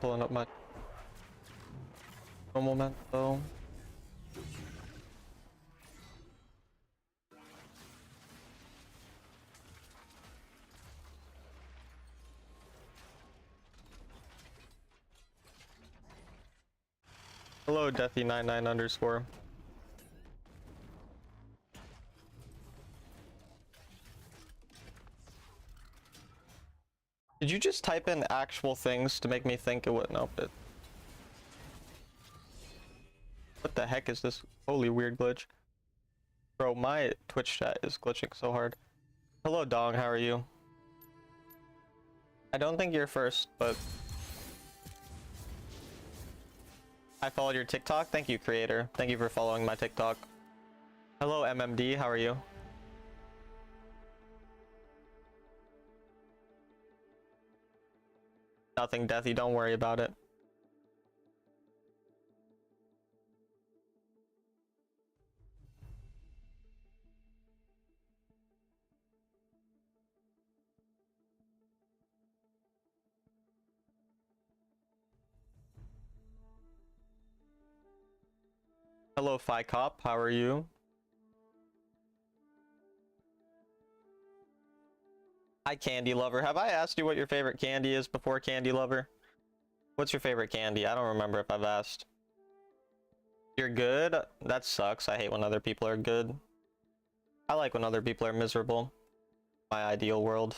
pulling up my momento. Hello, Deathy99 underscore. Did you just type in actual things to make me think it would? Nope. What the heck is this? Holy weird glitch. Bro, my Twitch chat is glitching so hard. Hello, Dong. How are you? I don't think you're first, but I followed your TikTok. Thank you, creator. Thank you for following my TikTok. Hello, MMD. How are you? Nothing, Deathy. Don't worry about it. Hello, Phi Cop. How are you? Hi, Candy Lover. Have I asked you what your favorite candy is before, Candy Lover? What's your favorite candy? I don't remember if I've asked. You're good? That sucks. I hate when other people are good. I like when other people are miserable. My ideal world.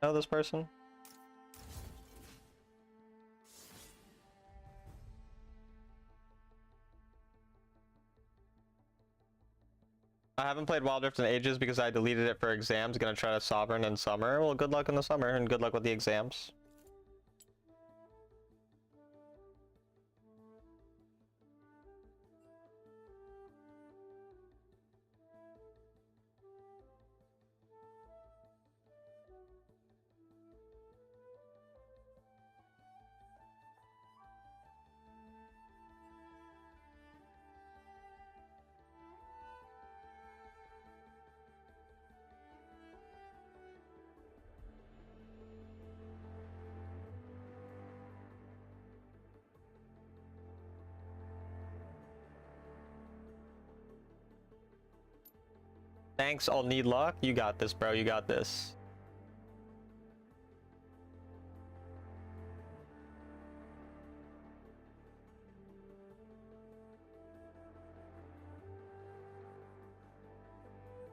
Know this person? I haven't played Wild Rift in ages because I deleted it for exams. Gonna try to Sovereign in summer. Well, good luck in the summer and good luck with the exams. Thanks, I'll need luck. You got this, bro. You got this.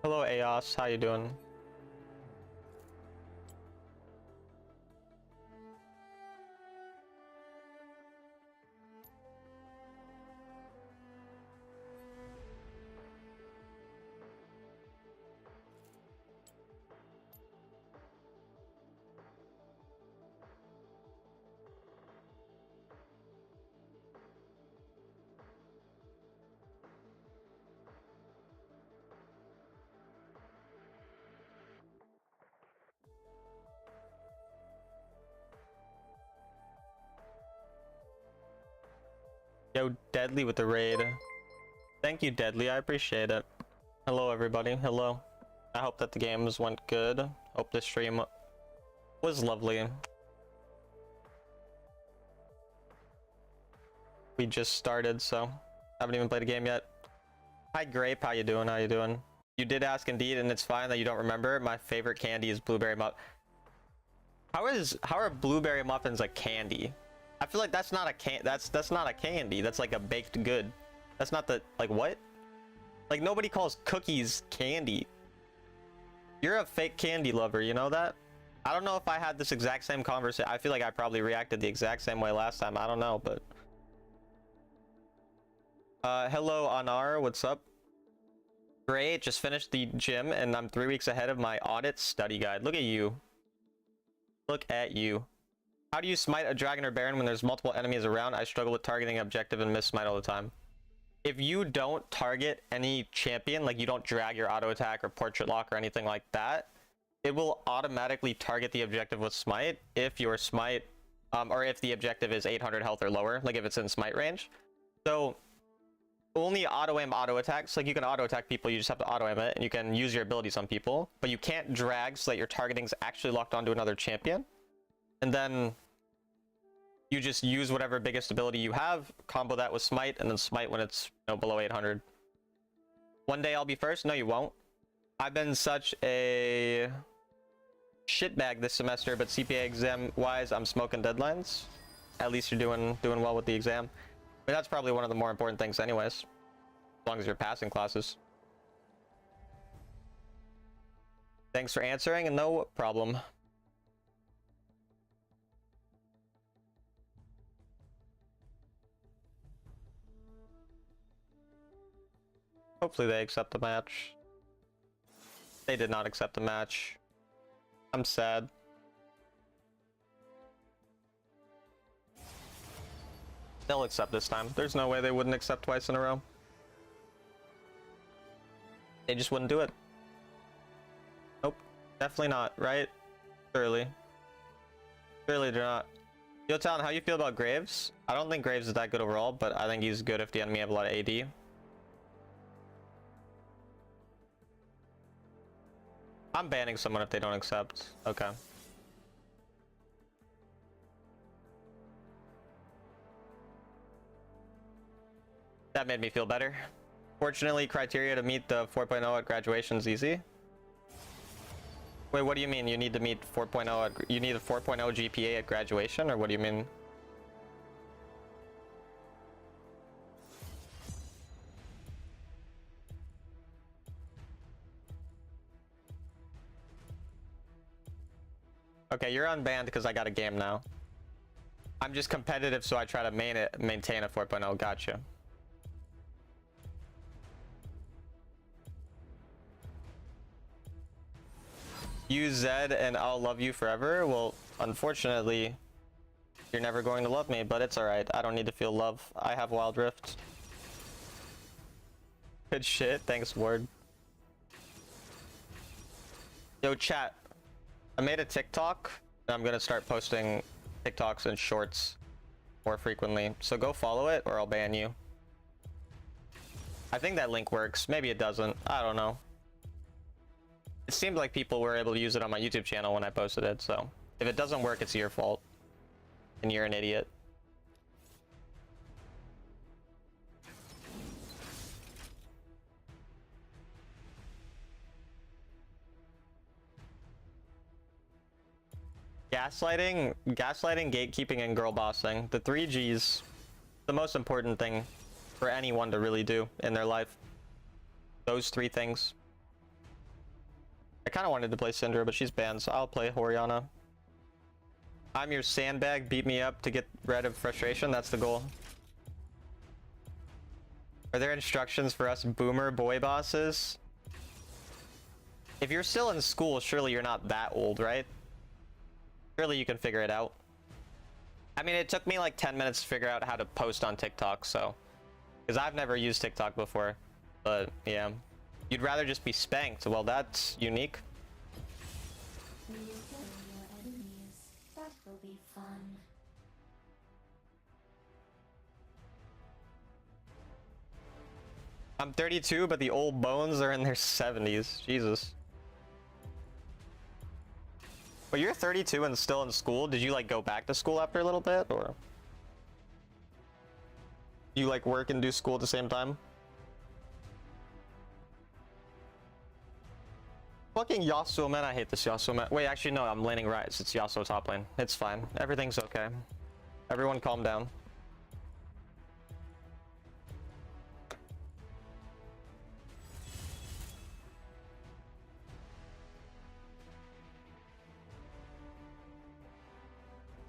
Hello, Aos. How you doing? Yo, Deadly with the raid. Thank you, Deadly. I appreciate it. Hello, everybody. Hello. I hope that the games went good. Hope the stream was lovely. We just started, so haven't even played a game yet. Hi, Grape. How you doing? How you doing? You did ask indeed, and it's fine that you don't remember. My favorite candy is blueberry muffin. How are blueberry muffins a candy? I feel like that's not a that's not a candy. That's like a baked good. That's not the, like, what? Like, nobody calls cookies candy. You're a fake candy lover, you know that? I don't know if I had this exact same conversation. I feel like I probably reacted the exact same way last time. I don't know, but hello, Anar. What's up? Great. Just finished the gym and I'm 3 weeks ahead of my audit study guide. Look at you. Look at you. How do you smite a dragon or baron when there's multiple enemies around? I struggle with targeting objective and miss smite all the time. If you don't target any champion, like you don't drag your auto attack or portrait lock or anything like that, it will automatically target the objective with smite if your smite, or if the objective is 800 health or lower, like if it's in smite range. So only auto aim auto attacks. Like you can auto attack people, you just have to auto aim it, and you can use your abilities on people, but you can't drag so that your targeting's actually locked onto another champion. And then you just use whatever biggest ability you have, combo that with smite, and then smite when it's, you know, below 800. One day I'll be first. No, you won't. I've been such a shitbag this semester, but CPA exam wise, I'm smoking deadlines. At least you're doing well with the exam. But that's probably one of the more important things anyways, as long as you're passing classes. Thanks for answering, and no problem. Hopefully they accept the match. They did not accept the match. I'm sad. They'll accept this time. There's no way they wouldn't accept twice in a row. They just wouldn't do it. Nope. Definitely not, right? Surely. Surely they're not. Yo, Talon, how you feel about Graves? I don't think Graves is that good overall, but I think he's good if the enemy have a lot of AD. I'm banning someone if they don't accept. Okay. That made me feel better. Fortunately, criteria to meet the 4.0 at graduation is easy. Wait, what do you mean? You need to meet 4.0 at, you need a 4.0 GPA at graduation, or what do you mean? Okay, you're unbanned because I got a game now. I'm just competitive, so I try to maintain a 4.0. Gotcha. Use Zed and I'll love you forever. Well, unfortunately, you're never going to love me, but it's alright. I don't need to feel love. I have Wild Rift. Good shit. Thanks, Ward. Yo, chat. I made a TikTok, and I'm gonna start posting TikToks and shorts more frequently. So go follow it, or I'll ban you. I think that link works. Maybe it doesn't. I don't know. It seemed like people were able to use it on my YouTube channel when I posted it, so if it doesn't work, it's your fault. And you're an idiot. Gaslighting, gatekeeping, and girl bossing. The 3 Gs, the most important thing for anyone to really do in their life. Those 3 things. I kind of wanted to play Syndra, but she's banned, so I'll play Horiana. I'm your sandbag, beat me up to get rid of frustration. That's the goal. Are there instructions for us boomer boy bosses? If you're still in school, surely you're not that old, right? Surely you can figure it out. I mean, it took me like 10 minutes to figure out how to post on TikTok, so... Because I've never used TikTok before. But, yeah. You'd rather just be spanked. Well, that's unique. When you kill your enemies, that will be fun. I'm 32, but the old bones are in their 70s. Jesus. But you're 32 and still in school? Did you like go back to school after a little bit, or? You like work and do school at the same time? Fucking Yasuo, man. I hate this Yasuo, man. Wait, actually, no. I'm laning right. It's Yasuo top lane. It's fine. Everything's okay. Everyone calm down.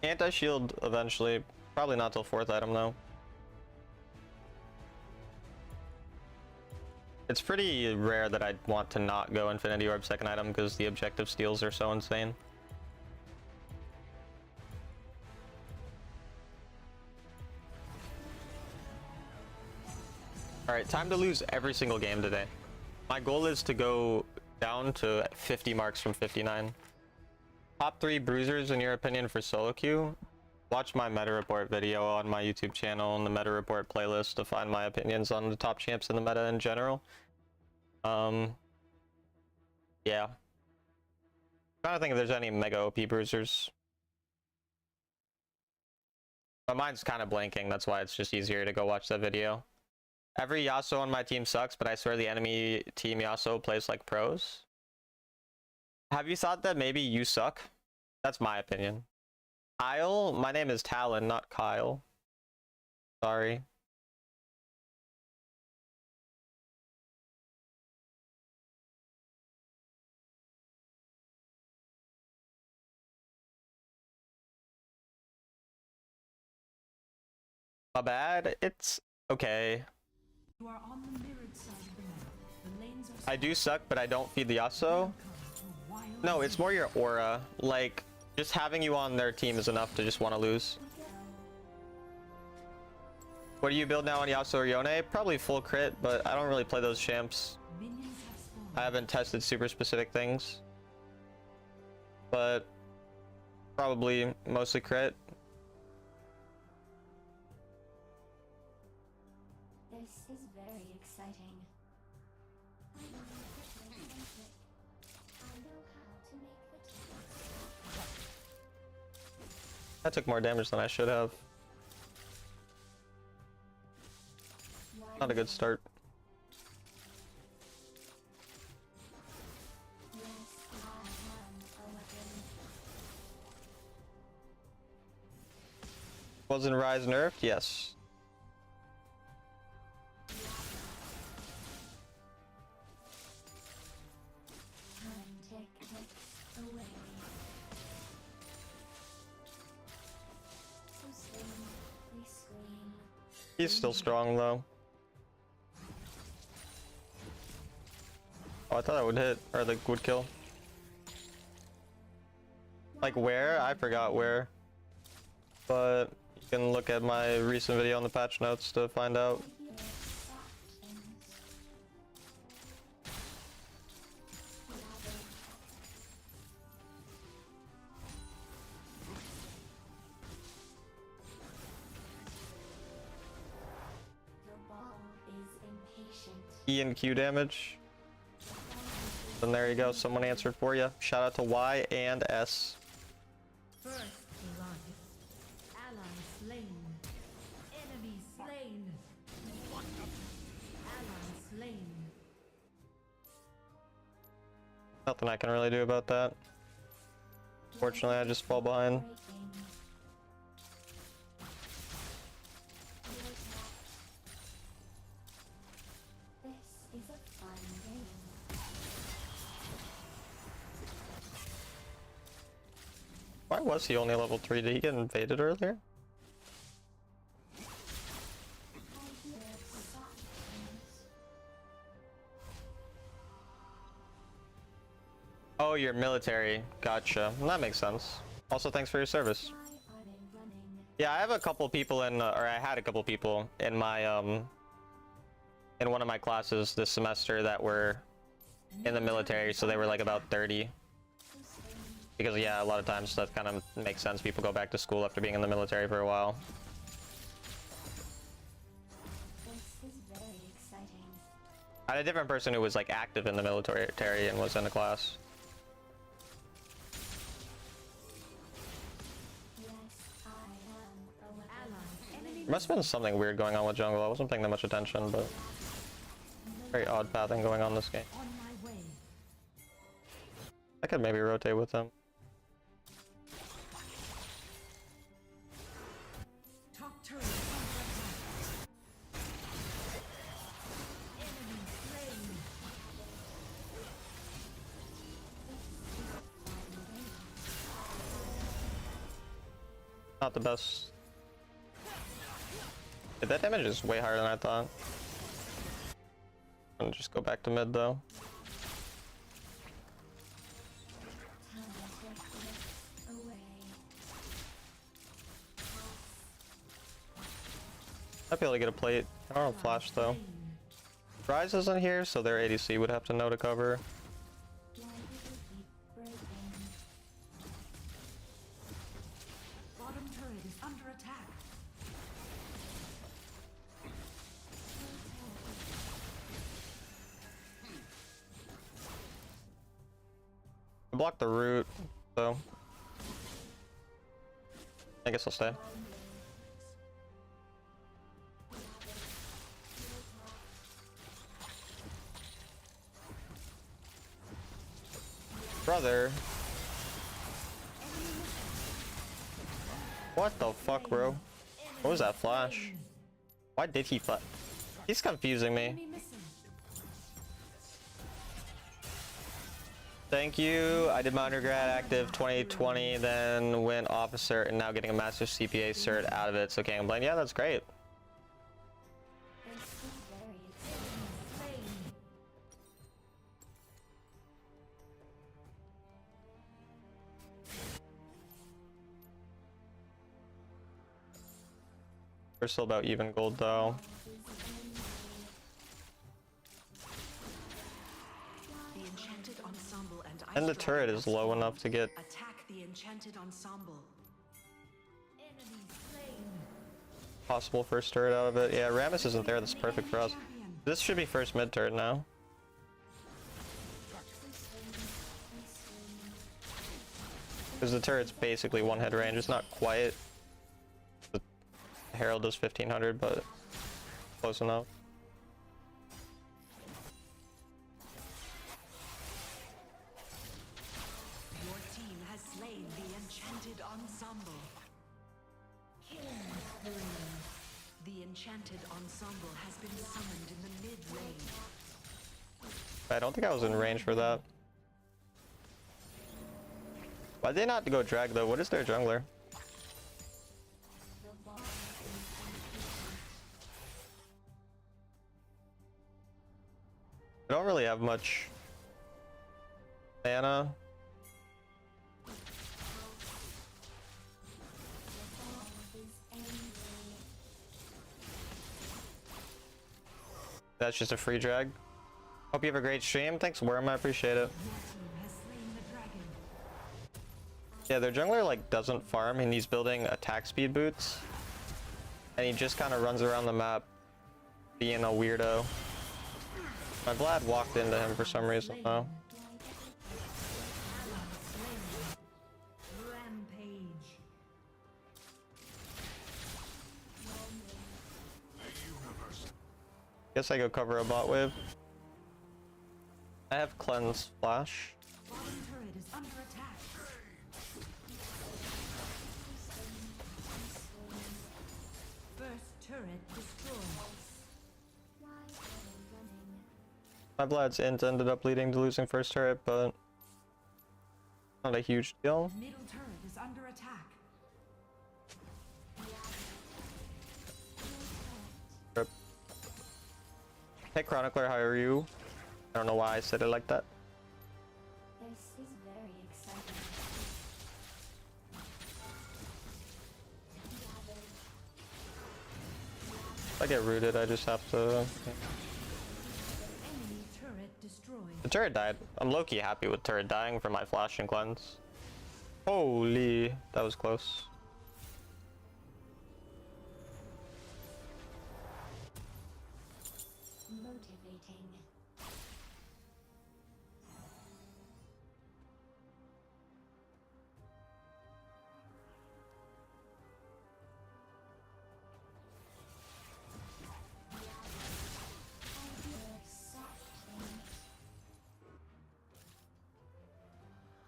Anti-shield eventually. Probably not till 4th item, though. It's pretty rare that I'd want to not go Infinity Orb 2nd item because the objective steals are so insane. Alright, time to lose every single game today. My goal is to go down to 50 marks from 59. Top 3 bruisers in your opinion for solo queue? Watch my meta report video on my YouTube channel and the meta report playlist to find my opinions on the top champs in the meta in general. Yeah. Trying to think if there's any mega OP bruisers. My mind's kind of blanking, that's why it's just easier to go watch that video. Every Yasuo on my team sucks, but I swear the enemy team Yasuo plays like pros. Have you thought that maybe you suck? That's my opinion. Kyle? My name is Talon, not Kyle. Sorry. My bad. It's okay. You are on the mirrored side of the map. The lanes are I do suck, but I don't feed the Yasuo. No, it's more your aura. Like, just having you on their team is enough to just want to lose. What do you build now on Yasuo or Yone? Probably full crit, but I don't really play those champs. minions have spawned. I haven't tested super specific things. But probably mostly crit. This is very exciting. I know how to make the tickets. That took more damage than I should have. Not a good start. Yes, I am a weapon. Wasn't Rise nerfed? Yes. Time ticks away. So soon, we scream. He's still strong though. Oh, I thought I would hit, or like would kill. Like where? I forgot where. But you can look at my recent video on the patch notes to find out. Your soft things. The ball is impatient. E and Q damage. And there you go, someone answered for you. Shout out to Y and S. First blood. Ally slain. Enemy slain. Ally slain. Nothing I can really do about that. Fortunately, I just fall behind. Breaking. This is a fun game. Why was he only level 3? Did he get invaded earlier? I hear soft things. Oh, you're military. Gotcha. That makes sense. Also, thanks for your service. Why are they running? Yeah, I have a couple people in, or I had a couple people in my, in one of my classes this semester that were in the military, so they were like about 30. Because yeah, a lot of times that kind of makes sense. People go back to school after being in the military for a while. This is very exciting. I had a different person who was like active in the military and was in the class. Yes, I am a weapon. Ally. Enemy. There must have been something weird going on with jungle. I wasn't paying that much attention, but very odd pathing going on this game. On my way. I could maybe rotate with them. Top turret is under attack. Enemy slain. Not the best. Yeah, that damage is way higher than I thought. I'm gonna just go back to mid though. Time ticks away. I'd be able to get a plate. I don't have flash though. Rise isn't here, so their ADC would have to know to cover. Why do they keep breaking? Bottom turret is I blocked the root, so I guess I'll stay. Brother. What the fuck, bro? What was that flash? Why did he flash? He's confusing me. Enemy missing. Thank you. I did my undergrad active 2020, then went officer, and now getting a master's CPA cert out of it, so can't complain. Yeah, that's great. This is very exciting. We're still about even gold, though. The enchanted ensemble And the turret is low enough to get attack the enchanted ensemble. Enemy slain. possible first turret out of it. Yeah, Rammus isn't there. That's perfect for us. Champion. This should be first mid turret now. Because the turret's basically one hit range. It's not quite. The Herald does 1500, but close enough. Your team has slain the enchanted ensemble. The enchanted ensemble has been summoned in the mid lane. I don't think I was in range for that. Why'd they not go drag though? What is their jungler? I don't really have much mana. That's just a free drag. Hope you have a great stream. Thanks, Worm. I appreciate it. Your team has slain the dragon. Yeah, their jungler like doesn't farm and he's building attack speed boots. And he just kind of runs around the map being a weirdo. My Vlad walked into him for some reason though. Rampage. Guess I go cover a bot wave. I have cleanse flash. Bottom turret is under attack. First turret destroyed. Why are they running? My Vlad's int ended up leading to losing first turret, but not a huge deal. Middle turret is under attack. Rip. Hey Chronicler, how are you? I don't know why I said it like that. This is very exciting. If I get rooted, I just have to. Enemy turret destroyed. The turret died. I'm low-key happy with turret dying for my flash and cleanse. Holy, that was close. Motivating.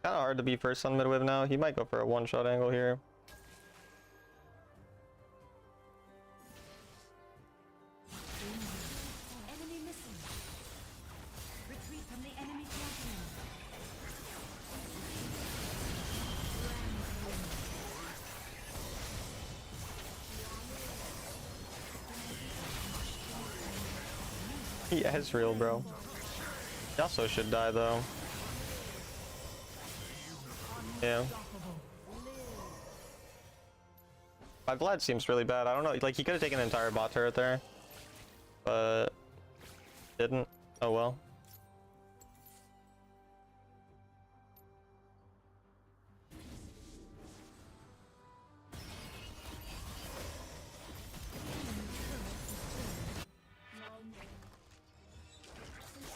Kind of hard to be first on midwave now. He might go for a one-shot angle here. Enemy missing. Retreat from the enemy champion. He is real, bro. He also should die though. Yeah. My Vlad seems really bad. I don't know. Like he could have taken an entire bot turret there, but didn't. Oh well.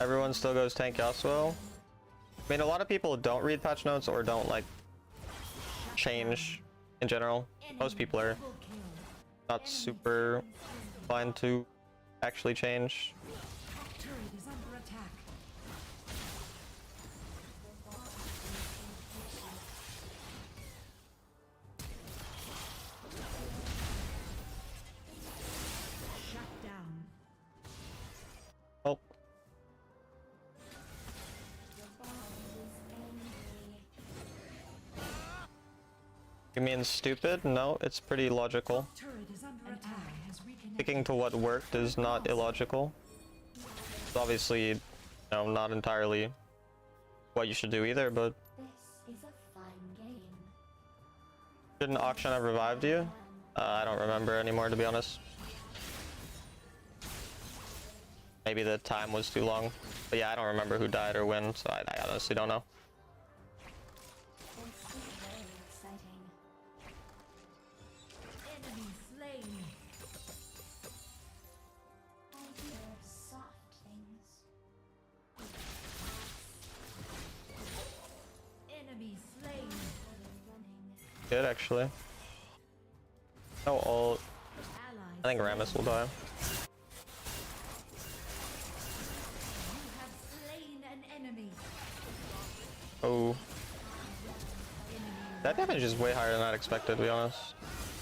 Everyone still goes tank Yasuo. I mean, a lot of people don't read patch notes or don't like change in general. Most people are not super inclined to actually change. Turret is under attack. Shut down. Oh, you mean stupid? No, it's pretty logical. Turret is under attack. Has reconnected. Sticking to what worked is not illogical. It's obviously, you know, not entirely what you should do either, but This is a fun game. didn't auction have revived you? I don't remember anymore, to be honest. Maybe the time was too long. But yeah, I don't remember who died or when, so I honestly don't know. This is very exciting. Enemy slain. I hear soft things. Enemy slain. Running. Good, actually. No ult. Allies. I think Rammus will die. You have slain an enemy. Oh. That damage is way higher than I'd expected, to be honest.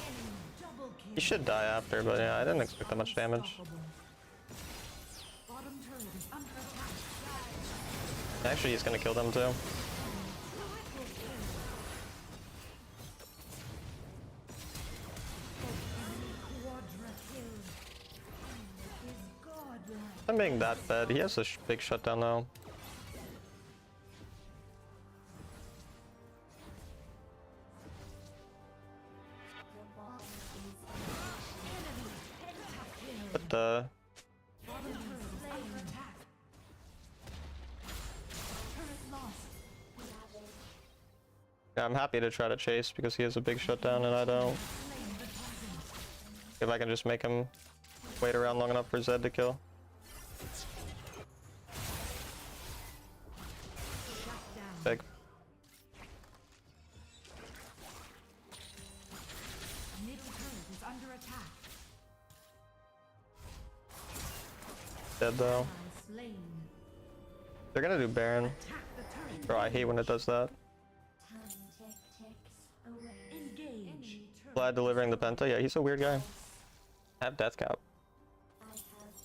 Enemy double kill. He should die after, but yeah, I didn't expect that much damage. Unstoppable. Bottom turret is under attack. Actually, he's gonna kill them too. Quadra kill. Is godlike. I'm being that fed. He has a big shutdown though. The ball is Enemy pentakill. But the Bottom turret is under attack. Turret lost. yeah, I'm happy to try to chase because he has a big shutdown and I don't. Slain the dragon. If I can just make him wait around long enough for Zed to kill. Shut down. Big. Middle turret is under attack. Dead though. Ally slain. They're gonna do Baron. Attack the turret. Bro, I hate when it does that. time ticks away. Engage. Enemy turret. Vlad delivering the Penta. Yeah, he's a weird guy. Have death cap. I have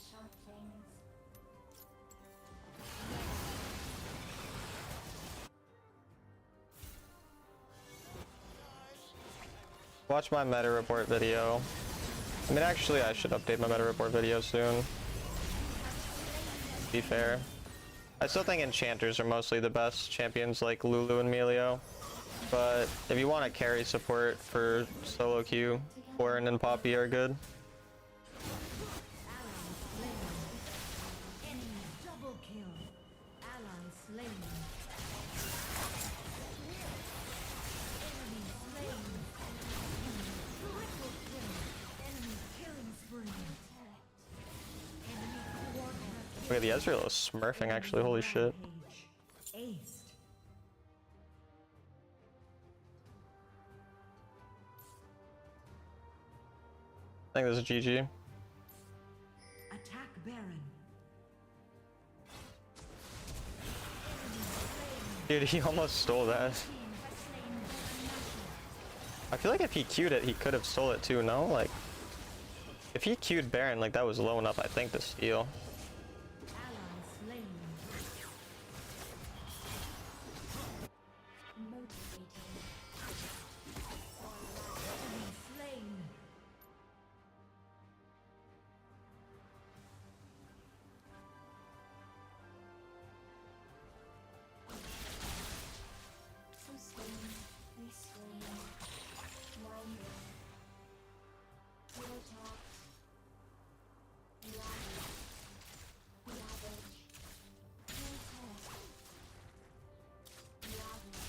sharp things. Watch my meta report video. I mean, actually, I should update my meta report video soon. To be fair. I still think enchanters are mostly the best champions like Lulu and Melio. But if you want to carry support for solo queue, Warren and Poppy are good. Enemy double kill. Ally slain. Enemy slain. Triple kill. Enemy killing spree. Enemy quadra kill. Look at the Ezreal is smurfing actually, holy shit. Rampage. Aced. I think this is GG. Attack Baron. Dude, he almost stole that. Team has slain Baron Nashor. I feel like if he queued it, he could have stole it too, no? Like, if he queued Baron, like that was low enough, I think, to steal. Ally slain. Motivating. Enemy slain. So swing, we swing. Wind. Zero tact. Ravage. Ravage. Full test. Ravage.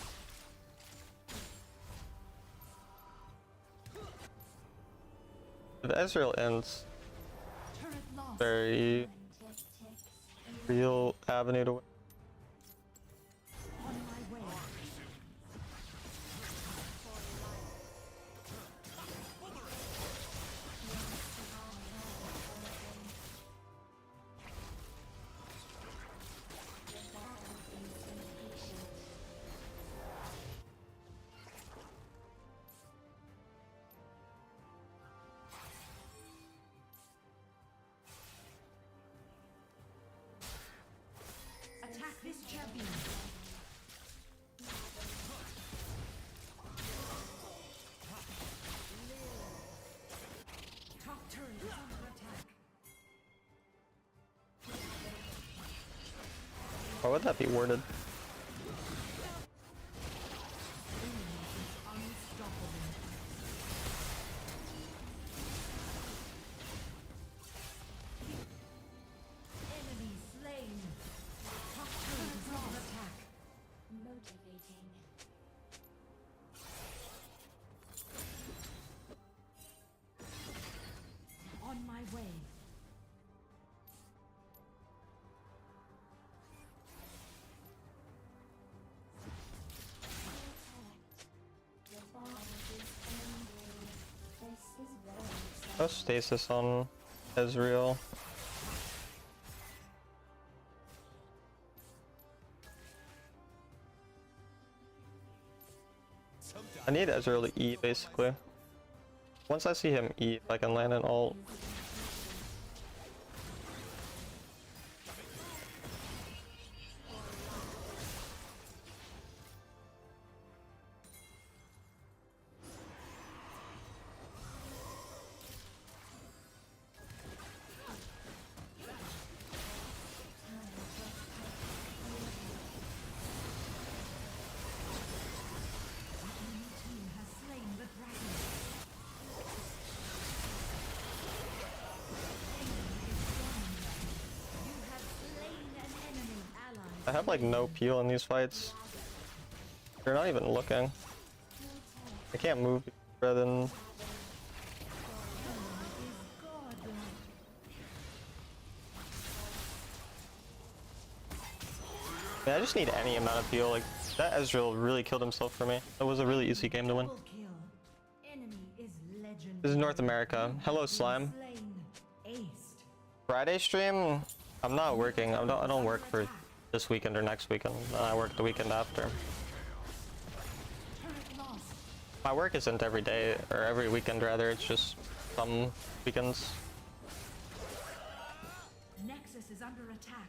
If Ezreal ends, Turret lost. very Time ticks. real avenue to win. would that be worded? Enemy slain. Top turret is on attack. Motivating. On my way. Protect. Your bond is angry. This is very exciting. Oh, stasis on Ezreal. I need Ezreal to eat, basically. Once I see him eat, I can land an ult. Team has slain the dragon. You have slain an enemy ally. I have like no peel in these fights. They're not even looking. I can't move rather than. Yeah, I just need any amount of peel. Like that Ezreal really killed himself for me. That was a really easy game to win. Double kill. Enemy is legendary. This is North America. Hello, Slime. Slain. Aced. Friday stream? I'm not working. I don't work for this weekend or next weekend. I work the weekend after. Turret lost. My work isn't every day or every weekend rather. It's just some weekends. Nexus is under attack.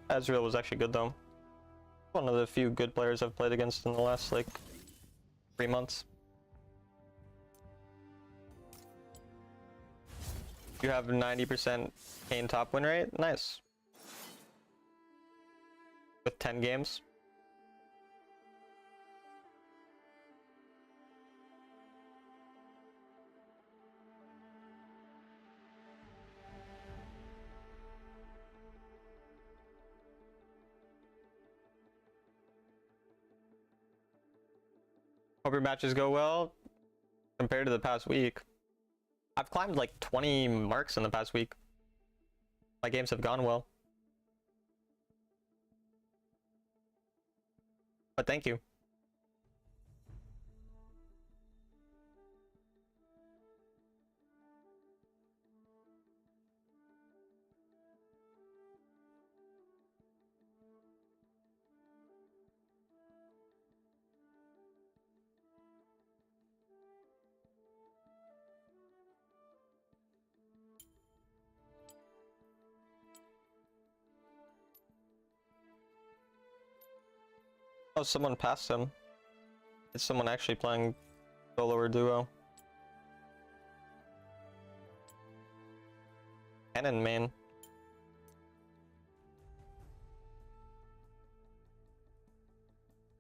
Ezreal was actually good though. One of the few good players I've played against in the last like 3 months. You have 90% Kane top win rate? Nice. With 10 games. Hope your matches go well. Compared to the past week, I've climbed like 20 marks in the past week. My games have gone well. But thank you. Oh, someone passed him. Is someone actually playing solo or duo? Cannon main.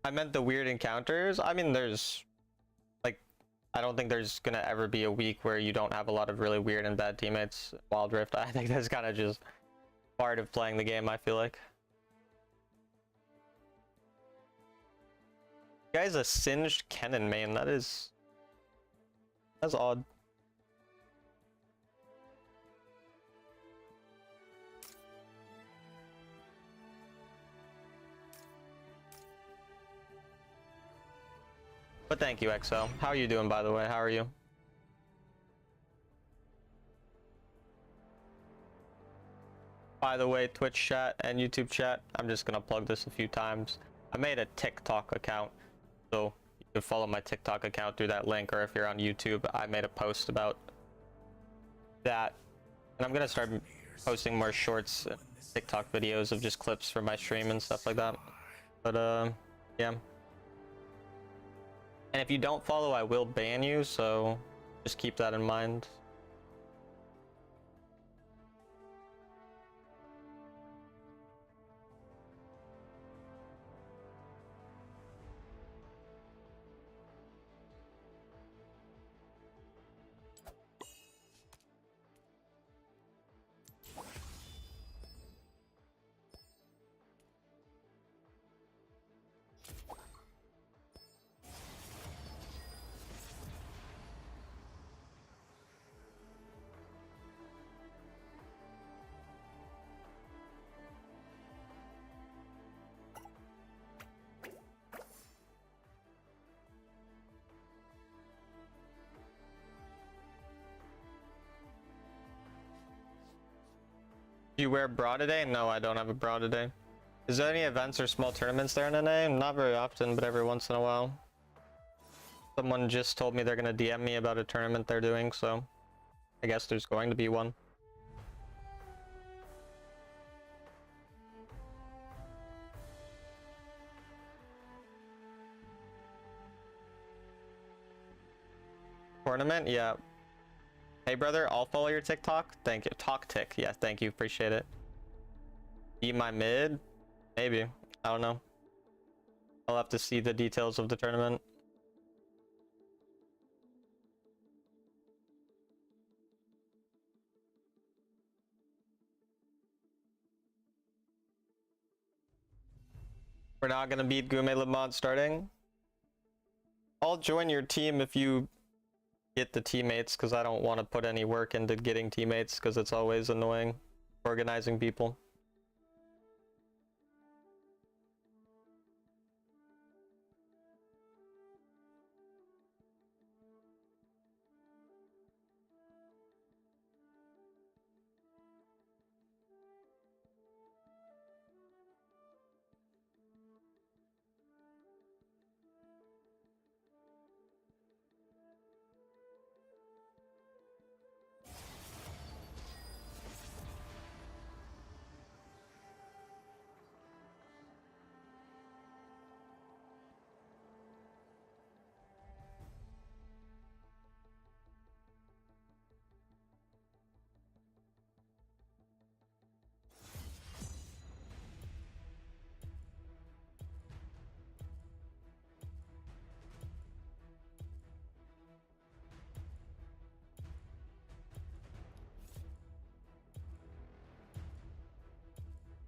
I meant the weird encounters. I mean, there's like, I don't think there's gonna ever be a week where you don't have a lot of really weird and bad teammates. Wild Rift, I think that's kind of just part of playing the game, I feel like. Guy's a singed Kennen main. That's odd. But thank you, XO. How are you doing, by the way? How are you? By the way, Twitch chat and YouTube chat, I'm just gonna plug this a few times. I made a TikTok account, so you can follow my TikTok account through that link, or if you're on YouTube, I made a post about that. And I'm gonna start posting more shorts, TikTok videos of just clips from my stream and stuff like that. But yeah. And if you don't follow, I will ban you, so just keep that in mind. Do you wear bra today? No, I don't have a bra today. Is there any events or small tournaments there in NA? Not very often, but every once in a while. Someone just told me they're gonna DM me about a tournament they're doing, so I guess there's going to be one. Tournament? Yeah. Hey brother, I'll follow your TikTok. Thank you. Talk tick. Yeah, thank you. Appreciate it. Be my mid? Maybe. I don't know. I'll have to see the details of the tournament. We're not gonna beat Gume Lemont starting. I'll join your team if you get the teammates, because I don't want to put any work into getting teammates, because it's always annoying organizing people.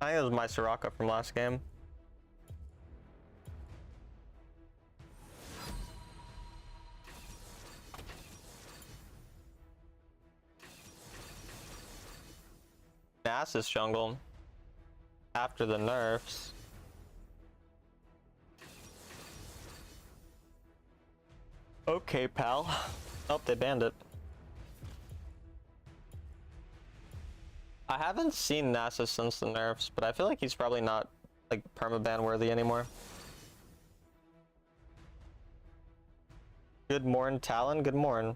I think it was my Soraka from last game. Nasus jungle after the nerfs. Okay, pal. Oh, they banned it. I haven't seen Nasus since the nerfs, but I feel like he's probably not like permaban worthy anymore. Good morn, Talon. Good morn.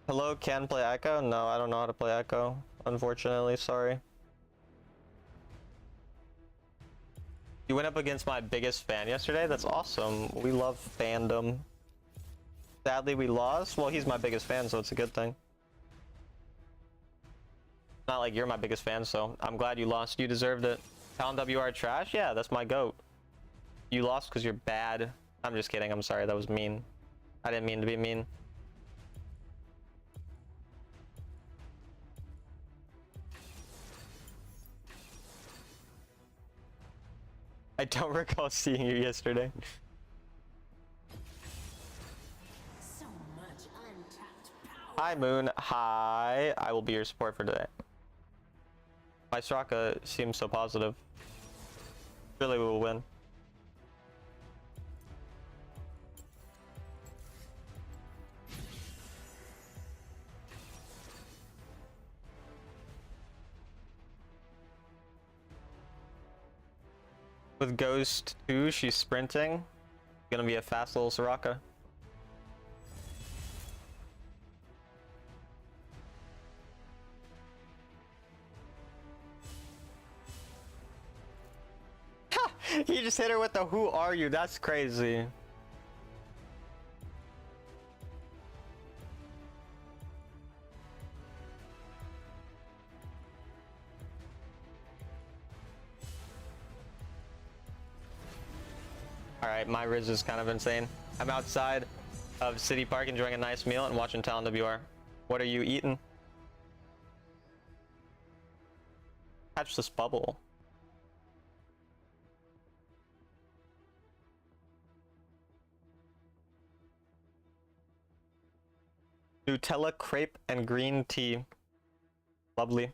Hello, can play Echo? No, I don't know how to play Echo. Unfortunately, sorry. You went up against my biggest fan yesterday? That's awesome. We love fandom. Sadly, we lost. Well, he's my biggest fan, so it's a good thing. Not like you're my biggest fan, so I'm glad you lost. You deserved it. Talon WR trash? Yeah, that's my goat. You lost because you're bad. I'm just kidding. I'm sorry. That was mean. I didn't mean to be mean. I don't recall seeing you yesterday. So much untapped power. Hi, Moon. Hi. I will be your support for today. My Soraka seems so positive. Surely we will win. With Ghost 2, she's sprinting. Gonna be a fast little Soraka. Ha! He just hit her with the "who are you?" That's crazy. Alright, my Riz is kind of insane. I'm outside of City Park enjoying a nice meal and watching Talon WR. What are you eating? Catch this bubble. Nutella, crepe, and green tea. Lovely.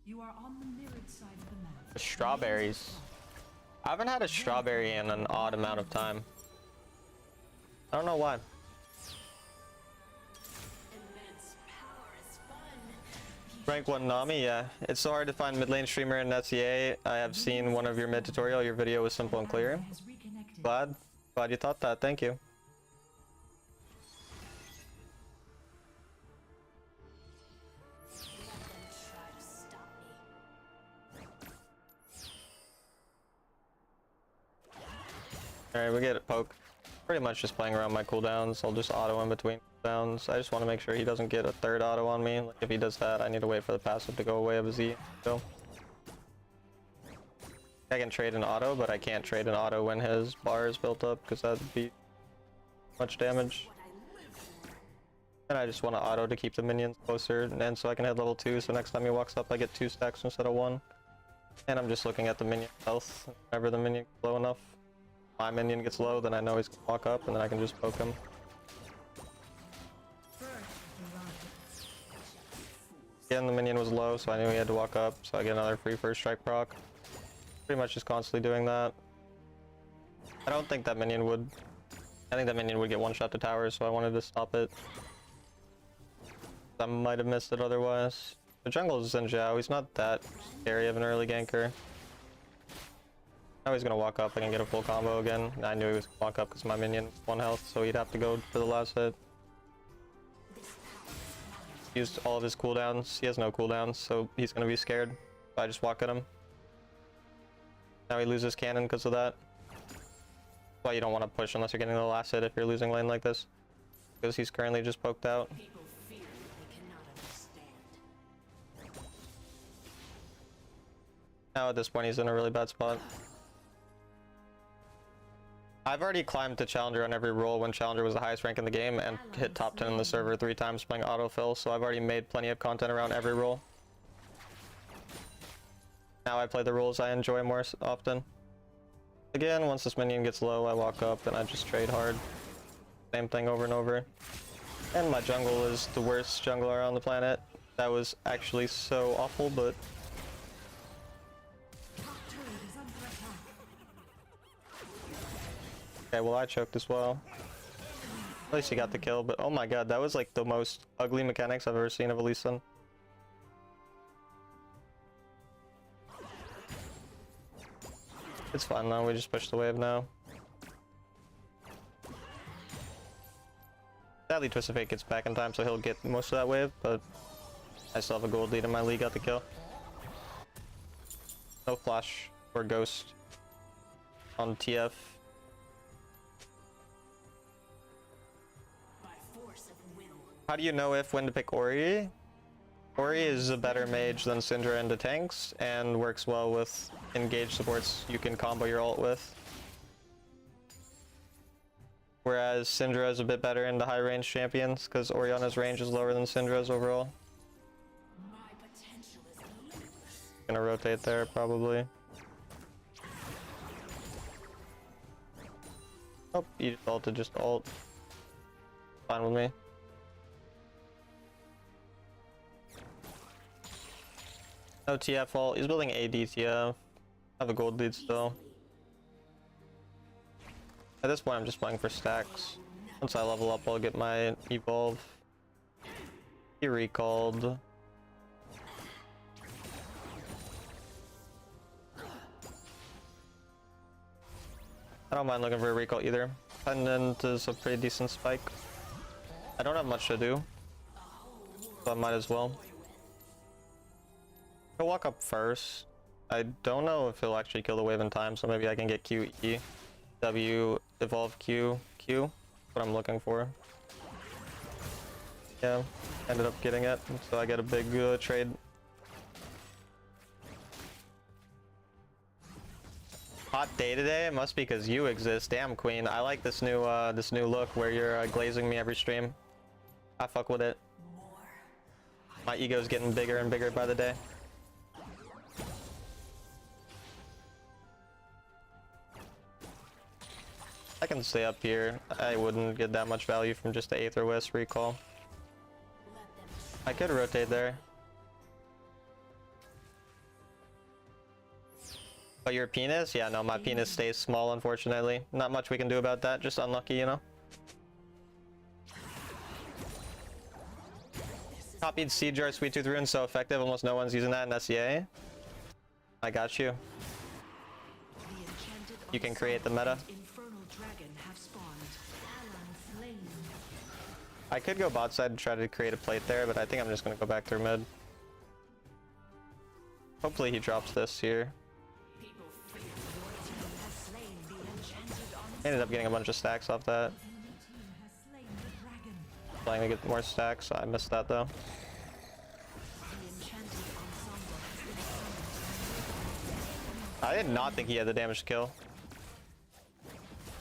You are on the mirrored side of the map. The strawberries. I haven't had a strawberry in an odd amount of time. I don't know why. Rank 1 Nami, yeah. It's so hard to find mid lane streamer in SEA. I have seen one of your mid tutorial. Your video was simple and clear. Has reconnected. Glad you thought that. Thank you. Alright, we get it poke. Pretty much just playing around my cooldowns. I'll just auto in between cooldowns. I just want to make sure he doesn't get a third auto on me. Like if he does that, I need to wait for the passive to go away of his E. So I can trade an auto, but I can't trade an auto when his bar is built up because that'd be much damage. And I just want to auto to keep the minions closer, and so I can hit level 2, so next time he walks up I get 2 stacks instead of 1. And I'm just looking at the minion health. Whenever the minion gets low enough, my minion gets low, then I know he's gonna walk up, and then I can just poke him. Again, the minion was low, so I knew he had to walk up, so I get another free first strike proc. Pretty much just constantly doing that. I don't think that minion would... I think that minion would get one shot to towers, so I wanted to stop it. I might have missed it otherwise. The jungle is Xin Zhao. He's not that scary of an early ganker. Now he's gonna walk up. I can get a full combo again. I knew he was gonna walk up because my minion was 1 health, so he'd have to go for the last hit. Used all of his cooldowns. He has no cooldowns, so he's gonna be scared. So I just walk at him. Now he loses cannon because of that. Why you don't want to push unless you're getting the last hit if you're losing lane like this, because he's currently just poked out. Now at this point he's in a really bad spot. I've already climbed to Challenger on every role when Challenger was the highest rank in the game and hit top 10 in the server 3 times playing autofill, so I've already made plenty of content around every role. Now I play the roles I enjoy more often. Again, once this minion gets low, I walk up and I just trade hard. Same thing over and over. And my jungle is the worst jungler on the planet. That was actually so awful, but... Okay, well I choked as well. At least he got the kill, but oh my god, that was like the most ugly mechanics I've ever seen of a Lee Sin. It's fine though, we just push the wave now. Sadly, Twisted Fate gets back in time, so he'll get most of that wave, but I still have a gold lead in my league, got the kill. No flash or ghost on TF. How do you know when to pick Ori? Ori is a better mage than Syndra into tanks, and works well with engaged supports you can combo your ult with. Whereas Syndra is a bit better into high range champions, because Orianna's range is lower than Syndra's overall. Gonna rotate there, probably. Oh, you just ulted, just ult. Fine with me. No TF ult. He's building AD TF. I have a gold lead still. At this point, I'm just playing for stacks. Once I level up, I'll get my evolve. He recalled. I don't mind looking for a recall either. Pendant is a pretty decent spike. I don't have much to do, so I might as well. He'll walk up first. I don't know if he'll actually kill the wave in time, so maybe I can get Q, E, W, evolve Q, Q. That's what I'm looking for. Yeah, ended up getting it, so I get a big trade. Hot day today? It must be because you exist. Damn, Queen. I like this new look where you're glazing me every stream. I fuck with it. My ego's getting bigger and bigger by the day. I can stay up here. I wouldn't get that much value from just the Aether West recall. I could rotate there. But your penis? Yeah, no, my penis stays small, unfortunately. Not much we can do about that, just unlucky, you know? Copied Seed Jar Sweet Tooth Rune, so effective, almost no one's using that in SEA. I got you. You can create the meta. Infernal dragon have spawned. Ally slain. I could go bot side and try to create a plate there, but I think I'm just gonna go back through mid. Hopefully he drops this here. Ended up getting a bunch of stacks off that. Trying to get more stacks. I missed that though. I did not think he had the damage to kill.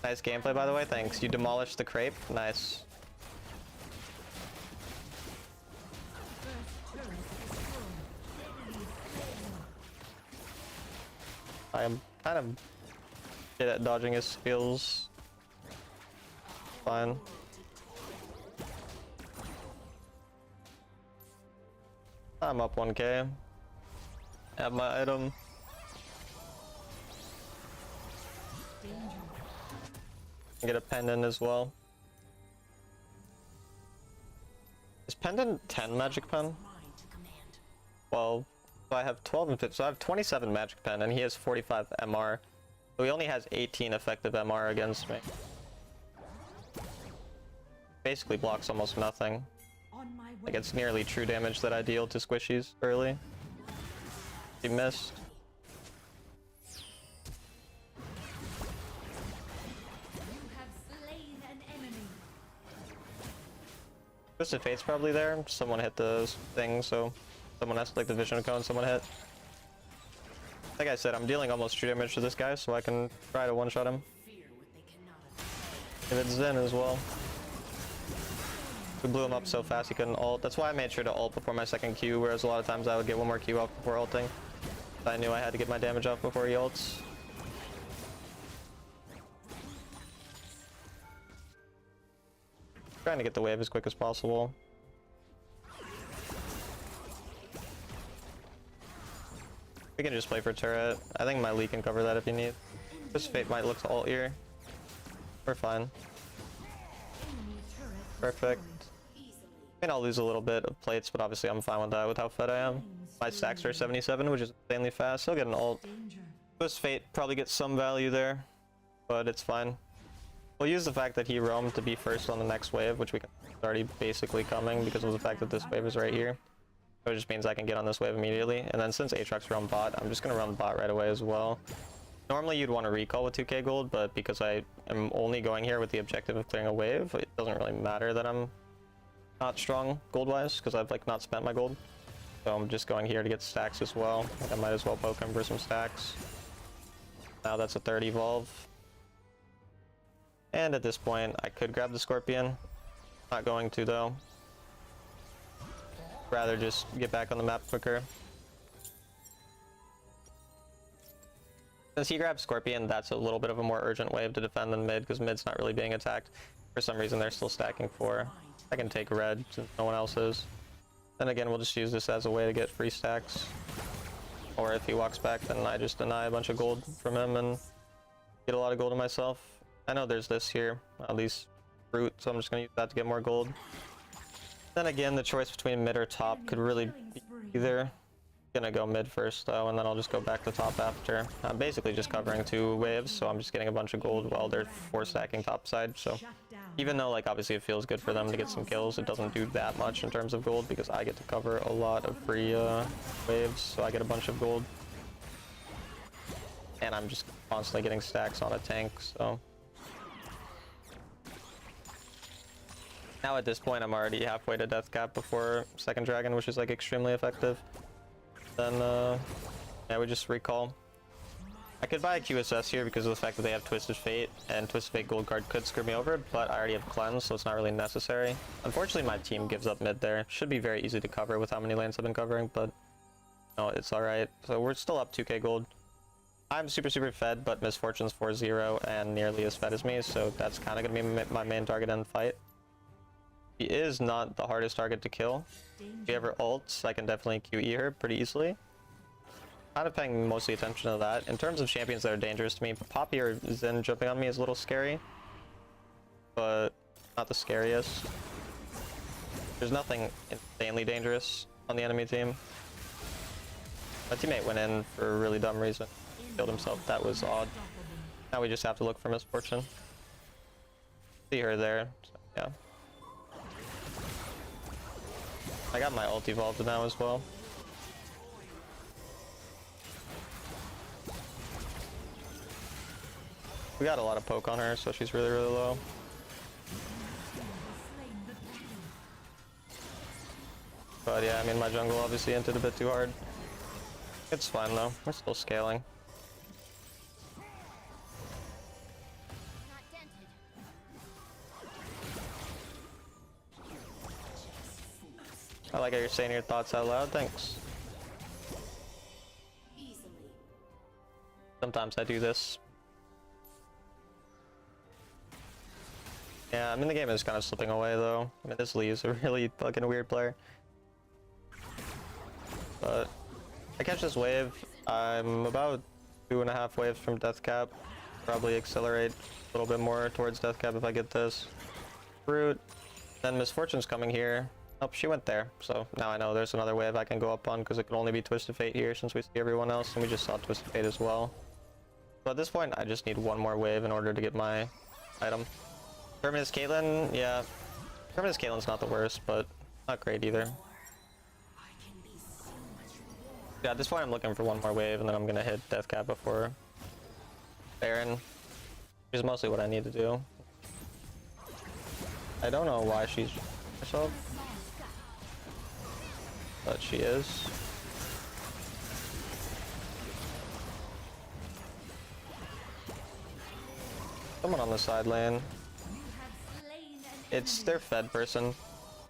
Nice gameplay, by the way. Thanks. You demolished the crepe. Nice. I am kind of shit at dodging his skills. Fine. I'm up 1k. Have my item. Get a pendant as well. Is pendant 10 magic pen? Well, so I have 12 and 15, so I have 27 magic pen and he has 45 MR. So he only has 18 effective MR against me. Basically blocks almost nothing. Like it's nearly true damage that I deal to squishies early. He missed. Twisted Fate's probably there. Someone hit the thing, so someone has like the vision cone someone hit. Like I said, I'm dealing almost true damage to this guy, so I can try to one-shot him. If it's Zen as well. We blew him up so fast he couldn't ult. That's why I made sure to ult before my second Q, whereas a lot of times I would get one more Q off before ulting. I knew I had to get my damage off before he ults. Trying to get the wave as quick as possible. We can just play for turret. I think my Lee can cover that if you need. This Fate might look to ult here. We're fine. Perfect. I mean, I'll lose a little bit of plates, but obviously I'm fine with that with how fed I am. My stacks are 77, which is insanely fast. He'll get an ult. This Fate probably gets some value there, but it's fine. We'll use the fact that he roamed to be first on the next wave, which we can already basically coming because of the fact that this wave is right here. So it just means I can get on this wave immediately. And then since Aatrox roamed bot, I'm just going to roam bot right away as well. Normally you'd want to recall with 2k gold, but because I am only going here with the objective of clearing a wave, it doesn't really matter that I'm not strong gold-wise, because I've like not spent my gold. So I'm just going here to get stacks as well. Like I might as well poke him for some stacks. Now that's a 3rd evolve. And at this point, I could grab the Scorpion. Not going to though. Rather just get back on the map quicker. Since he grabs Scorpion, that's a little bit of a more urgent wave to defend than mid, because mid's not really being attacked. For some reason, they're still stacking 4. I can take red since no one else is. Then again, we'll just use this as a way to get free stacks. Or if he walks back, then I just deny a bunch of gold from him and get a lot of gold to myself. I know there's this here, at least fruit, so I'm just going to use that to get more gold. Then again, the choice between mid or top could really be either. Gonna go mid first though, and then I'll just go back to top after. I'm basically just covering 2 waves, so I'm just getting a bunch of gold while they're 4 stacking top side. So even though like obviously it feels good for them to get some kills, it doesn't do that much in terms of gold because I get to cover a lot of free waves, so I get a bunch of gold. And I'm just constantly getting stacks on a tank, so. Now at this point I'm already halfway to death cap before second dragon, which is like extremely effective. Then yeah, we just recall. I could buy a QSS here because of the fact that they have Twisted Fate, and Twisted Fate gold card could screw me over, but I already have cleanse, so it's not really necessary. Unfortunately my team gives up mid there. Should be very easy to cover with how many lanes I've been covering, but no, it's alright. So we're still up 2k gold. I'm super fed, but Misfortune's 4-0 and nearly as fed as me, so that's kind of going to be my main target in the fight. He is not the hardest target to kill. If he ever ults, I can definitely QE her pretty easily. Kind of paying mostly attention to that. In terms of champions that are dangerous to me, Poppy or Zen jumping on me is a little scary, but not the scariest. There's nothing insanely dangerous on the enemy team. My teammate went in for a really dumb reason. Killed himself. That was odd. Now we just have to look for misfortune. See her there. So, yeah. I got my ult evolved now as well. We got a lot of poke on her, so she's really, really low. But yeah, I mean, my jungle obviously entered a bit too hard. It's fine though, we're still scaling. I like how you're saying your thoughts out loud, thanks. Sometimes I do this. Yeah, I mean the game is kind of slipping away though. I mean this Lee is a really fucking weird player. But I catch this wave. I'm about 2.5 waves from death cap. Probably accelerate a little bit more towards death cap if I get this. Root. Then Misfortune's coming here. Oh, she went there. So now I know there's another wave I can go up on because it can only be Twisted Fate here since we see everyone else and we just saw Twisted Fate as well. So at this point I just need one more wave in order to get my item. Terminus Caitlyn, yeah. Terminus Caitlyn's not the worst, but not great either. Yeah, at this point I'm looking for one more wave and then I'm gonna hit death cap before Baron, which is mostly what I need to do. I don't know why she's herself, but she is. Someone on the side lane. It's their fed person.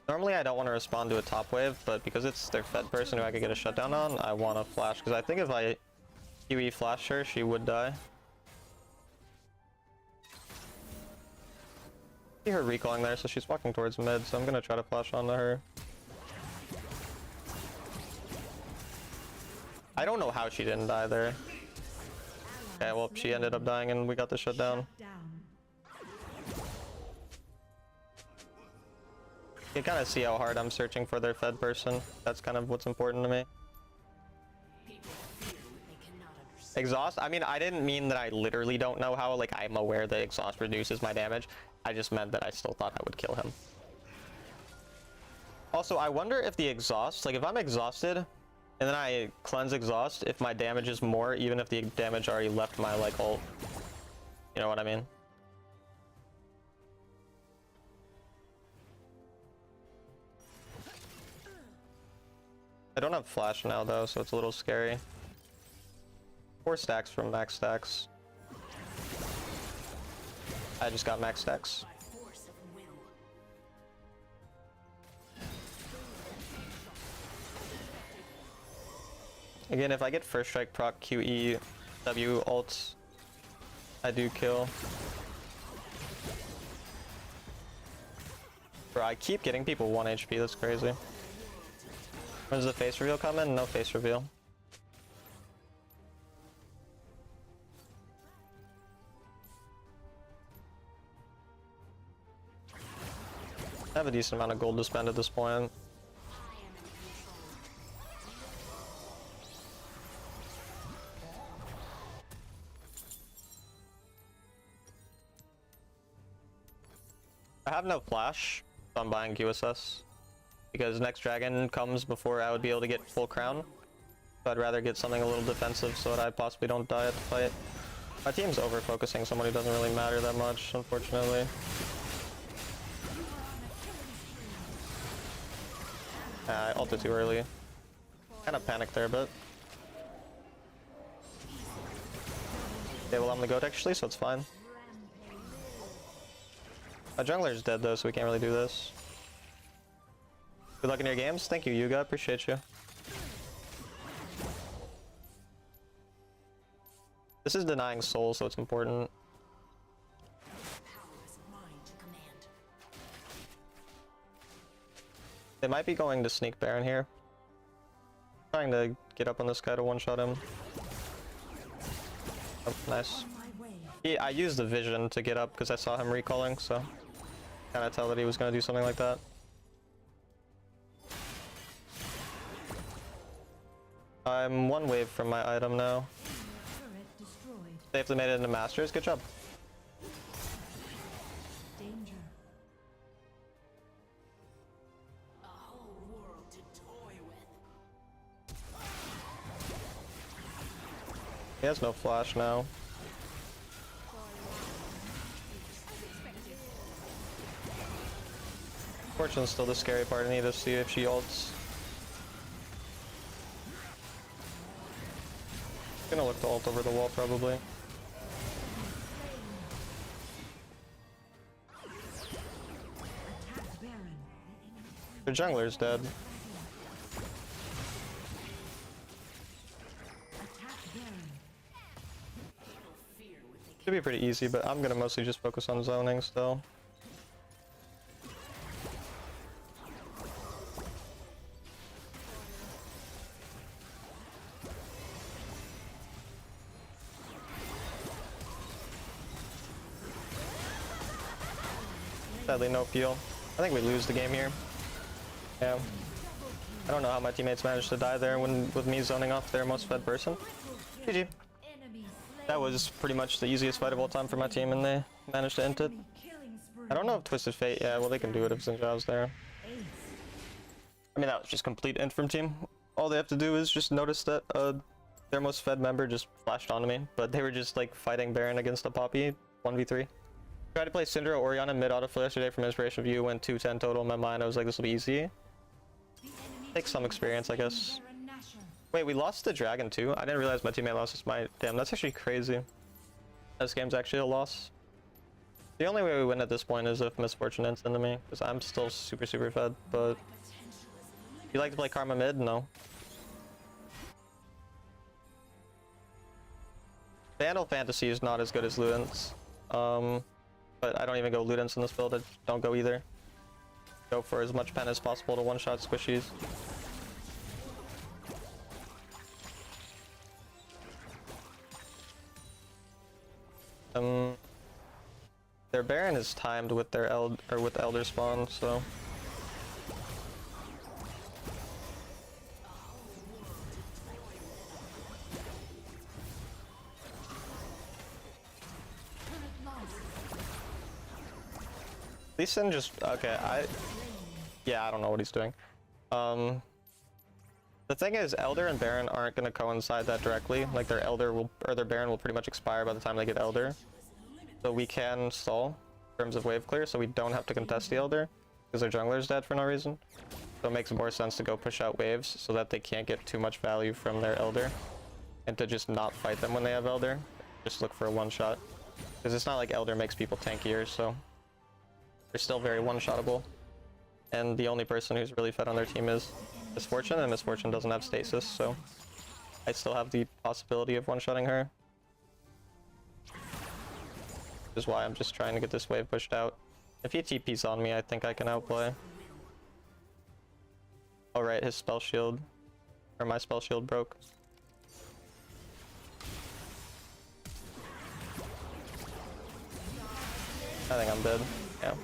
Normally I don't want to respond to a top wave, but because it's their fed person who I could get a shutdown on, I want to flash, because I think if I QE flash her, she would die. See her recalling there, so she's walking towards mid, so I'm going to try to flash onto her. I don't know how she didn't die there. Okay, well, she ended up dying and we got the shutdown. You can kind of see how hard I'm searching for their fed person. That's kind of what's important to me. Exhaust? I mean, I didn't mean that I literally don't know how. Like, I'm aware that exhaust reduces my damage. I just meant that I still thought I would kill him. Also, I wonder if the exhaust, like if I'm exhausted and then I cleanse exhaust, if my damage is more, even if the damage already left my like ult. You know what I mean? I don't have flash now though, so it's a little scary. 4 stacks from max stacks. I just got max stacks. Again, if I get first strike proc QE W ult, I do kill. Bro, I keep getting people 1 HP, that's crazy. When's the face reveal coming? No face reveal. I have a decent amount of gold to spend at this point. I have no flash, so I'm buying QSS. Because next dragon comes before I would be able to get full crown. So I'd rather get something a little defensive so that I possibly don't die at the fight. My team's over-focusing someone who doesn't really matter that much, unfortunately. I ulted too early. Kind of panicked there a bit. Okay, well I'm the goat actually, so it's fine. My jungler's dead though, so we can't really do this. Good luck in your games. Thank you, Yuga. Appreciate you. This is denying soul, so it's important. They might be going to sneak Baron here. Trying to get up on this guy to one-shot him. Oh, nice. I used the vision to get up because I saw him recalling, so kind of tell that he was going to do something like that. I'm one wave from my item now. Safely made it into Masters. Good job. Danger. He has no flash now. Fortune's still the scary part. I need to see if she ults. Gonna look to ult over the wall probably. The jungler's dead. Should be pretty easy, but I'm gonna mostly just focus on zoning still. Sadly, no peel. I think we lose the game here. Yeah. I don't know how my teammates managed to die there with me zoning off their most fed person. GG. That was pretty much the easiest fight of all time for my team, and they managed to end it. I don't know if Twisted Fate, yeah, well they can do it if Xinjiao's there. I mean, that was just complete int from team. All they have to do is just notice that their most fed member just flashed onto me, but they were just like fighting Baron against a Poppy 1v3. Tried to play Syndra or Orianna mid autofill yesterday from Inspiration View, went 210 total in my mind. I was like, this will be easy. Take some experience, I guess. Wait, we lost the dragon too? I didn't realize my teammate lost his smite. Damn, that's actually crazy. This game's actually a loss. The only way we win at this point is if Misfortune ends into me, because I'm still super fed, but... You like to play Karma mid? No. Vandal Fantasy is not as good as Ludens. But I don't even go Ludens in this build. I don't go either. Go for as much pen as possible to one-shot squishies. Their Baron is timed with their Elder spawn, so Lee Sin just okay. Yeah, I don't know what he's doing. The thing is, Elder and Baron aren't going to coincide that directly. Like their Baron will pretty much expire by the time they get Elder. So we can stall in terms of wave clear, so we don't have to contest the Elder because their jungler's dead for no reason. So it makes more sense to go push out waves so that they can't get too much value from their Elder, and to just not fight them when they have Elder. Just look for a one-shot, because it's not like Elder makes people tankier, so they're still very one-shottable. And the only person who's really fed on their team is Misfortune, and Misfortune doesn't have stasis, so I still have the possibility of one-shotting her. Which is why I'm just trying to get this wave pushed out. If he TP's on me, I think I can outplay. Oh right, his spell shield, or my spell shield broke. I think I'm dead, yeah.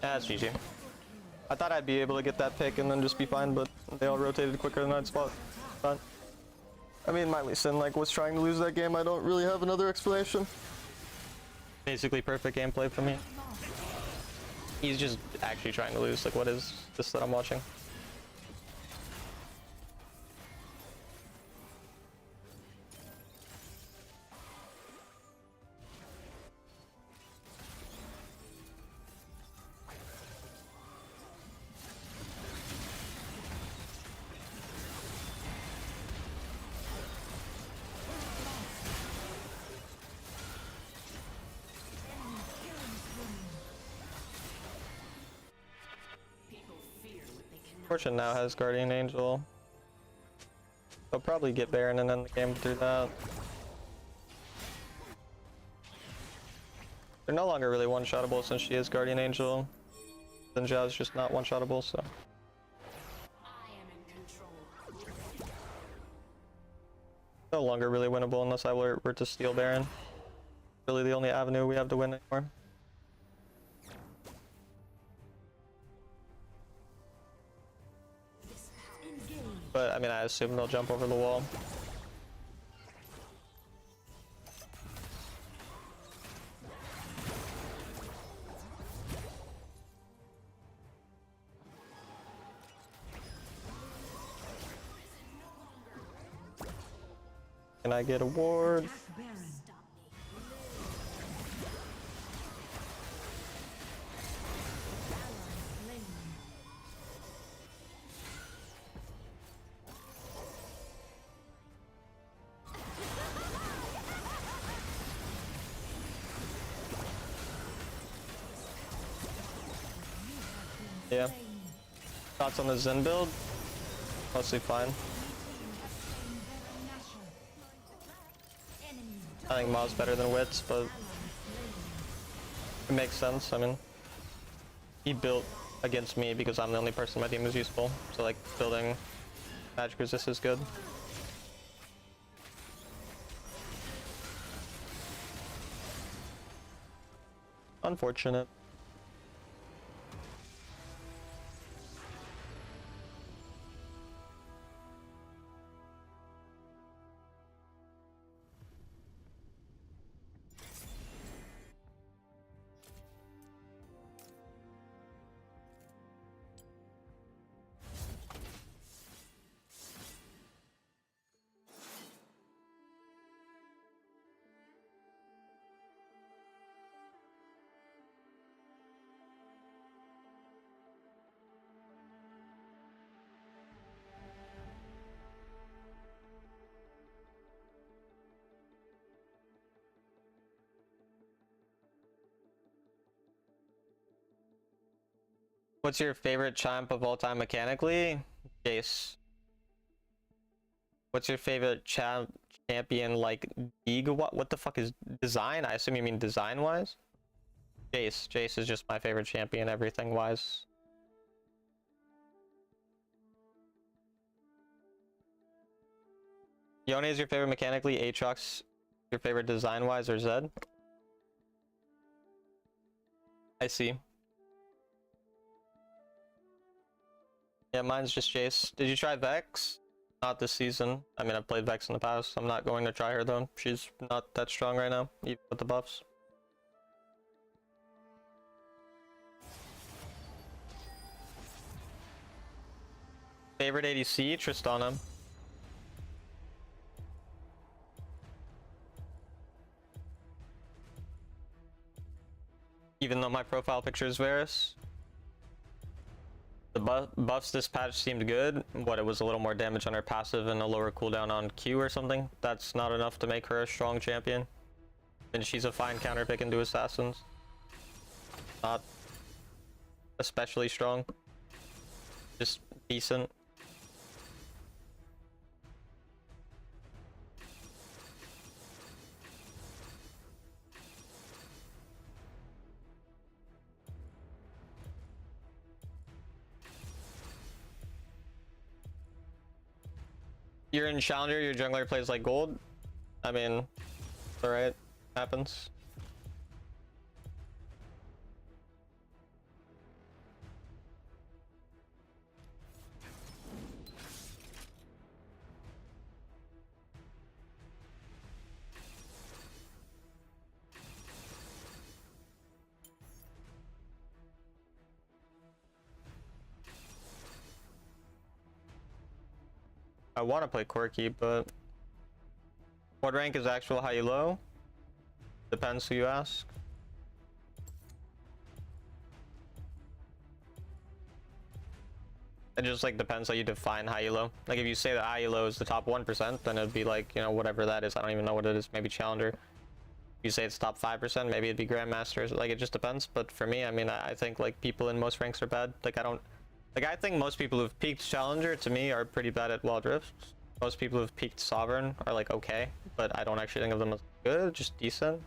That's GG. I thought I'd be able to get that pick and then just be fine, but they all rotated quicker than I'd spot. But, I mean, my Lee Sin was trying to lose that game. I don't really have another explanation. Basically perfect gameplay for me. He's just actually trying to lose. Like, what is this that I'm watching? Fortune now has Guardian Angel. They'll probably get Baron and end the game through that. They're no longer really one-shottable since she is Guardian Angel. Then Zhao's just not one-shottable, so. I am in control. No longer really winnable unless I were to steal Baron. Really the only avenue we have to win anymore. But I mean, I assume they'll jump over the wall. Can I get a ward? Attack Baron. Slain. Yeah. Thoughts on the Zen build? Mostly fine. I think Ma's better than Wits, but it makes sense. I mean, he built against me because I'm the only person on my team who's useful. So like building magic resist is good. Unfortunate. What's your favorite champ of all time mechanically? Jace. What's your favorite champion like league? What the fuck is design? I assume you mean design wise? Jace. Jace is just my favorite champion everything wise. Yone is your favorite mechanically, Aatrox your favorite design wise, or Zed? I see. Yeah, mine's just Jace. Did you try Vex? Not this season. I mean, I've played Vex in the past. I'm not going to try her though. She's not that strong right now, even with the buffs. Favorite ADC? Tristana. Even though my profile picture is Varus. The buffs this patch seemed good. What, it was a little more damage on her passive and a lower cooldown on Q or something? That's not enough to make her a strong champion. And she's a fine counter pick into assassins. Not especially strong. Just decent. You're in Challenger, your jungler plays like gold. I mean, alright, happens. I want to play Quirky, but what rank is actual high low? Depends who you ask. It just like depends how you define high low. Like if you say that high low is the top 1%, then it'd be like, you know, whatever that is. I don't even know what it is. Maybe Challenger. If you say it's top 5%, maybe it'd be Grandmasters. Like it just depends. But for me, I mean, I think like people in most ranks are bad. Like I think most people who've peaked Challenger to me are pretty bad at Wild Rift. Most people who've peaked Sovereign are like okay, but I don't actually think of them as good, just decent.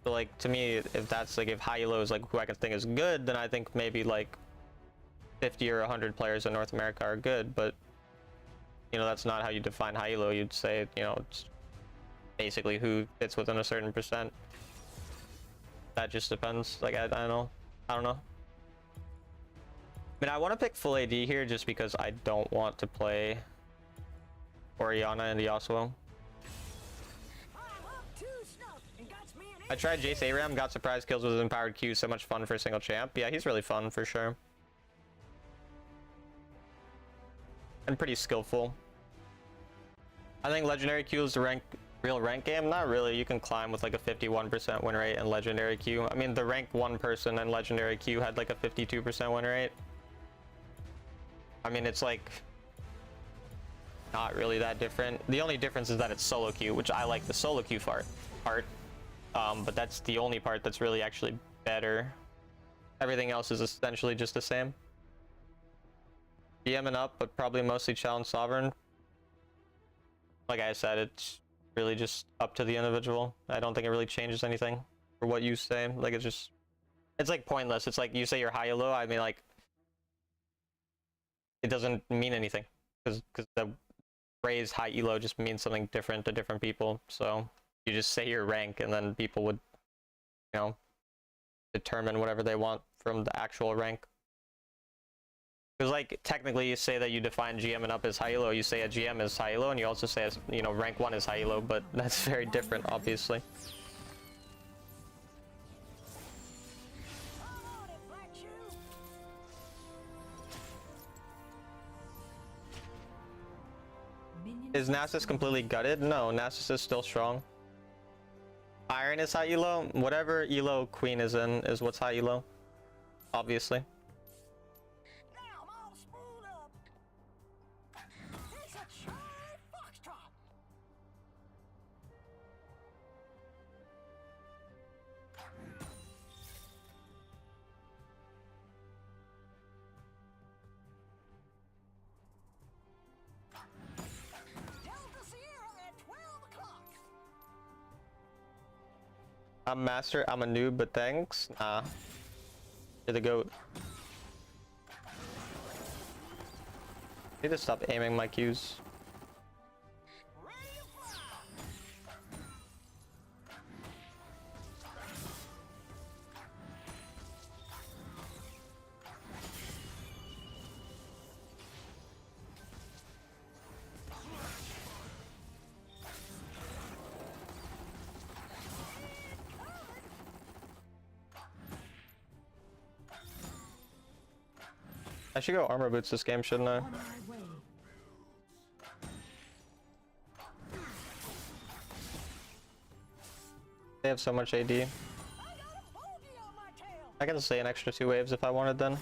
But like to me, if that's like if high low is like who I can think is good, then I think maybe like 50 or 100 players in North America are good. But you know, that's not how you define high elo. You'd say, you know, it's basically who fits within a certain percent. That just depends. Like, I don't know. I don't know. I mean, I want to pick full AD here just because I don't want to play Orianna and Yasuo. I tried Jace ARAM, got surprise kills with his empowered Q. So much fun for a single champ. Yeah, he's really fun for sure. And pretty skillful. I think legendary Q is the real rank game. Not really. You can climb with like a 51% win rate in legendary Q. I mean, the rank 1 person in legendary Q had like a 52% win rate. I mean, it's like not really that different. The only difference is that it's solo queue, which I like the solo queue part. But that's the only part that's really actually better. Everything else is essentially just the same. GM and up, but probably mostly challenge sovereign. Like I said, it's really just up to the individual. I don't think it really changes anything for what you say. Like, it's like pointless. It's like you say you're high or low. I mean, like, it doesn't mean anything because the phrase high elo just means something different to different people. So you just say your rank and then people would, you know, determine whatever they want from the actual rank. Because, like, technically you say that you define GM and up as high elo, you say a GM is high elo, and you also say, you know, rank 1 is high elo, but that's very different, obviously. Is Nasus completely gutted? No, Nasus is still strong. Iron is high elo. Whatever elo Queen is in is what's high elo, obviously. I'm master, I'm a noob, but thanks. Nah. You're the goat. Need to stop aiming my Qs. I should go armor boots this game, shouldn't I? They have so much AD. I can stay an extra 2 waves if I wanted then.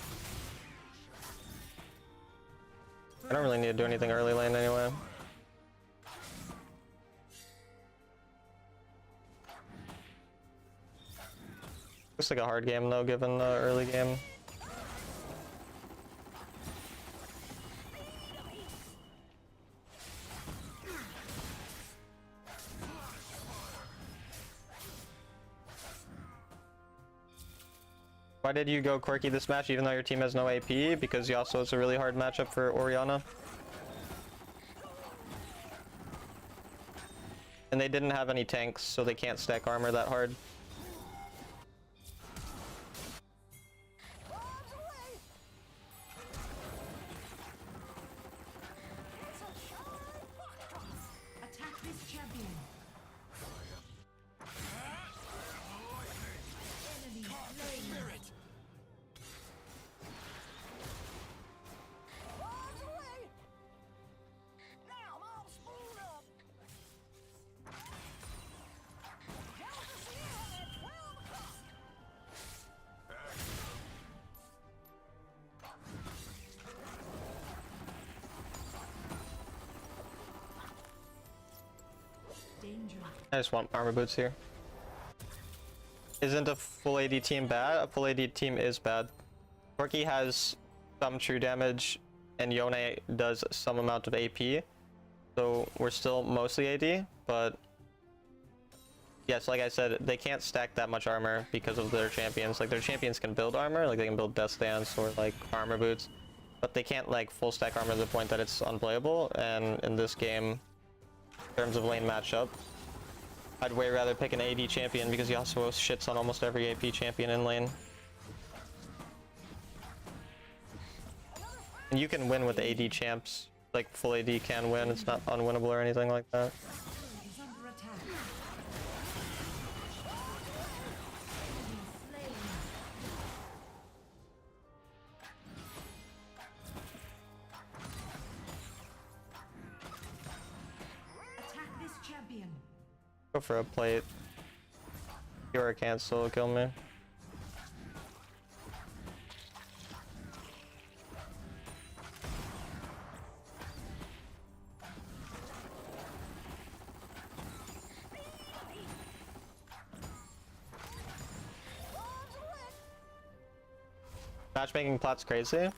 I don't really need to do anything early lane anyway. Looks like a hard game though, given the early game. Why did you go quirky this match even though your team has no AP? Because Yasuo is a really hard matchup for Orianna. And they didn't have any tanks, so they can't stack armor that hard. Attack this champion. Enemy slain. I just want armor boots here. Isn't a full AD team bad? A full AD team is bad. Corki has some true damage, and Yone does some amount of AP. So we're still mostly AD, but yes, like I said, they can't stack that much armor because of their champions. Like, their champions can build armor, like they can build Death Stance or like armor boots. but they can't like full stack armor to the point that it's unplayable. And in this game, in terms of lane matchup, I'd way rather pick an AD champion because he also shits on almost every AP champion in lane. And you can win with AD champs, like full AD can win, it's not unwinnable or anything like that. Is under attack. Slain. Attack this champion. Go for a plate. You're a cancel, kill me. Matchmaking plot's crazy.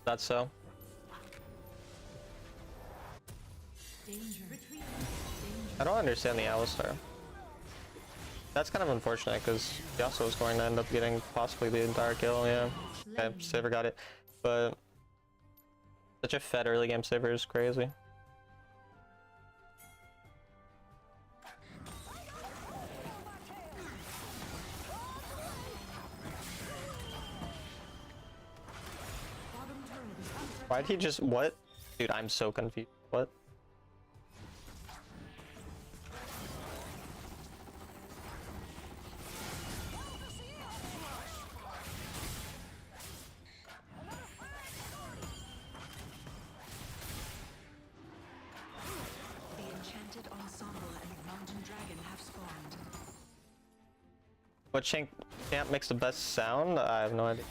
That's so. Danger. Retreat. I don't understand the Alistar. That's kind of unfortunate because Yasuo is going to end up getting possibly the entire kill, yeah. Okay, Saver got it. But such a fed early game Saver is crazy. Bottom turret is under Why'd he just, what? Dude, I'm so confused. What? The enchanted ensemble and mountain dragon have spawned. What champ makes the best sound? I have no idea.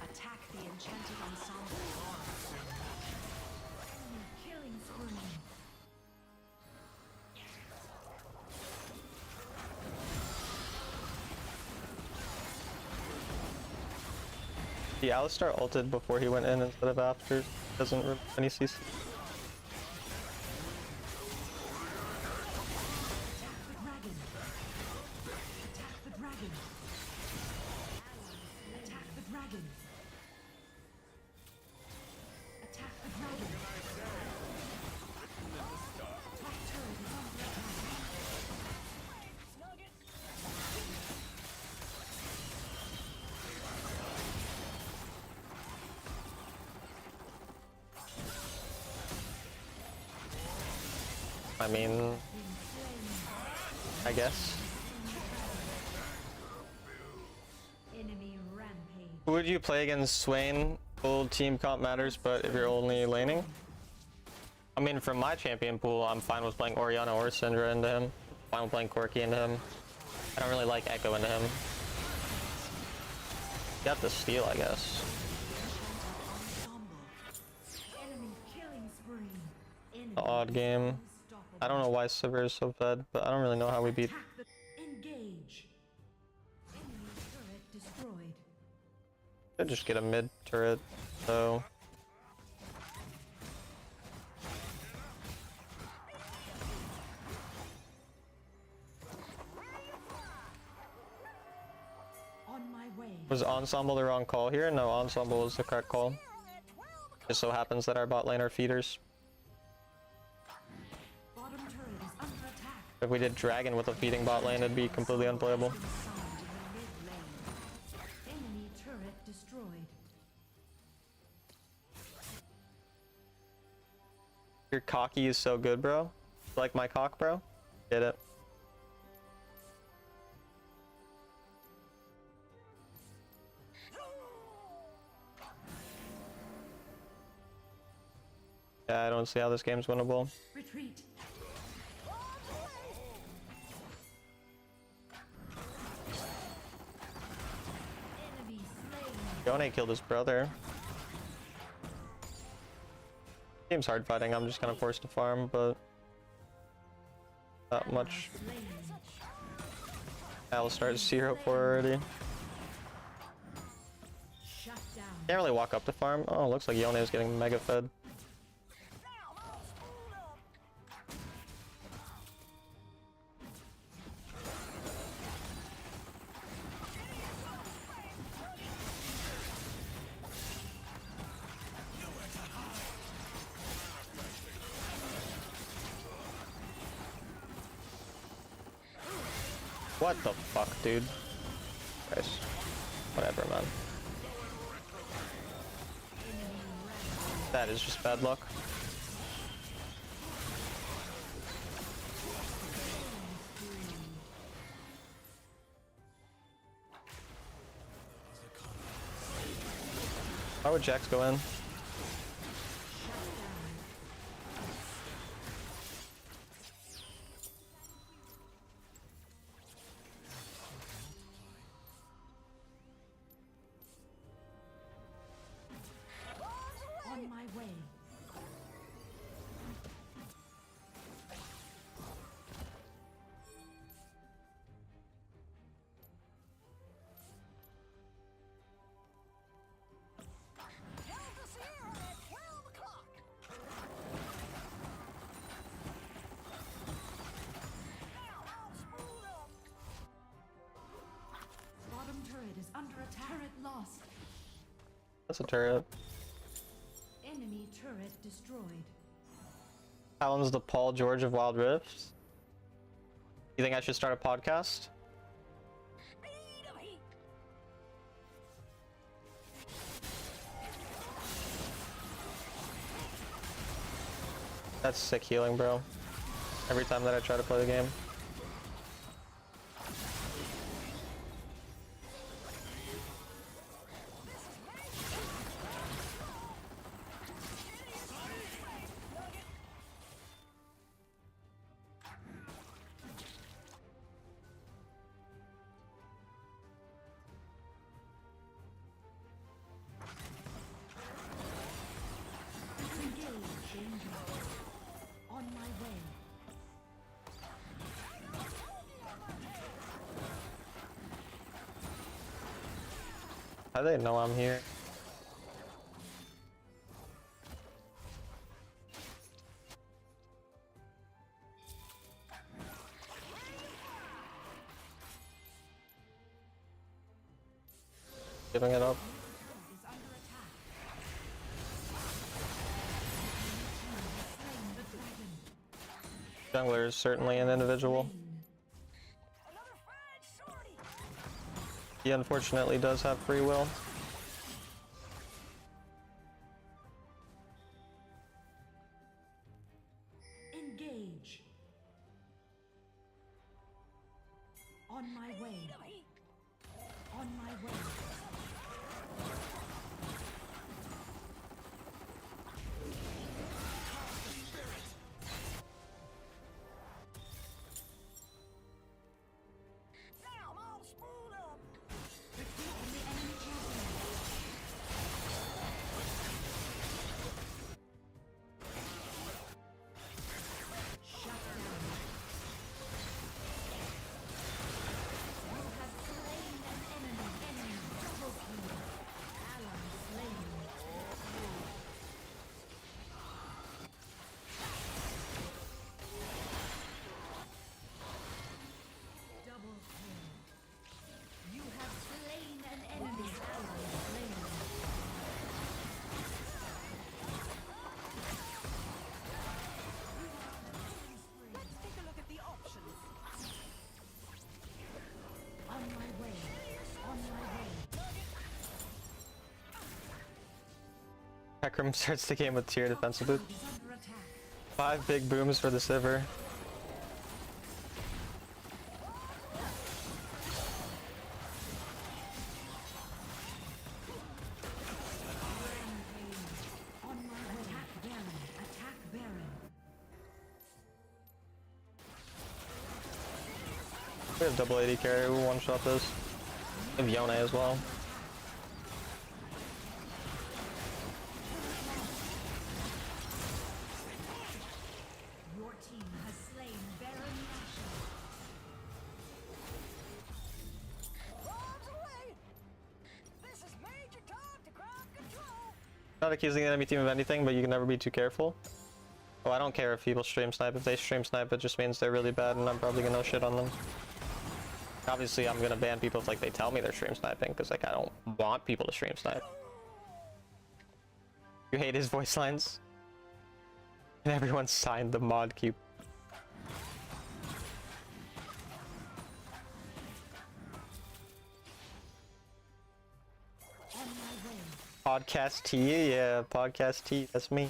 Attack the enchanted ensemble. killing spree. The Alistar ulted before he went in instead of after. Doesn't remove any CC. Attack the dragon. Attack the dragon. Attack the dragon. Attack the dragon. Top turret is under attack. I mean, I guess. Enemy rampage. Who would you play against Swain? Full team comp matters, but if you're only laning? I mean, from my champion pool, I'm fine with playing Orianna or Syndra into him. Fine with playing Corki into him. I don't really like Echo into him. Got the steal, I guess. Enemy killing spree. Enemy Odd game. unstoppable. I don't know why Sivir is so fed, but I don't really know how we beat. Attack the engage. Enemy turret destroyed. Could just get a mid turret, so. On my way. Was Ensemble the wrong call here? No, Ensemble was the correct call. Just so happens that our bot lane are feeders. Bottom turret is under attack. If we did Dragon with a feeding bot lane, it'd be completely unplayable. Summoned in the mid lane. Enemy turret destroyed. Your cocky is so good, bro. You like my cock, bro? Get it. Yeah, I don't see how this game's winnable. Retreat. Enemy slain. Yone killed his brother. Game's hard fighting, I'm just kind of forced to farm, but not much. Slain. Alistar's 0 for already. Can't really walk up to farm. Oh, looks like Yone is getting mega fed. What the fuck, dude? Guys, whatever, man. That is just bad luck. Why would Jax go in? On my way. Bottom turret is under attack. Turret lost. That's a turret. Enemy turret destroyed. Talon's the Paul George of Wild Rifts. You think I should start a podcast? That's sick healing, bro. Every time that I try to play the game. On my way. How do they know I'm here? Giving it up. Is under attack. Slain the dragon. Jungler is certainly an individual. He unfortunately does have free will. Engage. On my way. On my way. Retreat from the enemy champion. Shut down. You have slain an enemy. Enemy double kill. Ally slain. Double kill. You have slain an enemy. Ally slain. Let's take a look at the options. On my way. On my way. Hecarim starts the game with tier defensive boot. Is under attack. 5 big booms for the Sivir. On my way. Attack Baron. Attack Baron. We have double AD carry, we'll one shot this. We have Yone as well. Your team has slain Baron Nashor. Bombs away! This is Major Tom to ground control! Not accusing the enemy team of anything, but you can never be too careful. Well, I don't care if people stream snipe. If they stream snipe, it just means they're really bad, and I'm probably gonna shit on them. Obviously, I'm gonna ban people if like they tell me they're stream sniping, because like I don't want people to stream snipe. You hate his voice lines, and everyone signed the mod cube. Podcast T, yeah, Podcast T, that's me.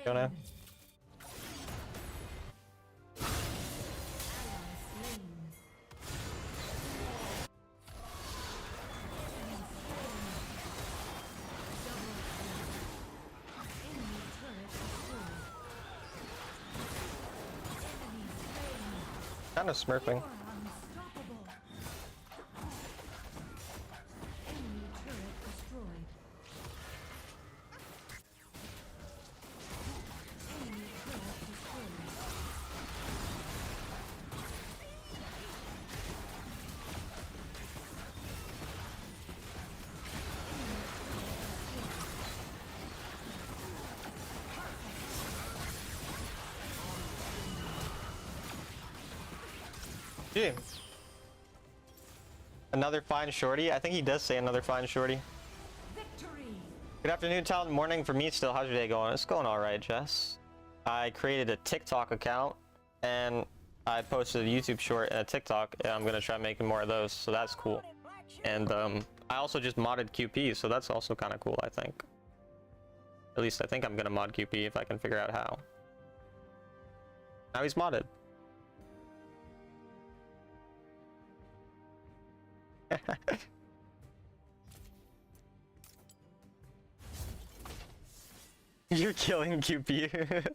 Gonna. Kind of smurfing. Gee. Another fine shorty? I think he does say another fine shorty. Victory. Good afternoon, talent. Morning for me still. How's your day going? It's going alright, Jess. I created a TikTok account and I posted a YouTube short and a TikTok, and I'm gonna try making more of those, so that's cool. And I also just modded QP, so that's also kind of cool, I think. At least I think I'm gonna mod QP if I can figure out how. Now he's modded. You're killing QP.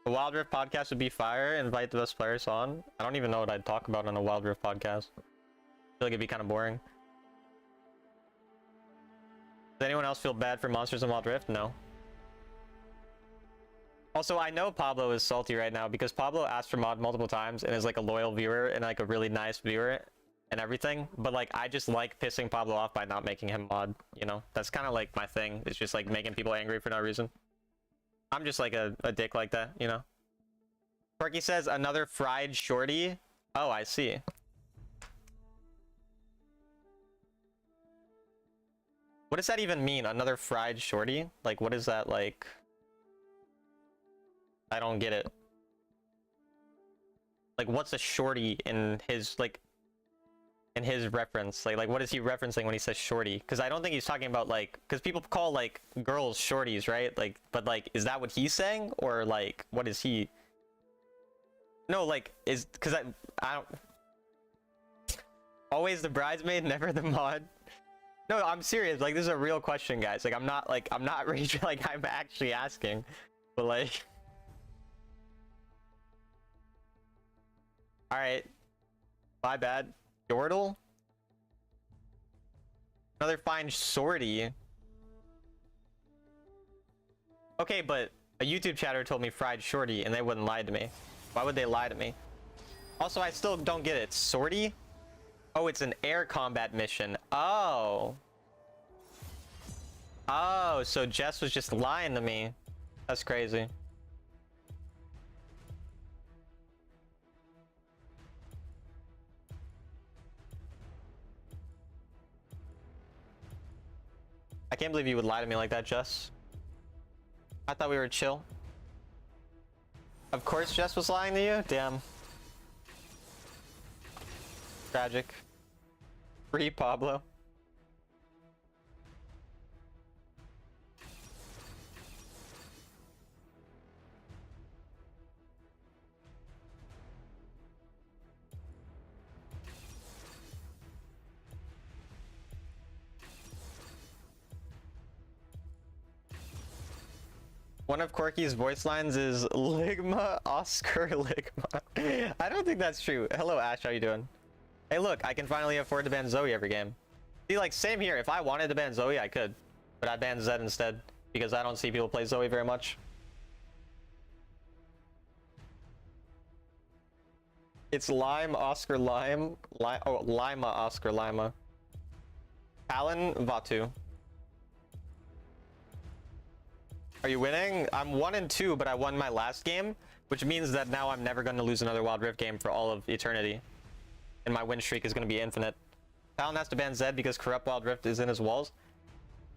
A Wild Rift podcast would be fire. Invite the best players on. I don't even know what I'd talk about on a Wild Rift podcast. I feel like it'd be kind of boring. Does anyone else feel bad for monsters in Wild Rift? No. Also, I know Pablo is salty right now because Pablo asked for mod multiple times and is like a loyal viewer and like a really nice viewer and everything, but like I just like pissing Pablo off by not making him mod, you know? That's kind of like my thing. It's just like making people angry for no reason. I'm just like a dick like that, you know? Perky says another fried shorty. Oh, I see. What does that even mean? Another fried shorty? Like, what is that like? I don't get it. Like, what's a shorty in his like in his reference? Like what is he referencing when he says shorty? Because I don't think he's talking about like, because people call like girls shorties, right? Like, but like, is that what he's saying, or like what is he? No, like, is because I don't. Always the bridesmaid, never the mod. No, I'm serious. Like, this is a real question, guys. Like, I'm not raging. Like, I'm actually asking, but like. All right, my bad. Yordle? Another fine shorty. Okay, but a YouTube chatter told me fried shorty and they wouldn't lie to me. Why would they lie to me? Also, I still don't get it. Sortie? Oh, it's an air combat mission. Oh. Oh, so Jess was just lying to me. That's crazy. I can't believe you would lie to me like that, Jess. I thought we were chill. Of course Jess was lying to you? Damn. Tragic. Free Pablo. One of Corky's voice lines is Ligma, Oscar Ligma. I don't think that's true. Hello, Ash. How you doing? Hey, look, I can finally afford to ban Zoe every game. See, like, same here. If I wanted to ban Zoe, I could. But I banned Zed instead because I don't see people play Zoe very much. It's Lime, Oscar, Lime. Oh, Lima, Oscar, Lima. Talon, Vatu. Are you winning? I'm 1-2, but I won my last game, which means that now I'm never going to lose another Wild Rift game for all of eternity. And my win streak is going to be infinite. Talon has to ban Zed because Corrupt Wild Rift is in his walls.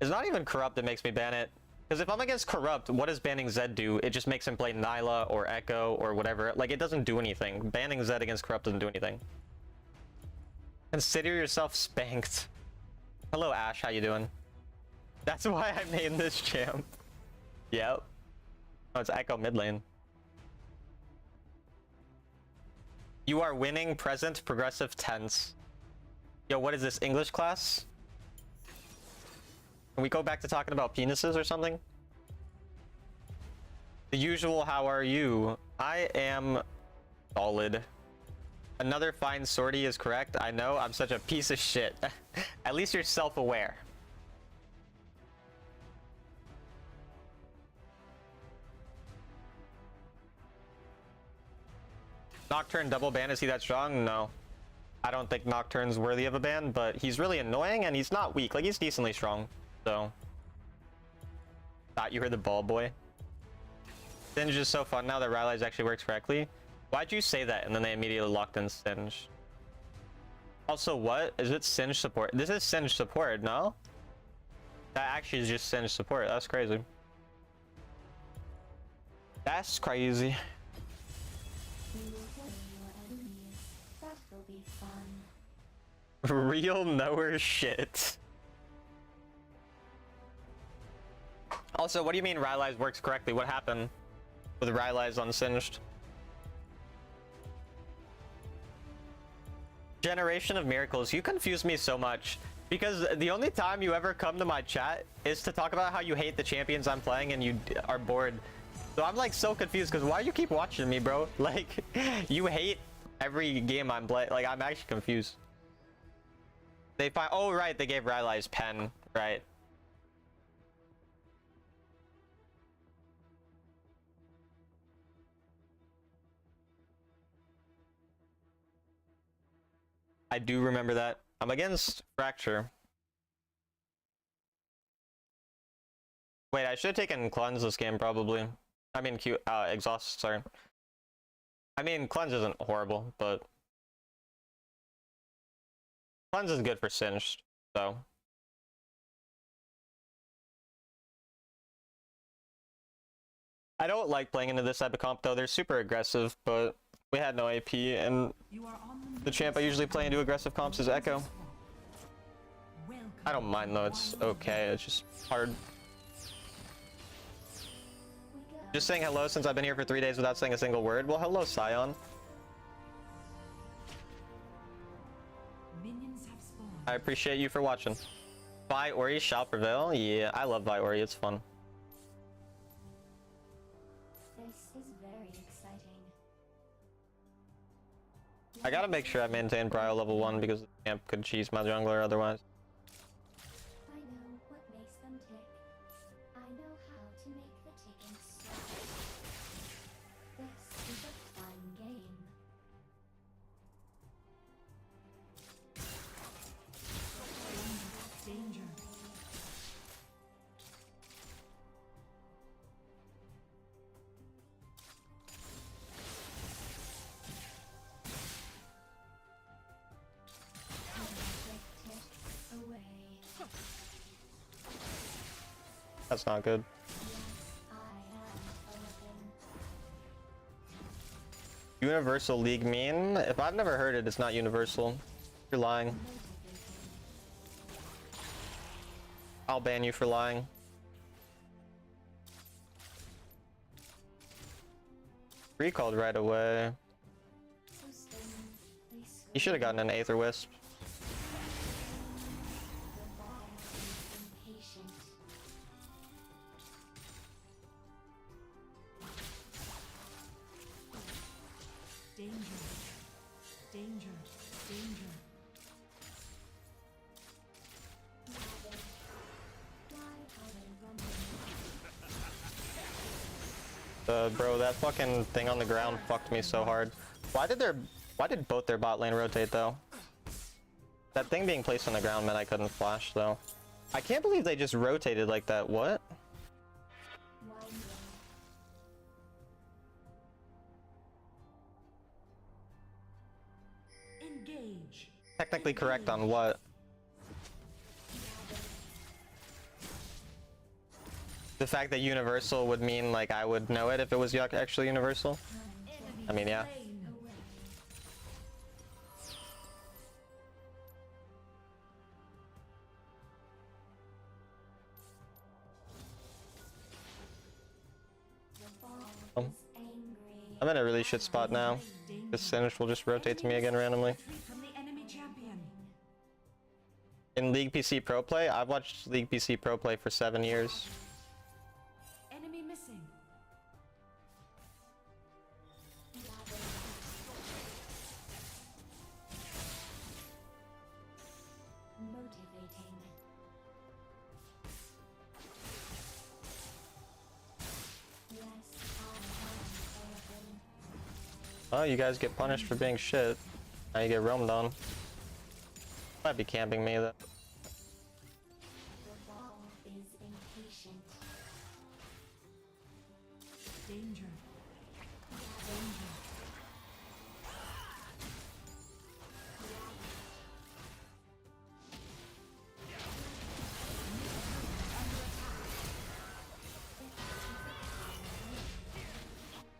It's not even Corrupt that makes me ban it. Because if I'm against Corrupt, what does banning Zed do? It just makes him play Nyla or Echo or whatever. Like, it doesn't do anything. Banning Zed against Corrupt doesn't do anything. Consider yourself spanked. Hello, Ash. How you doing? That's why I named this champ. Yep. Oh, it's Echo mid lane. You are winning, present, progressive, tense. Yo, what is this, English class? Can we go back to talking about penises or something? The usual, how are you? I am solid. Another fine sortie is correct. I know, I'm such a piece of shit. At least you're self-aware. Nocturne double ban, is he that strong? No. I don't think Nocturne's worthy of a ban, but he's really annoying and he's not weak. Like, he's decently strong. So. Thought you were the ball boy. Singe is so fun now that Rylai's actually works correctly. Why'd you say that? And then they immediately locked in Singe. Also, what? Is it Singe support? This is Singe support, no? That actually is just Singe support. That's crazy. That's crazy. We will kill your enemies. That will be fun. Real knower shit. Also, what do you mean Rylai's works correctly? What happened with Rylai's unsinged? Generation of Miracles, you confuse me so much. Because the only time you ever come to my chat is to talk about how you hate the champions I'm playing and you are bored. So I'm like so confused because why do you keep watching me, bro? Like, you hate every game I'm playing. Like, I'm actually confused. They find, oh right, they gave Rylai's pen, right? I do remember that. I'm against Fracture. Wait, I should have taken Cleanse this game, probably. I mean, Exhaust, sorry. I mean, Cleanse isn't horrible, but... Cleanse is good for Singed, so... I don't like playing into this type of comp, though. They're super aggressive, but we had no AP, and the champ I usually play into aggressive comps is Echo. I don't mind, though. It's okay. It's just hard. Just saying hello since I've been here for 3 days without saying a single word. Well, hello, Scion. I appreciate you for watching. Vi Ori shall prevail. Yeah, I love Vi Ori. It's fun. This is very exciting. I gotta make sure I maintain Brio level 1 because the champ could cheese my jungler otherwise. I know what makes them tick. I know how to make the ticking stop. This is a fun game. Danger. Away. That's not good. I am a weapon. Universal League mean? If I've never heard it, it's not universal. You're lying. I'll ban you for lying. Recalled right away. So stern, they You should have gotten an Aether Wisp. the ball is impatient. Danger. Danger. Danger. Bro, that fucking thing on the ground fucked me so hard. Why did both their bot lane rotate though? That thing being placed on the ground meant I couldn't flash though. I can't believe they just rotated like that. What? Engage. Technically correct on what? The fact that universal would mean like I would know it if it was actually universal? I mean, yeah. I'm in a really shit spot now. This finish will just rotate to me again randomly. From the enemy champion. In League PC Pro Play, I've watched League PC Pro Play for 7 years. Enemy missing. Motivating. Yes, Oh, you guys get punished for being shit. Now you get roamed on. Might be camping me though. the wall is impatient. Danger. Danger.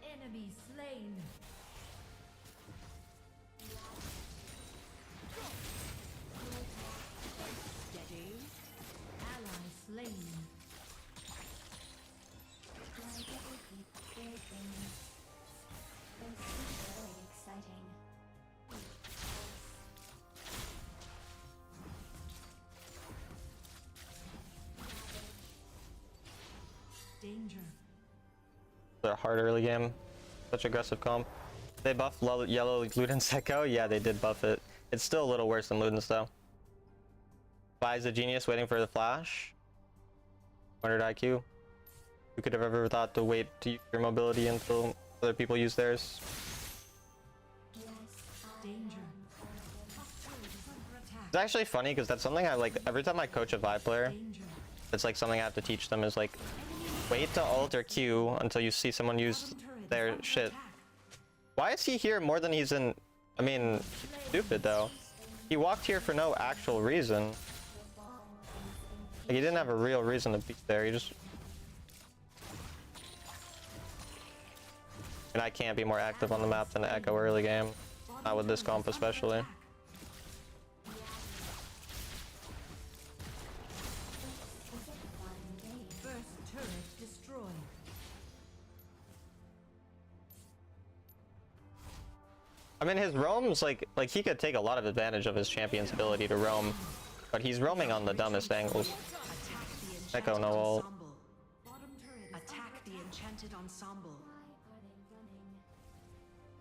Enemy slain. Steady. Ally slain. My little keep breaking. This is very exciting. Danger. They're hard early game. Such aggressive comp. They buffed yellow Luden's Echo? Yeah, they did buff it. It's still a little worse than Luden's though. Buys a genius waiting for the flash. 100 IQ. Who could have ever thought to wait to use your mobility until other people use theirs? Yes, Danger. Top turret is under attack. It's actually funny because that's something I like every time I coach a Vi player. Danger. It's like something I have to teach them is like wait to ult or Q until you see someone use Bottom turret is their under shit. attack. Why is he here more than he's in? I mean, stupid though. He walked here for no actual reason. Like, he didn't have a real reason to be there. He just. And I can't be more active on the map than Echo early game. Not with this comp especially. First turret destroyed. I mean, his roams like he could take a lot of advantage of his champion's ability to roam, but he's roaming on the dumbest angles. Attack the Echo enchanted no ult. ensemble. Bottom turret is Attack the enchanted ensemble. why are they running?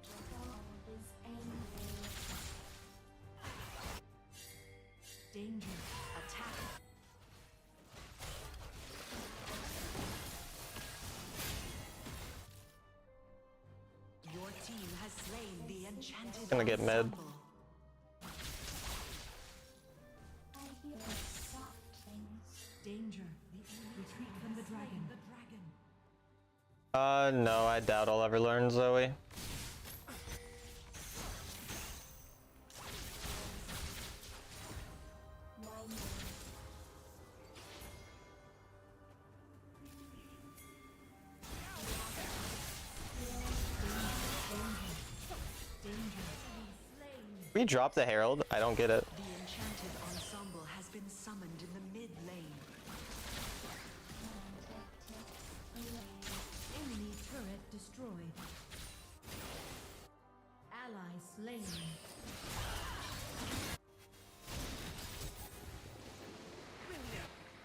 The wall is angry. Danger. Attack. Your team has slain the enchanted Gonna get mid. ensemble. I hear soft things. Danger. Retreat from the dragon. No, I doubt I'll ever learn Zoe. We drop the Herald? I don't get it. The enchanted ensemble has been summoned in the mid lane. enemy turret destroyed. Ally slain.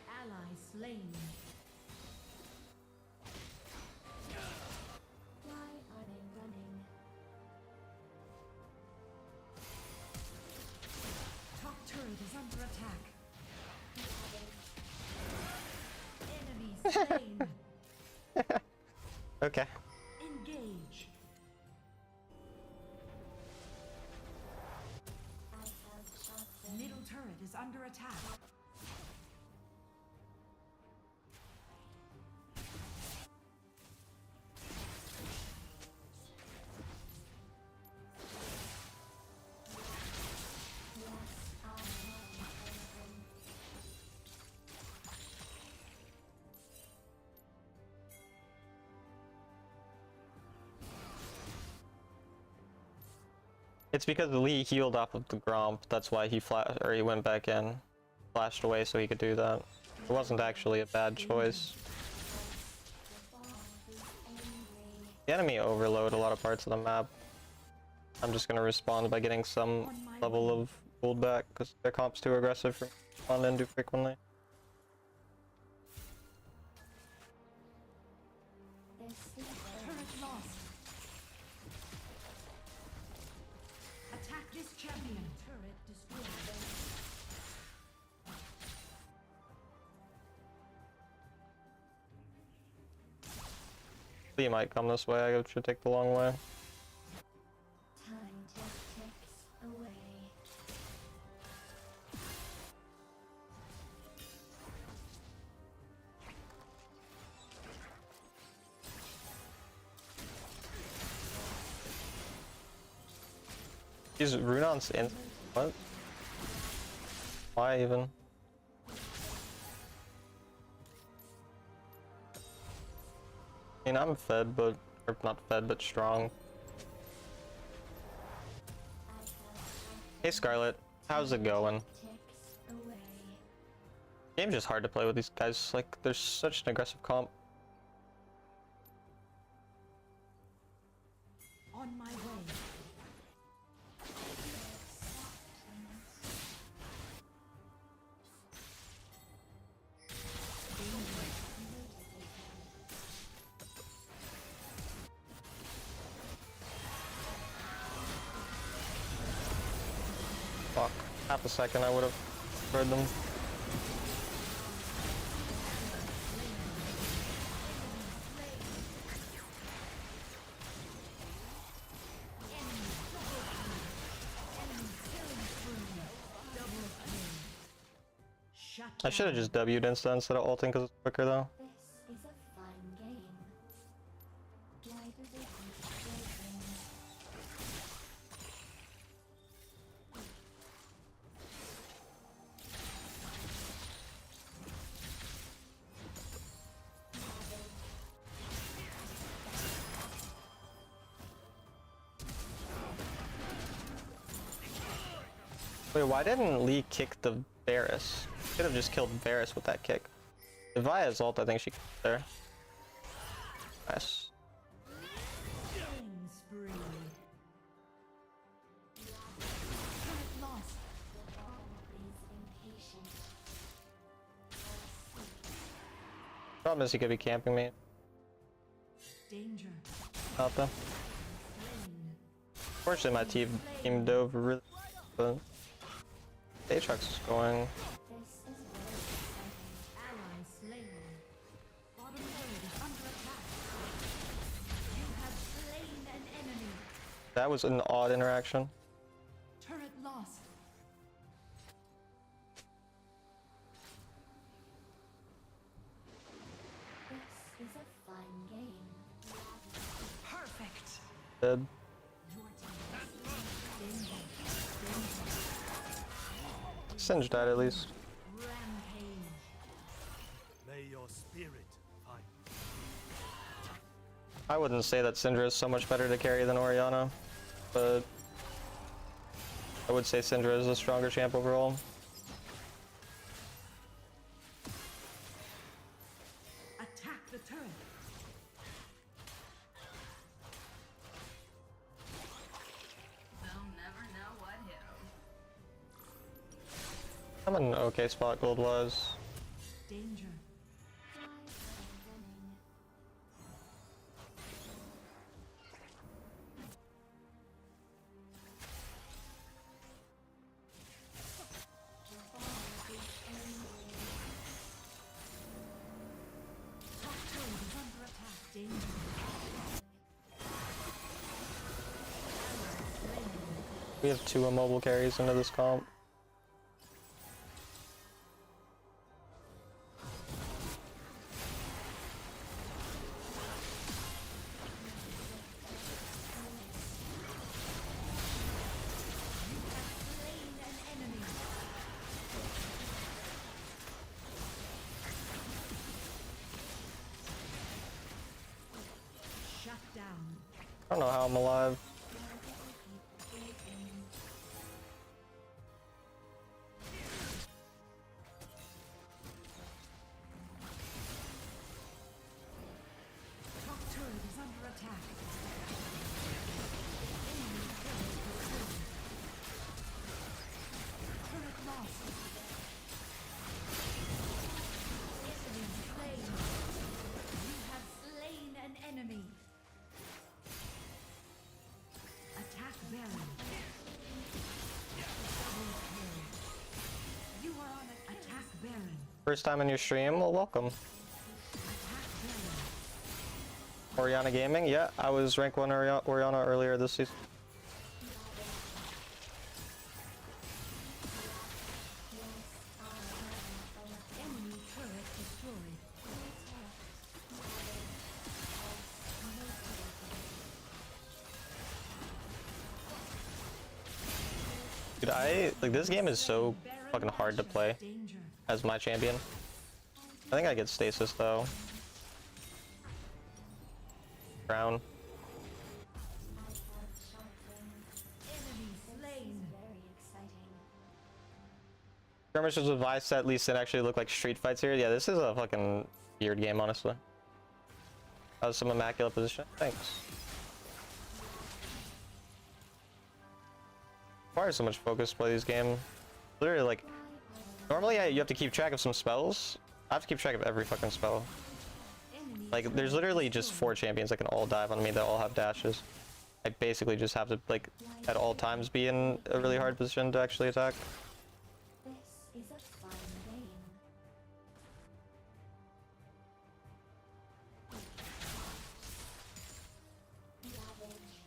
Ally slain. Why are they running? Top turret is under attack. Enemy slain. Okay. under attack. It's because Lee healed off of the Gromp. That's why he he went back in, flashed away so he could do that. It wasn't actually a bad choice. The enemy overload a lot of parts of the map. I'm just gonna respond by getting some level of gold back because their comp's too aggressive for on and do frequently. Turret lost. Attack this champion. Turret destroyed. Lee might come this way. I should take the long way. Time just ticks away. These Runon's in. What? Why even? I mean, I'm fed, but or not fed, but strong. Hey Scarlet, how's it going? Ticks away. Game's just hard to play with these guys. Like, there's such an aggressive comp. On my way. Fuck. Half a second, I would have heard them. Shut I should have just W'd insta instead of ulting because it's quicker though. This is a fun game. Why do they keep breaking? Wait, why didn't Lee kick the Varus? Could have just killed Varus with that kick. If Via's ult, I think she killed there. Nice. killing spree. Turret lost. Always impatient. Problem is he could be camping me Danger. out there. Slain. Fortunately, my team dove really, but Aatrox is going. This is very exciting. Ally slain. Bottom turret is under attack. You have slain an enemy. That was an odd interaction. Turret lost. This is a fun game. Perfect. Dead. Your team. Danger. Singe died at least. Rampage. May your spirit find I wouldn't say that Syndra is so much better to carry than Orianna, but I would say Syndra is a stronger champ overall. Attack the turret. They'll never know what hit 'em. I'm in an okay spot gold-wise. Danger. Fly for running. Top turret is under attack. Danger. We have 2 immobile carries into this comp. I don't know how I'm alive. Top turret is under attack. Turret lost. Enemy slain. You have slain an enemy. Attack Baron. Double kill. You are on attack Baron. First time in your stream? Well, welcome. Attack Baron. Oriana Gaming? Yeah, I was rank 1 Oriana earlier this season. Enemy turret destroyed. Dude, like this game is so fucking hard to play Danger. as my champion. I think I get stasis though. Crown. Enemy slain. Very exciting. Skirmishes with Vice at least it actually look like street fights here. Yeah, this is a fucking weird game, honestly. That was some immaculate position. Thanks. Requires so much focus to play these games. Literally, like, normally you have to keep track of some spells. I have to keep track of every fucking spell. Enemy Like, there's literally just 4 champions that can all dive on me that all have dashes. I basically just have to, like, at all times be in a really hard position to actually attack. This is a fun game. Ravage.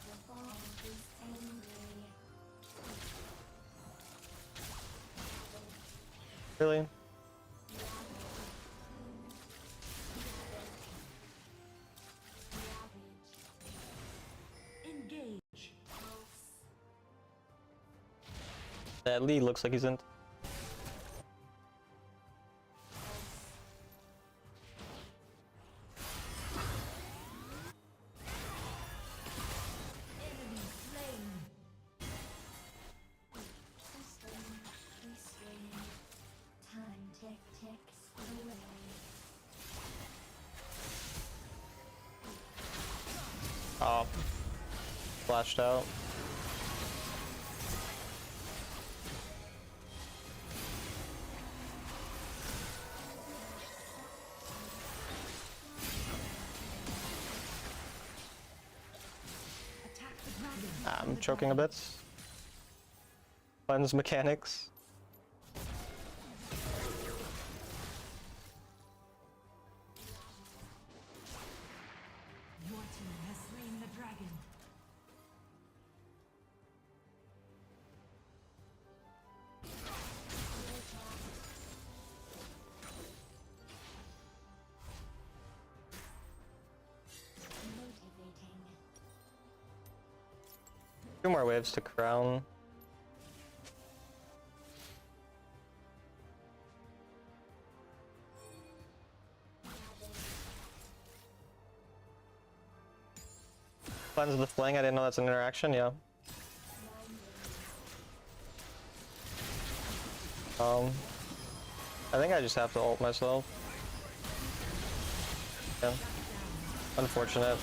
The ball is angry. Really? engage. That Lee looks like he's in. Enemy slain. System restrained. Time ticks away. Oh. Flashed out. Attack the dragon. I'm choking a bit. Cleanse mechanics. Your team has slain the dragon. Motivating. 2 more waves to crown. Cleanse the fling, I didn't know that's an interaction, yeah. I think I just have to ult myself. Yeah. Unfortunate.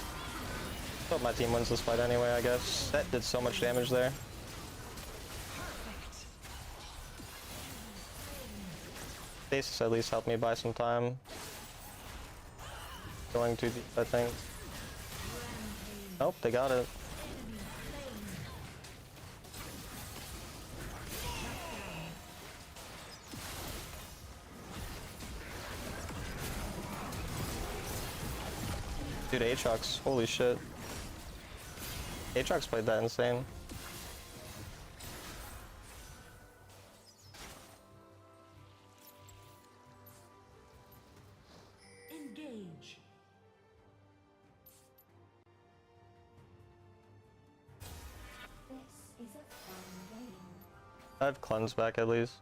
Hope my team wins this fight anyway, I guess. That did so much damage there. Stasis at least helped me buy some time. Going too deep, I think. Nope, they got it. Dude, Aatrox, holy shit. Aatrox played that insane. Engage. This is a fun game. I have cleanse back at least.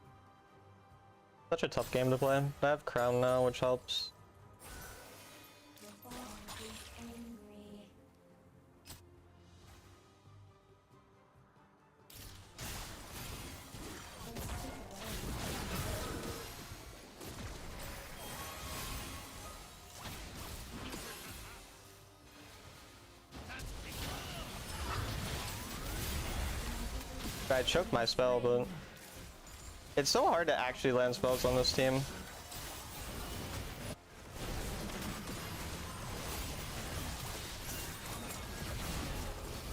Such a tough game to play. I have crown now, which helps. The ball is angry. I choked my spell, but it's so hard to actually land spells on this team.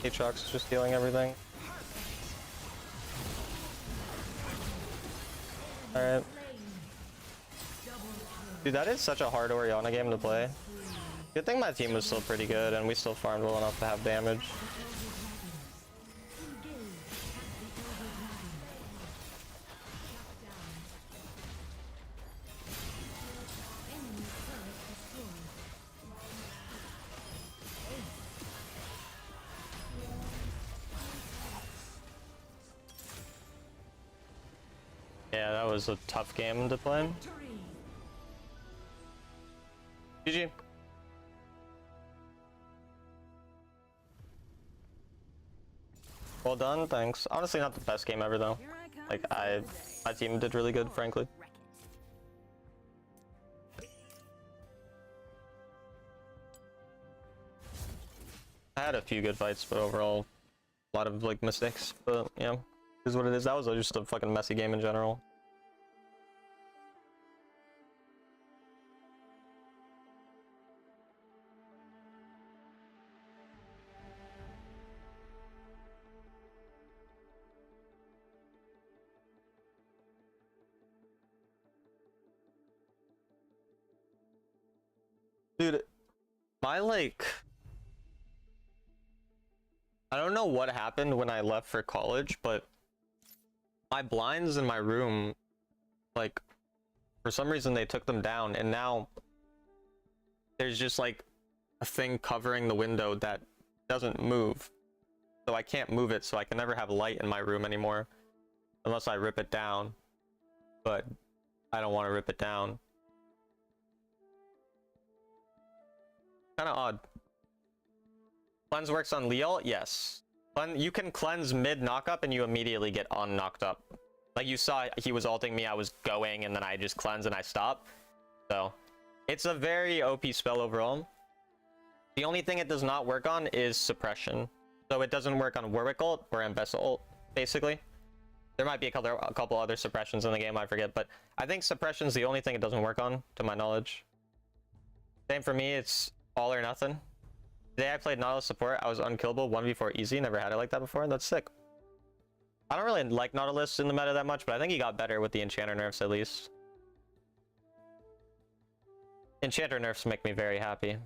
Aatrox is just healing everything. Alright. Dude, that is such a hard Orianna game to play. Good thing my team was still pretty good and we still farmed well enough to have damage. Yeah, that was a tough game to play. GG. Well done, thanks. Honestly, not the best game ever though. Like my team did really good, frankly. I had a few good fights, but overall, a lot of like mistakes. But yeah, is what it is. That was just a fucking messy game in general. Dude, my like, I don't know what happened when I left for college, but my blinds in my room, like, for some reason they took them down, and now there's just like a thing covering the window that doesn't move. So I can't move it, so I can never have light in my room anymore unless I rip it down. But I don't want to rip it down. Kind of odd. Cleanse works on Leal? Yes. You can cleanse mid knock-up and you immediately get on knocked up. Like you saw, he was ulting me, I was going, and then I just cleanse and I stop. So, it's a very OP spell overall. The only thing it does not work on is suppression. So it doesn't work on Warwick ult or Ambessa ult, basically. There might be a couple other suppressions in the game, I forget, but I think suppression is the only thing it doesn't work on, to my knowledge. Same for me, it's all or nothing. Today I played Nautilus support, I was unkillable, 1v4 easy, never had it like that before, that's sick. I don't really like Nautilus in the meta that much, but I think he got better with the Enchanter nerfs at least. Enchanter nerfs make me very happy.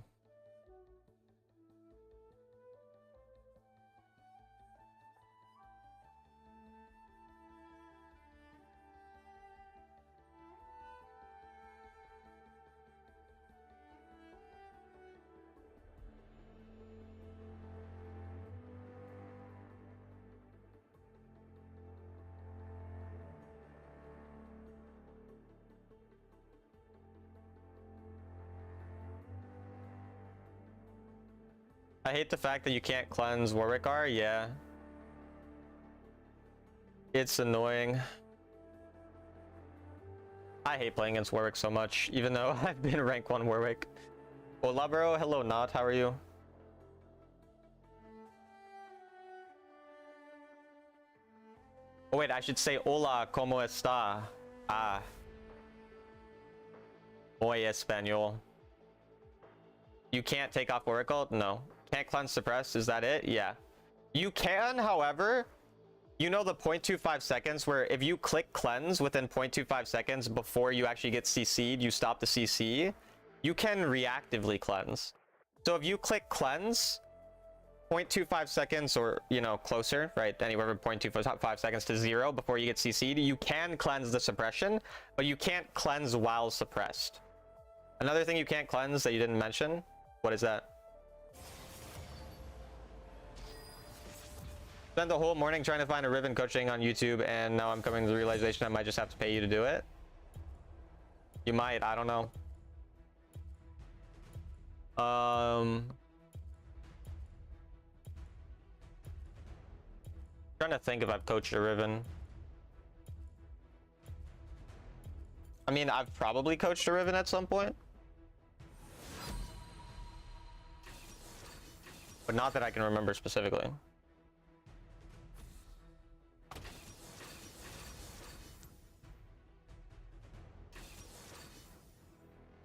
I hate the fact that you can't cleanse Warwickar, yeah. It's annoying. I hate playing against Warwick so much, even though I've been rank 1 Warwick. Hola bro, hello Not, how are you? Oh wait, I should say hola, como está? Ah. Muy español. You can't take off Warwick ult? No. Can't cleanse suppress, is that it? Yeah. You can, however, you know the 0.25 seconds where if you click cleanse within 0.25 seconds before you actually get CC'd, you stop the CC, you can reactively cleanse. So if you click cleanse, 0.25 seconds or, you know, closer, right, anywhere from 0.25 seconds to 0 before you get CC'd, you can cleanse the suppression, but you can't cleanse while suppressed. Another thing you can't cleanse that you didn't mention, what is that? Spent the whole morning trying to find a Riven coaching on YouTube, and now I'm coming to the realization I might just have to pay you to do it. You might, I don't know. Trying to think if I've coached a Riven. I mean, I've probably coached a Riven at some point. But not that I can remember specifically.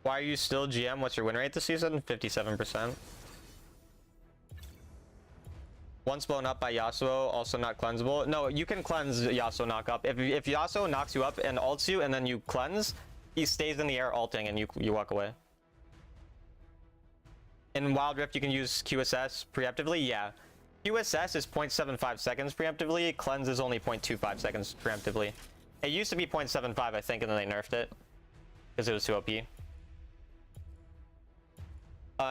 Why are you still GM? What's your win rate this season? 57%. Once blown up by Yasuo, also not cleansable. No, you can cleanse Yasuo knock up. If Yasuo knocks you up and ults you and then you cleanse, he stays in the air ulting and you walk away. In Wild Rift, you can use QSS preemptively. Yeah. QSS is 0.75 seconds preemptively. Cleanse is only 0.25 seconds preemptively. It used to be 0.75, I think, and then they nerfed it because it was too OP.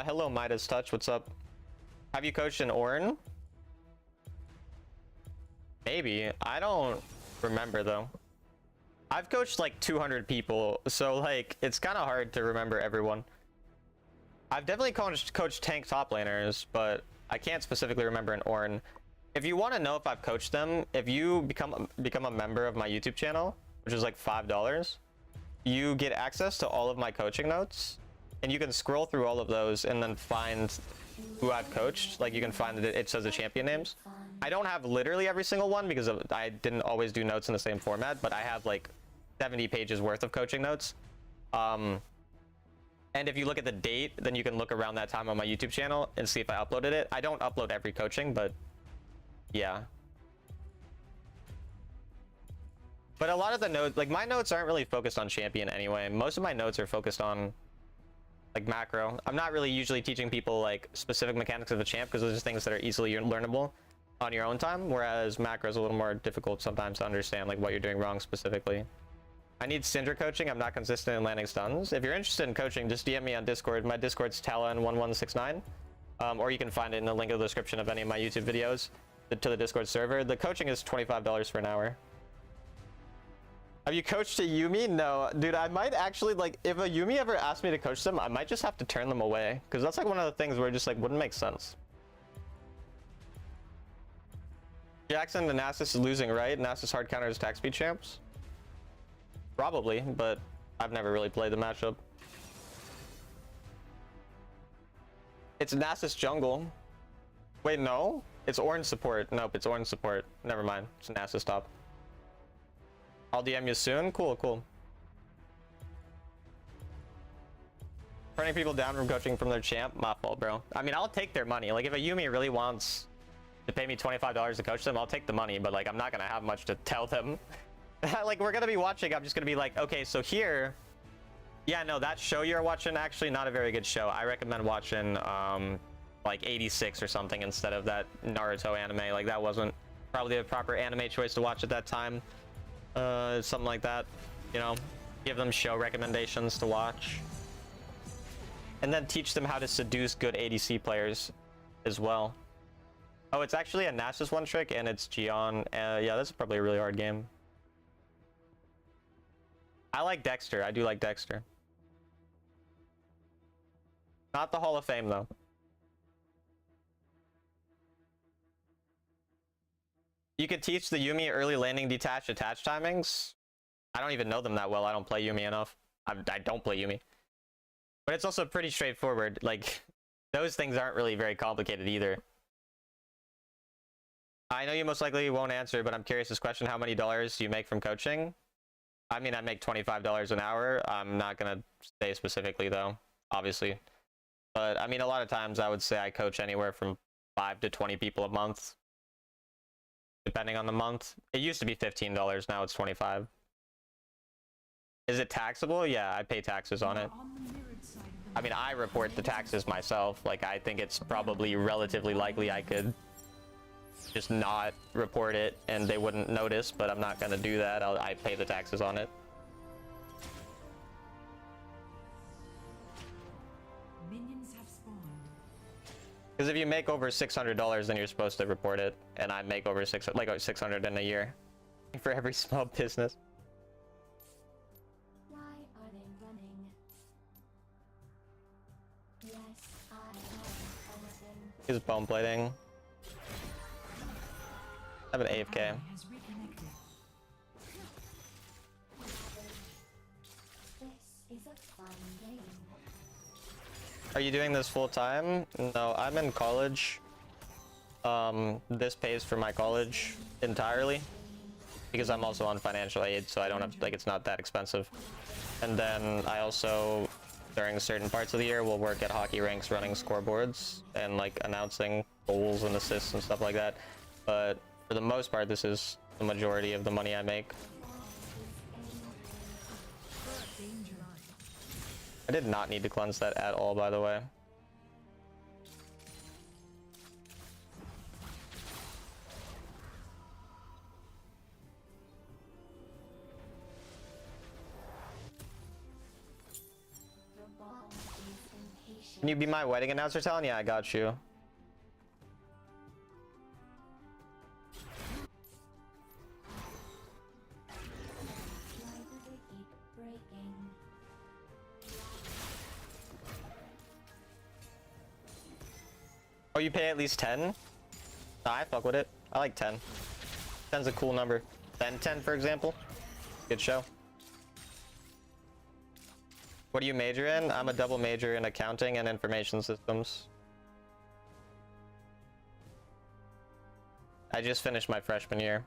Hello, Midas Touch. What's up? Have you coached an Ornn? Maybe. I don't remember, though. I've coached like 200 people, so like it's kind of hard to remember everyone. I've definitely coached tank top laners, but I can't specifically remember an Ornn. If you want to know if I've coached them, if you become a member of my YouTube channel, which is like $5, you get access to all of my coaching notes, and you can scroll through all of those and then find who I've coached. Like you can find that it says the champion names. I don't have literally every single one because I didn't always do notes in the same format, but I have like 70 pages worth of coaching notes. And if you look at the date, then you can look around that time on my YouTube channel and see if I uploaded it. I don't upload every coaching, but yeah. But a lot of the notes, like my notes aren't really focused on champion anyway. Most of my notes are focused on like macro. I'm not really usually teaching people like specific mechanics of the champ because those are things that are easily learnable on your own time, whereas macro is a little more difficult sometimes to understand like what you're doing wrong specifically. I need Syndra coaching. I'm not consistent in landing stuns. If you're interested in coaching, just DM me on Discord. My Discord's Talon1169, or you can find it in the link in the description of any of my YouTube videos to the Discord server. The coaching is $25 for an hour. Have you coached a Yuumi? No, dude. I might actually like if a Yuumi ever asked me to coach them, I might just have to turn them away because that's like one of the things where it just like wouldn't make sense. Jackson and Nasus is losing, right? Nasus hard counters attack speed champs. Probably, but I've never really played the matchup. It's Nasus jungle. Wait, no? It's Ornn support. Nope, it's Ornn support. Never mind. It's Nasus top. I'll DM you soon. Cool, cool. Turning people down from coaching from their champ? My fault, bro. I mean, I'll take their money. Like, if a Yuumi really wants to pay me $25 to coach them, I'll take the money, but like, I'm not gonna have much to tell them. Like, we're gonna be watching, I'm just gonna be like, okay, so here, yeah, no, that show you're watching, actually not a very good show. I recommend watching like 86 or something instead of that Naruto anime. Like, that wasn't probably the proper anime choice to watch at that time. Something like that, you know, give them show recommendations to watch, and then teach them how to seduce good ADC players as well. Oh, it's actually a Nasus one trick, and it's Gion. Yeah, this is probably a really hard game. I like Dexter. I do like Dexter. Not the Hall of Fame, though. You could teach the Yuumi early landing detach attach timings. I don't even know them that well. I don't play Yuumi enough. I don't play Yuumi. But it's also pretty straightforward. Like, those things aren't really very complicated either. I know you most likely won't answer, but I'm curious this question. How many dollars do you make from coaching? I mean, I make $25 an hour. I'm not going to say specifically, though, obviously. But, I mean, a lot of times I would say I coach anywhere from 5 to 20 people a month, depending on the month. It used to be $15. Now it's $25. Is it taxable? Yeah, I pay taxes on it. I mean, I report the taxes myself. Like, I think it's probably relatively likely I could just not report it and they wouldn't notice, but I'm not going to do that. I pay the taxes on it. Minions have spawned. Because if you make over $600, then you're supposed to report it, and I make over 600 in a year for every small business. Why are they running He's bone plating. I have an AFK. Ally has reconnected. This is a fun game. Are you doing this full time? No, I'm in college. This pays for my college entirely because I'm also on financial aid, so I don't have, like, it's not that expensive. And then I also, during certain parts of the year, will work at hockey rinks running scoreboards and like announcing goals and assists and stuff like that. But for the most part, this is the majority of the money I make. Danger. I did not need to cleanse that at all, by the way. The ball is impatient. Can you be my wedding announcer, Talon? Yeah, I got you. Why do they keep breaking? Oh, you pay at least 10? Nah, I fuck with it. I like 10. 10's a cool number. Ben 10, for example. Good show. What do you major in? I'm a double major in accounting and information systems. I just finished my freshman year.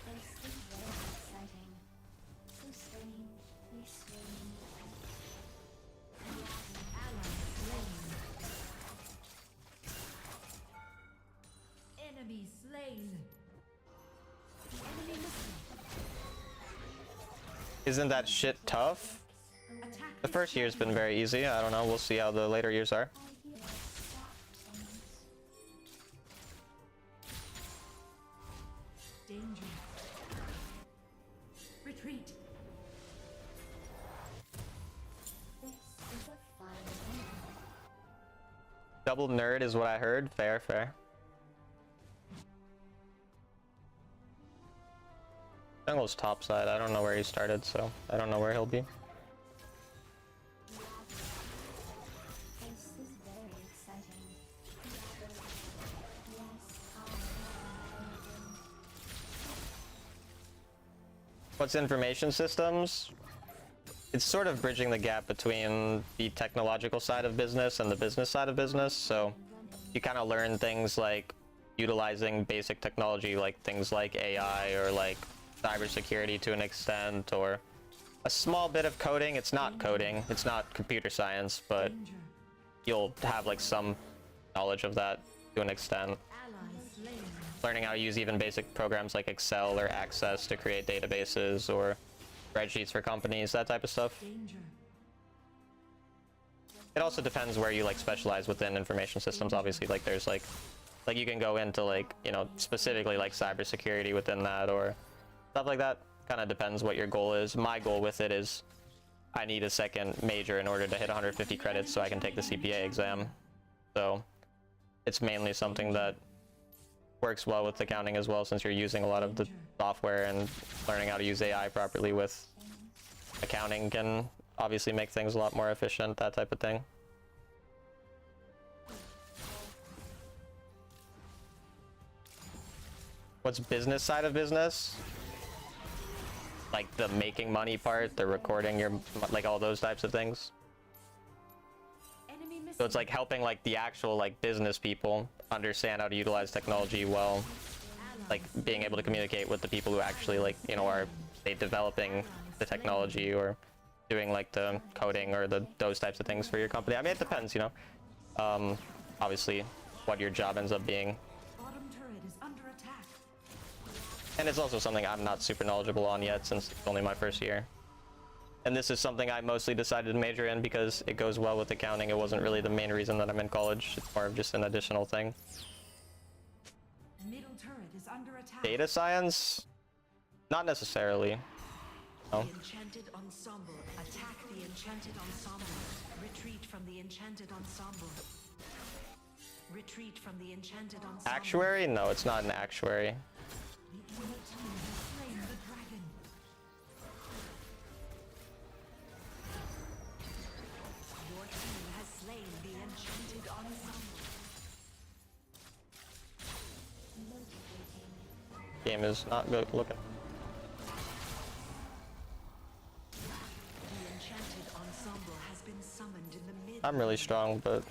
This is very exciting. So strangely strange. Ally slain. Enemy slain. Enemy missing. Isn't that shit tough? Attack The first year's been very easy. I don't know. We'll see how the later years are. I hear soft tones. danger. Retreat. This is a fun game. Double nerd is what I heard. Fair, fair. Jungle's top side. I don't know where he started, so I don't know where he'll be. This is very exciting. Yes, What's information systems? It's sort of bridging the gap between the technological side of business and the business side of business. So you kind of learn things like utilizing basic technology, like things like AI or like cybersecurity to an extent, or a small bit of coding. It's not coding, it's not computer science, but Danger. you'll have like some knowledge of that to an extent. Ally slain. Learning how to use even basic programs like Excel or Access to create databases or spreadsheets for companies, that type of stuff. Danger. It also depends where you like specialize within information systems. Obviously, like there's like you can go into like, you know, specifically like cybersecurity within that or stuff like that. Kind of depends what your goal is. My goal with it is I need a second major in order to hit 150 credits so I can take the CPA exam. So it's mainly something that works well with accounting as well, since you're using a lot of the software, and learning how to use AI properly with accounting can obviously make things a lot more efficient, that type of thing. What's business side of business? Like the making money part, the recording your, like all those types of things. Enemy missing. So it's like helping like the actual like business people understand how to utilize technology well, like being able to communicate with the people who actually like, you know, are they developing the technology or doing like the coding or those types of things for your company. I mean, it depends, you know, obviously what your job ends up being. Bottom turret is under attack. And it's also something I'm not super knowledgeable on yet, since it's only my first year. And this is something I mostly decided to major in because it goes well with accounting. It wasn't really the main reason that I'm in college. It's more of just an additional thing. Middle turret is under attack. Data science? Not necessarily. No. The enchanted ensemble. Attack the enchanted ensemble. Retreat from the enchanted ensemble. Retreat from the enchanted ensemble. Actuary? No, it's not an actuary. The enemy team has slain the dragon. Game is not good looking. The enchanted ensemble has been summoned in the mid. I'm really strong, but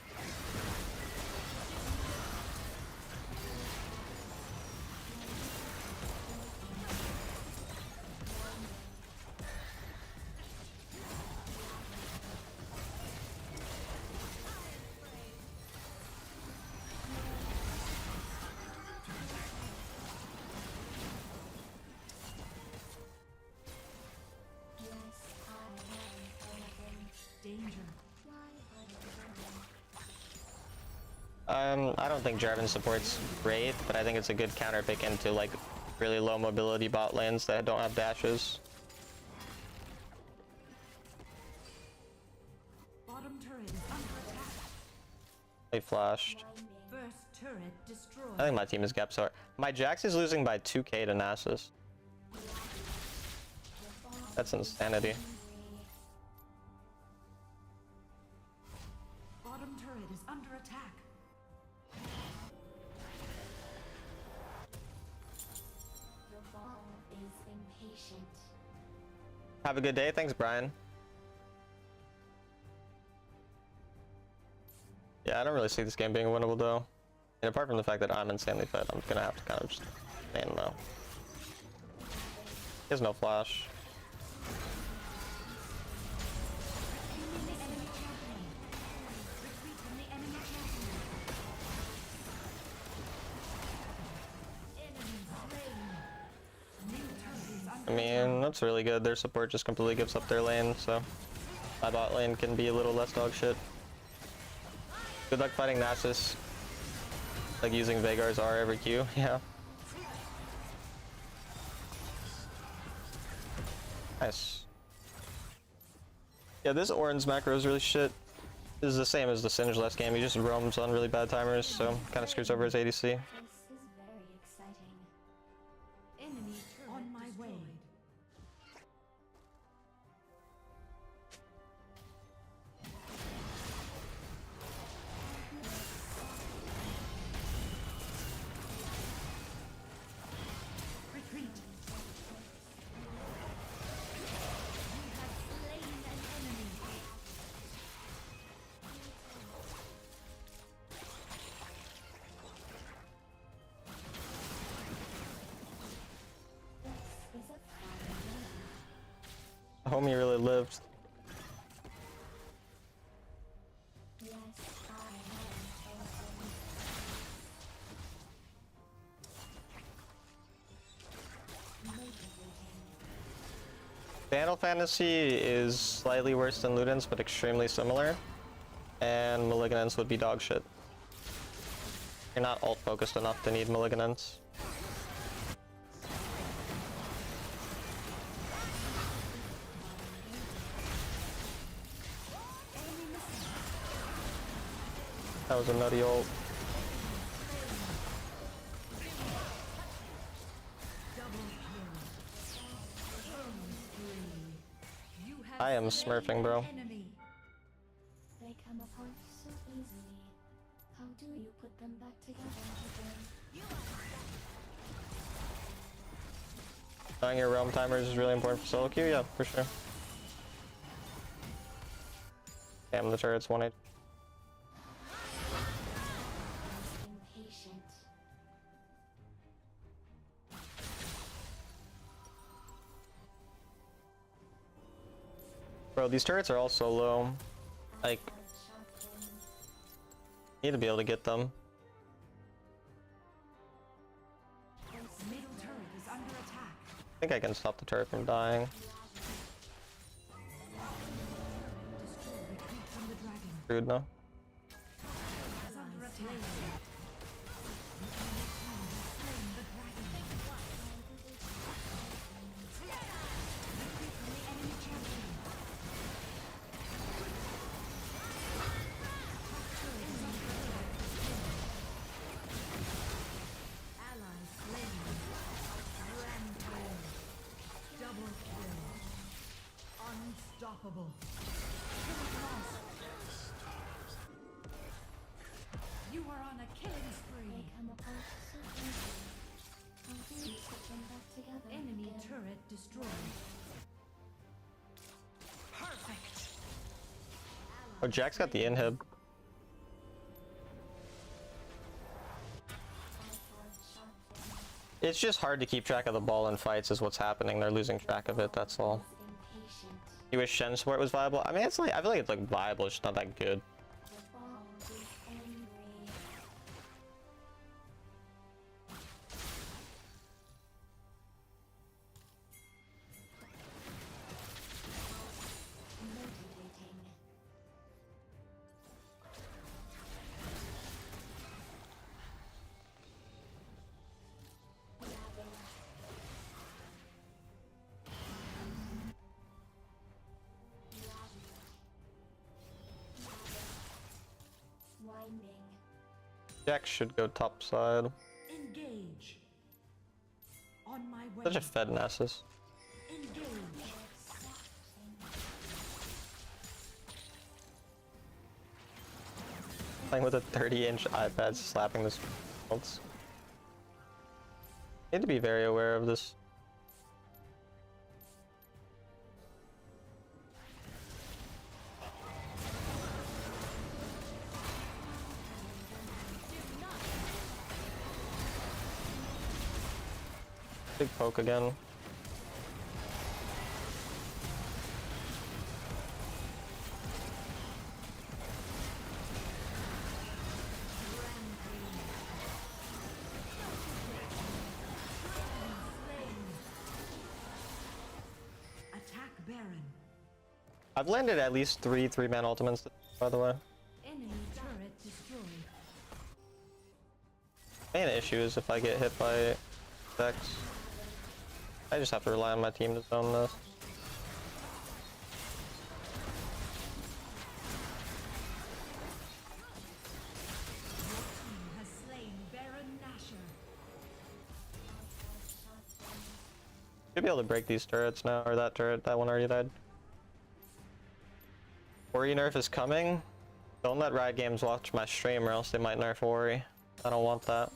Danger. I don't think Jarvan support's great, but I think it's a good counter pick into like really low mobility bot lanes that don't have dashes. Bottom turret is under attack. They flashed. First turret destroyed. I think my team is gap so my Jax is losing by 2k to Nasus. That's insanity. Bottom turret is under attack. The ball is impatient. Have a good day. Thanks, Brian. Yeah, I don't really see this game being winnable though. And apart from the fact that I'm insanely fed, I'm gonna have to kind of just stand low. He has no flash. Retreat from the enemy champion. Enemy slain. New turret is under I mean, that's really good. Their support just completely gives up their lane, so my bot lane can be a little less dog shit. Good luck fighting Nasus. Like using Veigar's R every Q, yeah. Nice. Yeah, this orange macro is really shit. This is the same as the Singe last game. He just roams on really bad timers, so kind of screws over his ADC. This is very exciting. enemy turret on my way. Retreat. You have slain an enemy. This is a fun game. Homie really lived. Yes, I am chosen. Motivating. Final Fantasy is slightly worse than Ludens, but extremely similar. And Malignance would be dog shit. You're not ult focused enough to need Malignance. That was a nutty ult. You have I am slain smurfing, bro. an enemy. They come apart so easily. How do you put them back together again? Knowing your realm timers is really important for solo queue, yeah, for sure. Damn, the turret's 1 HP. Impatient. Bro, these turrets are all so low. Like, Sharpened. need to be able to get them. Middle turret is under attack. I think I can stop the turret from dying. Destroy. Retreat from the dragon. Rude, no? Is under attack. The enemy team has slain the dragon. Retreat from the enemy champion. Top turret is under attack. Ally slain. Rampage. Double kill. Unstoppable. Turret lost. You are on a killing spree. They come apart so easily. How do you switch turret destroyed. Perfect. Oh, Jack's got the inhib. It's just hard to keep track of the ball in fights is what's happening. They're losing track of it, that's all. Impatient. You wish Shen support was viable? I mean, it's like, I feel like it's like viable, it's just not that good. The ball is angry. Motivating. Grabbing. Winding. Jack should go top side. Engage. On my way. Such a fed Nessus. Engage. Playing with a 30-inch iPad slapping this once. Need to be very aware of this. Big poke again. Attack Baron. I've landed at least three-man ultimates, by the way. Enemy turret destroyed. Main issue is if I get hit by Vex. I just have to rely on my team to zone this. Team has slain Baron Nashor. Should be able to break these turrets now, or that turret, that one already died. Ori nerf is coming. Don't let Riot Games watch my stream or else they might nerf Ori. I don't want that.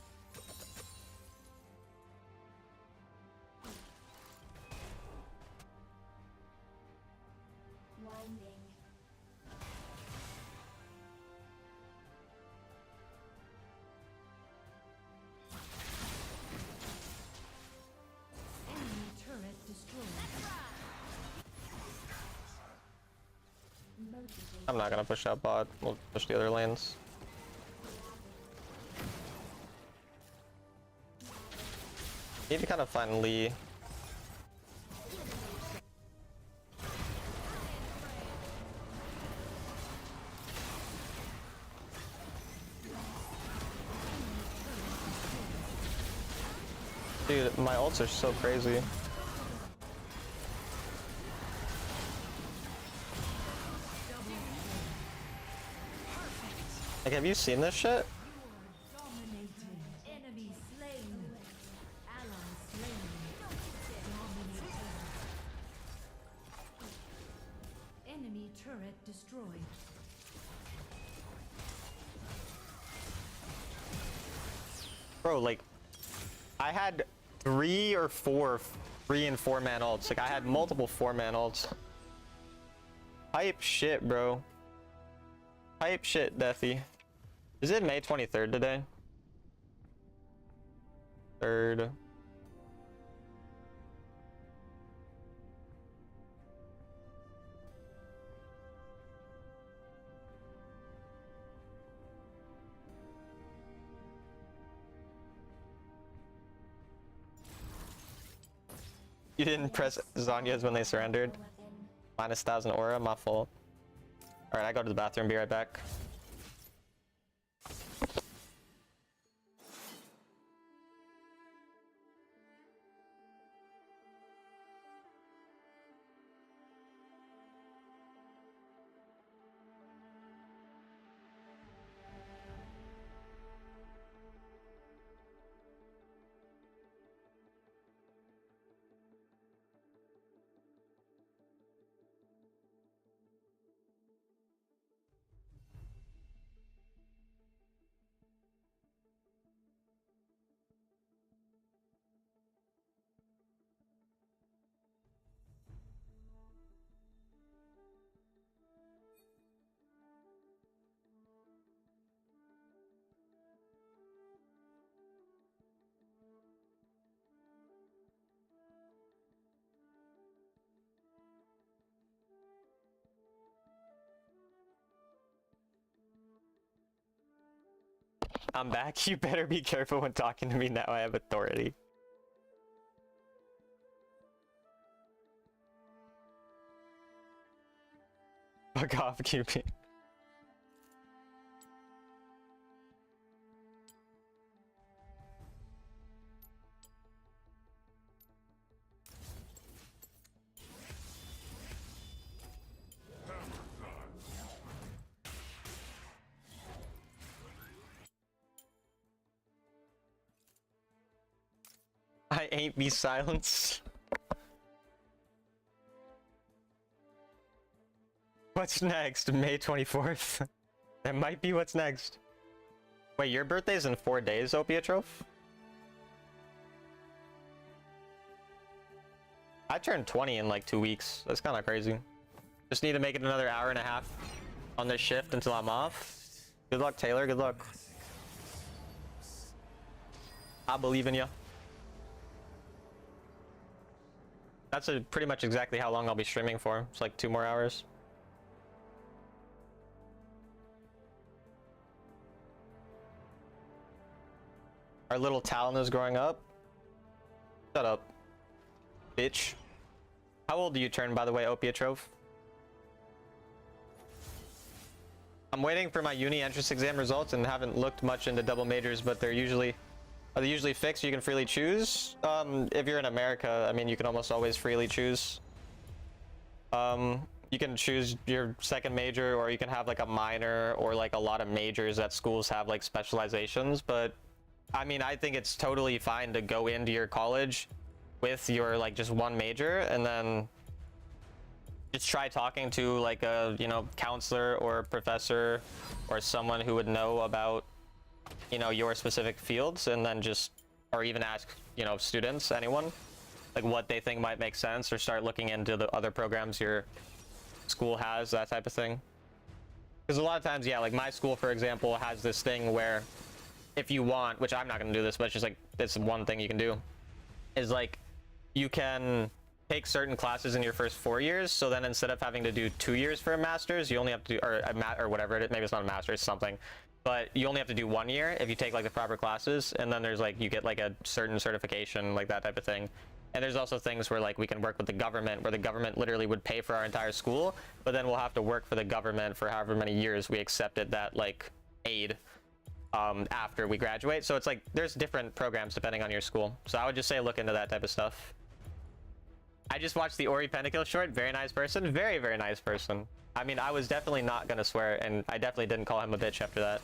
Winding. Enemy turret destroyed. Motivating. I'm not gonna push that bot. We'll push the other lanes. Need to kind of find Lee. Dude, my ults are so crazy. Like, have you seen this shit? Dominating. Enemy slain. Ally slain. Dominating. Enemy turret destroyed. Bro, like, I had 3 and 4-man ults. Like, I had multiple 4-man ults. Hype shit, bro. Hype shit, Deathy. Is it May 23rd today? 3rd. You didn't press Zanya's when they surrendered? Minus 1,000 aura, my fault. Alright, I go to the bathroom, be right back. I'm back. You better be careful when talking to me now. I have authority. Fuck off, QP. I ain't be silenced. What's next? May 24th? That might be what's next. Wait, your birthday's in 4 days, Opiatroph? I turned 20 in like 2 weeks. That's kind of crazy. Just need to make it another hour and a half on this shift until I'm off. Good luck, Taylor. Good luck. I believe in you. That's pretty much exactly how long I'll be streaming for. It's like 2 more hours. Our little Talon is growing up. Shut up, bitch. How old do you turn, by the way, Opiatroph? I'm waiting for my uni entrance exam results and haven't looked much into double majors, but are they usually fixed? You can freely choose. If you're in America, I mean, you can almost always freely choose. You can choose your second major, or you can have like a minor, or like a lot of majors that schools have like specializations. But I mean, I think it's totally fine to go into your college with your like just one major, and then just try talking to like a, you know, counselor or a professor or someone who would know about, you know, your specific fields, and then just, or even ask, you know, students, anyone, like what they think might make sense, or start looking into the other programs your school has, that type of thing. Because a lot of times, yeah, like my school, for example, has this thing where if you want, which I'm not going to do this, but it's just like, it's one thing you can do, is like, you can take certain classes in your first 4 years, so then instead of having to do 2 years for a master's, you only have to do, or a or whatever it is, maybe it's not a master's, it's something, but you only have to do 1 year if you take like the proper classes, and then there's like, you get like a certain certification, like that type of thing. And there's also things where like we can work with the government, where the government literally would pay for our entire school, but then we'll have to work for the government for however many years we accepted that like aid after we graduate. So it's like there's different programs depending on your school. So I would just say look into that type of stuff. I just watched the Ori Pentakill short. Very nice person. Very, very nice person. I mean, I was definitely not gonna swear, and I definitely didn't call him a bitch after that.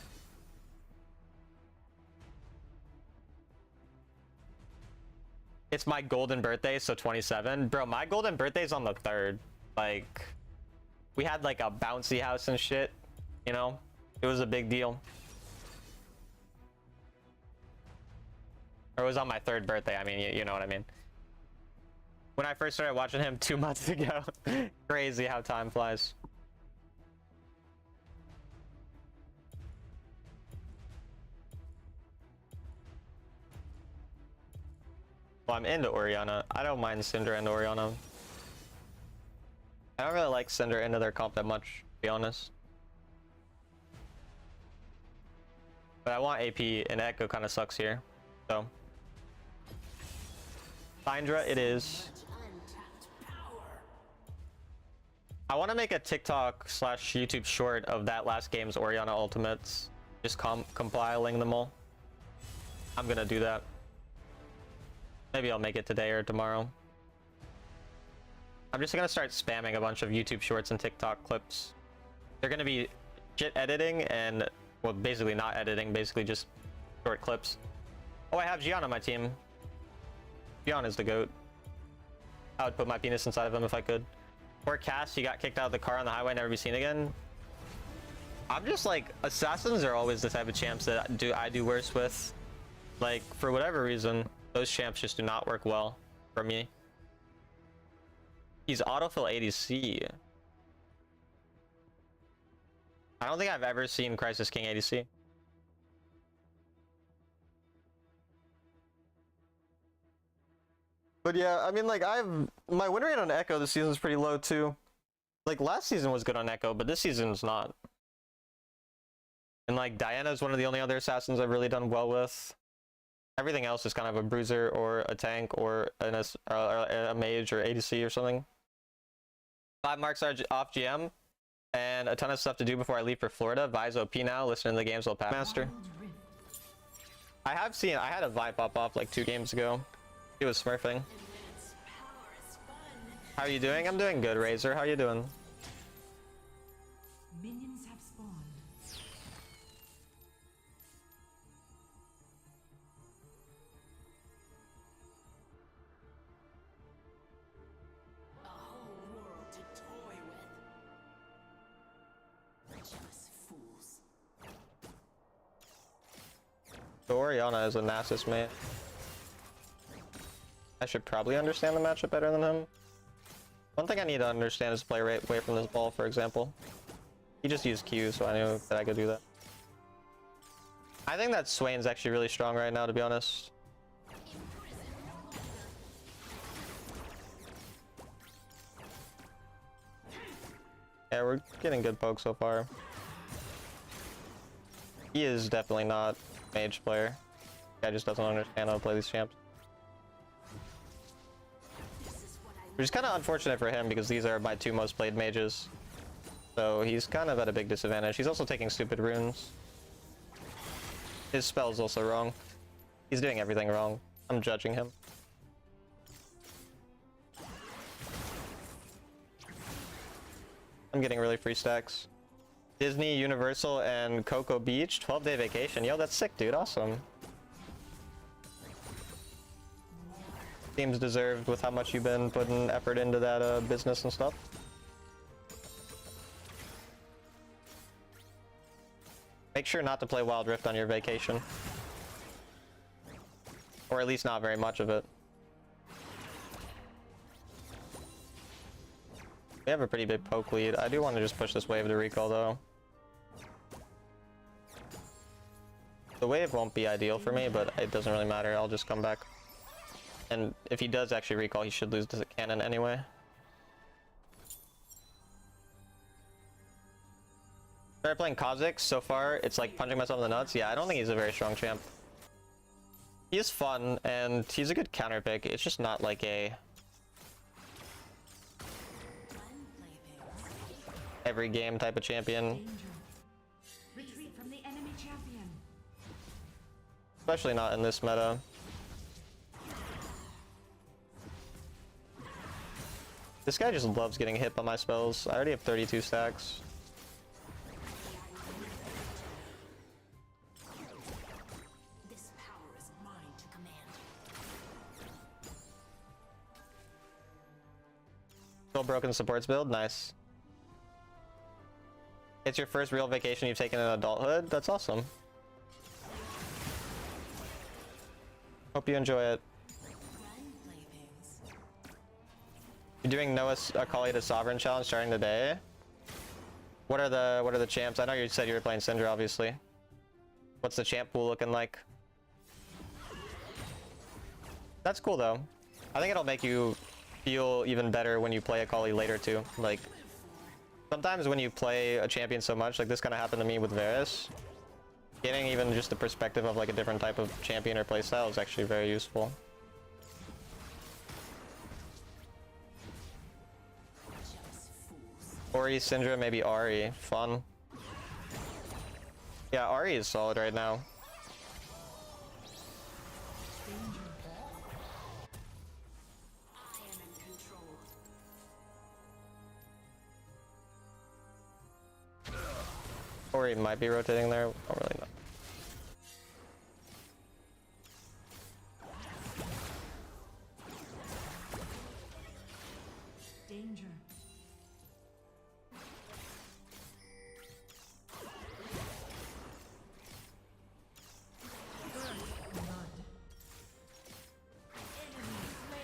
It's my golden birthday, so 27. Bro, my golden birthday's on the 3rd. Like, we had like a bouncy house and shit, you know? It was a big deal. Or it was on my 3rd birthday, I mean, you know what I mean. When I first started watching him 2 months ago. Crazy how time flies. Well, I'm into Orianna. I don't mind Syndra and Orianna. I don't really like Syndra into their comp that much, to be honest. But I want AP, and Echo kind of sucks here, so. Syndra it is. I want to make a TikTok / YouTube short of that last game's Orianna ultimates. Just compiling them all. I'm gonna do that. Maybe I'll make it today or tomorrow. I'm just gonna start spamming a bunch of YouTube shorts and TikTok clips. They're gonna be shit editing and, well, basically not editing, basically just short clips. Oh, I have Gian on my team. Gian is the GOAT. I would put my penis inside of him if I could. Or Cass, he got kicked out of the car on the highway, never be seen again. I'm just like, assassins are always the type of champs that I do worse with. Like, for whatever reason, those champs just do not work well for me. He's autofill ADC. I don't think I've ever seen Crisis King ADC. But yeah, I mean, like, my win rate on Echo this season is pretty low too. Like, last season was good on Echo, but this season's not. And like Diana's one of the only other assassins I've really done well with. Everything else is kind of a bruiser or a tank or a mage or ADC or something. 5 marks are off GM and a ton of stuff to do before I leave for Florida. Vi's OP now. Listen to the games will pass. Master. I had a Vi pop off like 2 games ago. He was smurfing. How are you doing? I'm doing good, Razor. How are you doing? Minions have spawned. A whole world to toy with. Just fools. So Oriana is a Nasus man. I should probably understand the matchup better than him. One thing I need to understand is play right away from this ball, for example. He just used Q, so I knew that I could do that. I think that Swain's actually really strong right now, to be honest. Yeah, we're getting good poke so far. He is definitely not a mage player. Guy just doesn't understand how to play these champs. Which is kind of unfortunate for him because these are my 2 most played mages. So he's kind of at a big disadvantage. He's also taking stupid runes. His spell is also wrong. He's doing everything wrong. I'm judging him. I'm getting really free stacks. Disney, Universal, and Cocoa Beach. 12-day vacation. Yo, that's sick, dude. Awesome. Seems deserved with how much you've been putting effort into that business and stuff. Make sure not to play Wild Rift on your vacation. Or at least not very much of it. We have a pretty big poke lead. I do want to just push this wave to recall though. The wave won't be ideal for me, but it doesn't really matter. I'll just come back. And if he does actually recall, he should lose to the cannon anyway. Started playing Kha'Zix. So far, it's like punching myself in the nuts. Yeah, I don't think he's a very strong champ. He is fun, and he's a good counter pick. It's just not like a every game type of champion. Danger. Retreat from the enemy champion. Especially not in this meta. This guy just loves getting hit by my spells. I already have 32 stacks. This power is mine to command. Still broken supports build? Nice. It's your first real vacation you've taken in adulthood? That's awesome. Hope you enjoy it. You're doing Noah's Akali to Sovereign challenge starting today. What are the champs? I know you said you were playing Syndra, obviously. What's the champ pool looking like? That's cool though. I think it'll make you feel even better when you play Akali later too. Like sometimes when you play a champion so much, like this kind of happened to me with Varus. Getting even just the perspective of like a different type of champion or playstyle is actually very useful. Ori, Syndra, maybe Ari. Fun. Yeah, Ari is solid right now. I am in control. Ori might be rotating there. Don't really know. Danger.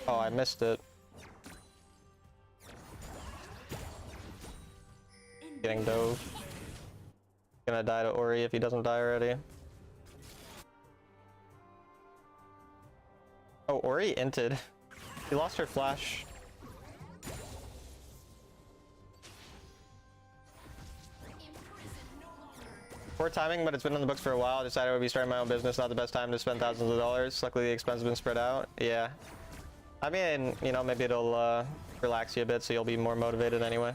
Oh, I missed it. Getting dove. Gonna die to Ori if he doesn't die already. Oh, Ori inted. She lost her flash. Poor timing, but it's been on the books for a while. I decided I would be starting my own business. Not the best time to spend thousands of dollars. Luckily, the expense has been spread out. Yeah. I mean, you know, maybe it'll relax you a bit so you'll be more motivated anyway.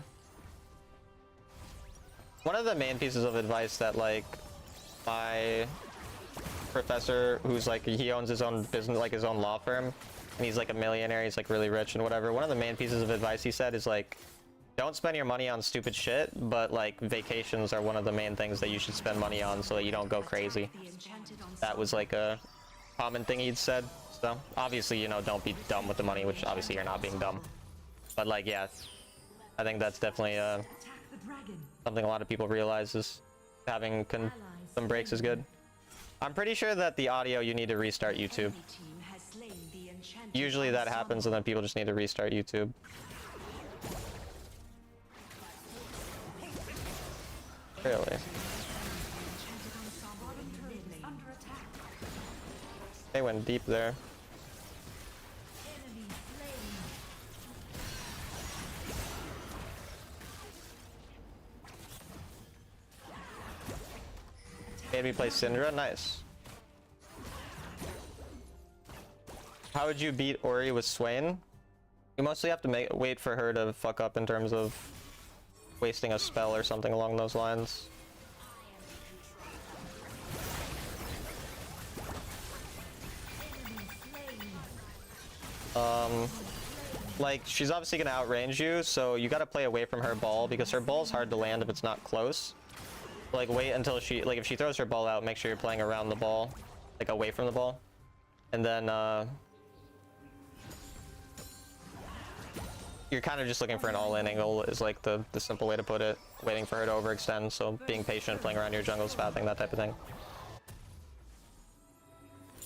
One of the main pieces of advice that, like, my professor, who's like, he owns his own business, like his own law firm, and he's like a millionaire, he's like really rich and whatever. One of the main pieces of advice he said is like, don't spend your money on stupid shit, but like vacations are one of the main things that you should spend money on so that you don't go crazy. That was like a common thing he'd said. So obviously, you know, don't be dumb with the money, which obviously you're not being dumb. But like, yeah, I think that's definitely something a lot of people realize is having some breaks is good. I'm pretty sure that the audio, you need to restart YouTube. Usually that happens and then people just need to restart YouTube. Really? They went deep there. Made me play Syndra? Nice. How would you beat Ori with Swain? You mostly have to wait for her to fuck up in terms of wasting a spell or something along those lines. Like, she's obviously gonna outrange you, so you gotta play away from her ball, because her ball's hard to land if it's not close. Like, wait until she, like, if she throws her ball out, make sure you're playing around the ball, like away from the ball. And then, you're kind of just looking for an all-in angle is like the simple way to put it. Waiting for her to overextend, so being patient, playing around your jungle, spathing, that type of thing.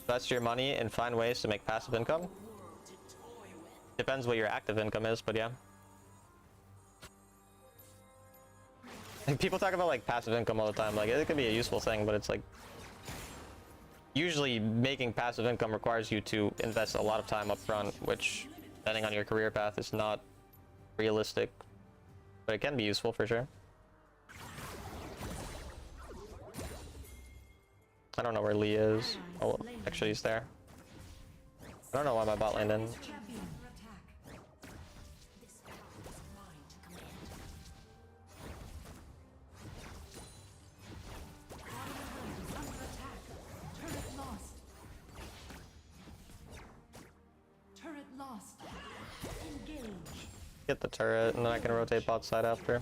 Invest your money and find ways to make passive income. Depends what your active income is, but yeah. Like, people talk about like passive income all the time. Like, it could be a useful thing, but it's like usually making passive income requires you to invest a lot of time up front, which, depending on your career path, is not realistic, but it can be useful for sure. I don't know where Lee is. Oh, actually he's there. I don't know why my bot lane didn't. Get the turret, and then I can rotate bot side after.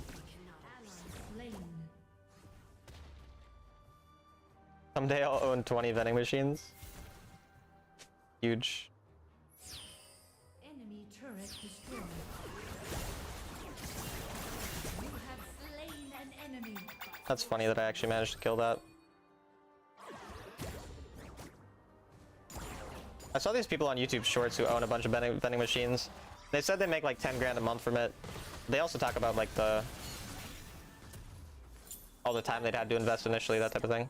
Someday I'll own 20 vending machines. Huge. Enemy turret destroyed. You have slain an enemy. That's funny that I actually managed to kill that. I saw these people on YouTube Shorts who own a bunch of vending machines. They said they make like 10 grand a month from it. They also talk about like all the time they'd had to invest initially, that type of thing.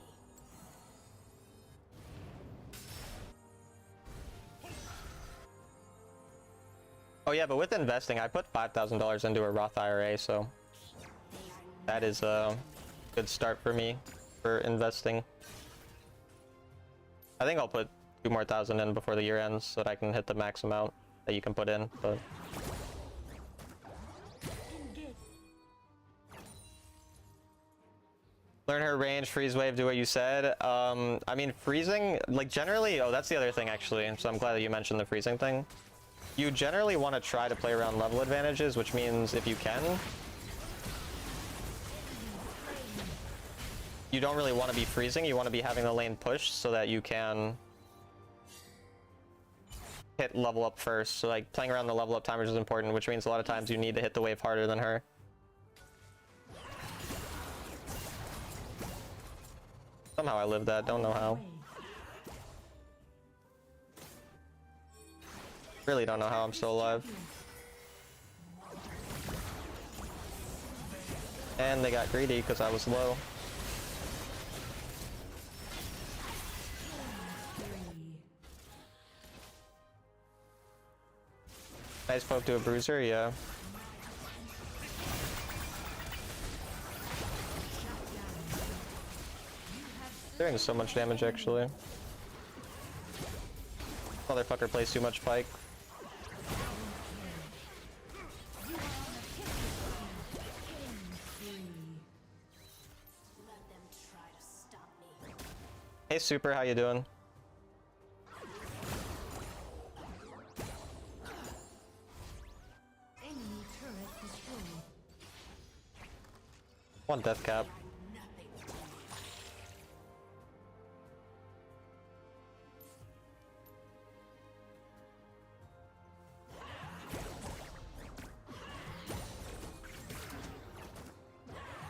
Oh yeah, but with investing, I put $5,000 into a Roth IRA, so that is a good start for me for investing. I think I'll put 2 more thousand in before the year ends so that I can hit the max amount that you can put in, but learn her range, freeze wave, do what you said. I mean, freezing, like generally, oh, that's the other thing actually, so I'm glad that you mentioned the freezing thing. You generally want to try to play around level advantages, which means if you can, you don't really want to be freezing, you want to be having the lane pushed so that you can hit level up first. So like playing around the level up timers is important, which means a lot of times you need to hit the wave harder than her. Somehow I lived that, don't know how. Really don't know how I'm still alive. And they got greedy because I was low. Nice poke to a bruiser, yeah. Doing so much damage actually. Motherfucker plays too much Pike. Let them try to stop me. Hey Super, how you doing? Enemy turret destroyed. One death cap.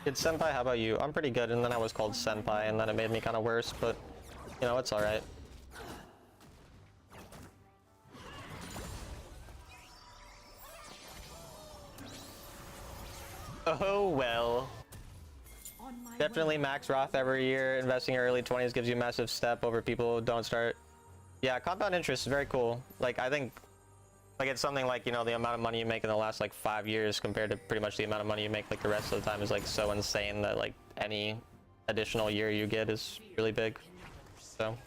Kid Senpai, how about you? I'm pretty good, and then I was called Senpai, and then it made me kind of worse, but, you know, it's alright. Oh well. On my Definitely way. max Roth every year. Investing in early 20s gives you a massive step over people who don't start. Yeah, compound interest is very cool. Like, I think, like, it's something like, you know, the amount of money you make in the last, like, 5 years compared to pretty much the amount of money you make, like, the rest of the time is, like, so insane that, like, any additional year you get is really big. So.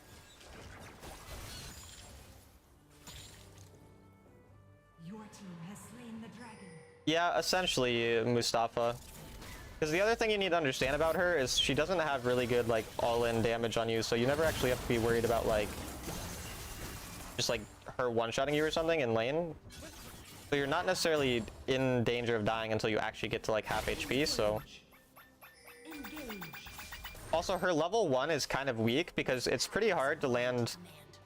Your team has slain the dragon. Yeah, essentially, Mustafa. Because the other thing you need to understand about her is she doesn't have really good, like, all-in damage on you, so you never actually have to be worried about, like, just, like, her one-shotting you or something in lane. So you're not necessarily in danger of dying until you actually get to, like, half HP, so... Engage. Also, her level 1 is kind of weak because it's pretty hard to land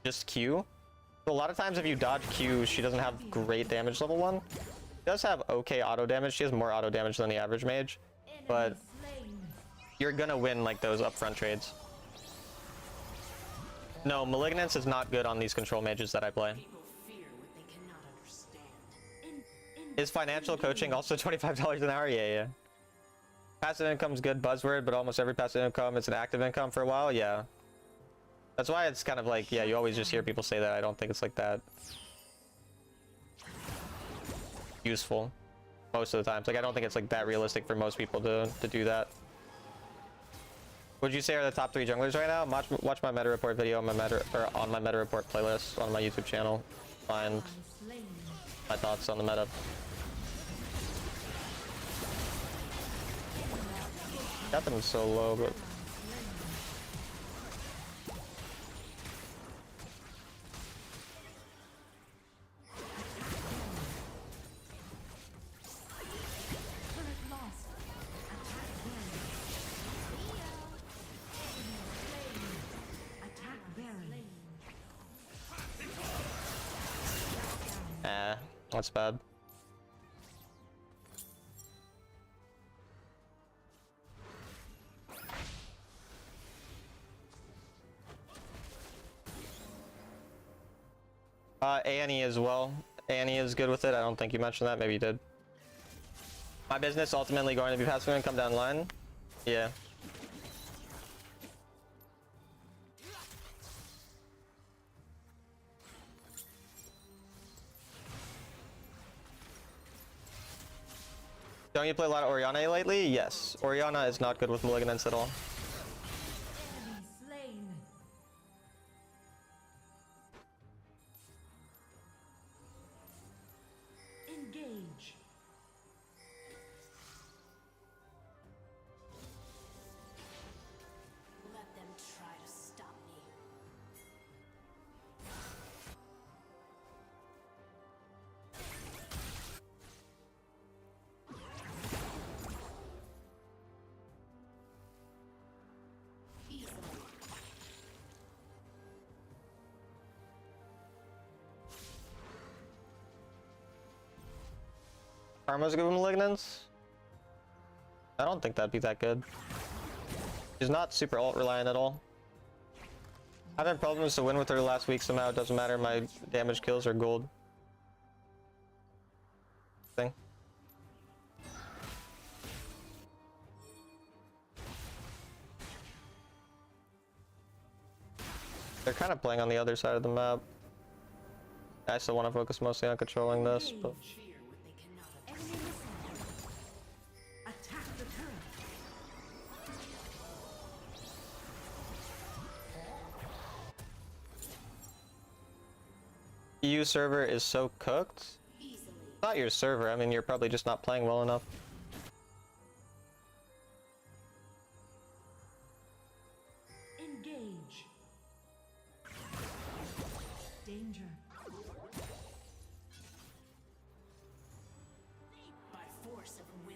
just Q. So a lot of times if you dodge Q, she doesn't have great damage level 1. She does have okay auto damage. She has more auto damage than the average mage. But Enemy slain. you're gonna win, like, those upfront trades. No, Malignance is not good on these control mages that I play. People fear what they cannot understand. Is financial coaching also $25 an hour? Yeah, yeah. Passive income's good buzzword, but almost every passive income is an active income for a while. Yeah. That's why it's kind of like, yeah, you always just hear people say that. I don't think it's like that useful most of the times. Like, I don't think it's like that realistic for most people to do that. Would you say are the top 3 junglers right now? Watch my meta report video on my meta report playlist on my YouTube channel. Find Slain. my thoughts on the meta. Got them so low, but Turret lost. Attack Baron. that's bad. Annie as well. Annie is good with it. I don't think you mentioned that. Maybe you did. My business ultimately going to be passive income down the line. Yeah. Don't you play a lot of Orianna lately? Yes. Orianna is not good with Malignance at all. Enemy slain. Engage. Let them try to stop me. Karma's good with Malignance? I don't think that'd be that good. She's not super ult reliant at all. I've had problems to win with her last week somehow. It doesn't matter. My damage kills are gold. Thing. They're kind of playing on the other side of the map. I still want to focus mostly on controlling this, but Fear what they cannot understand. Enemy missile. Attack the turret. EU server is so cooked. Easily. Not your server. I mean, you're probably just not playing well enough. Engage. Danger. By force of will.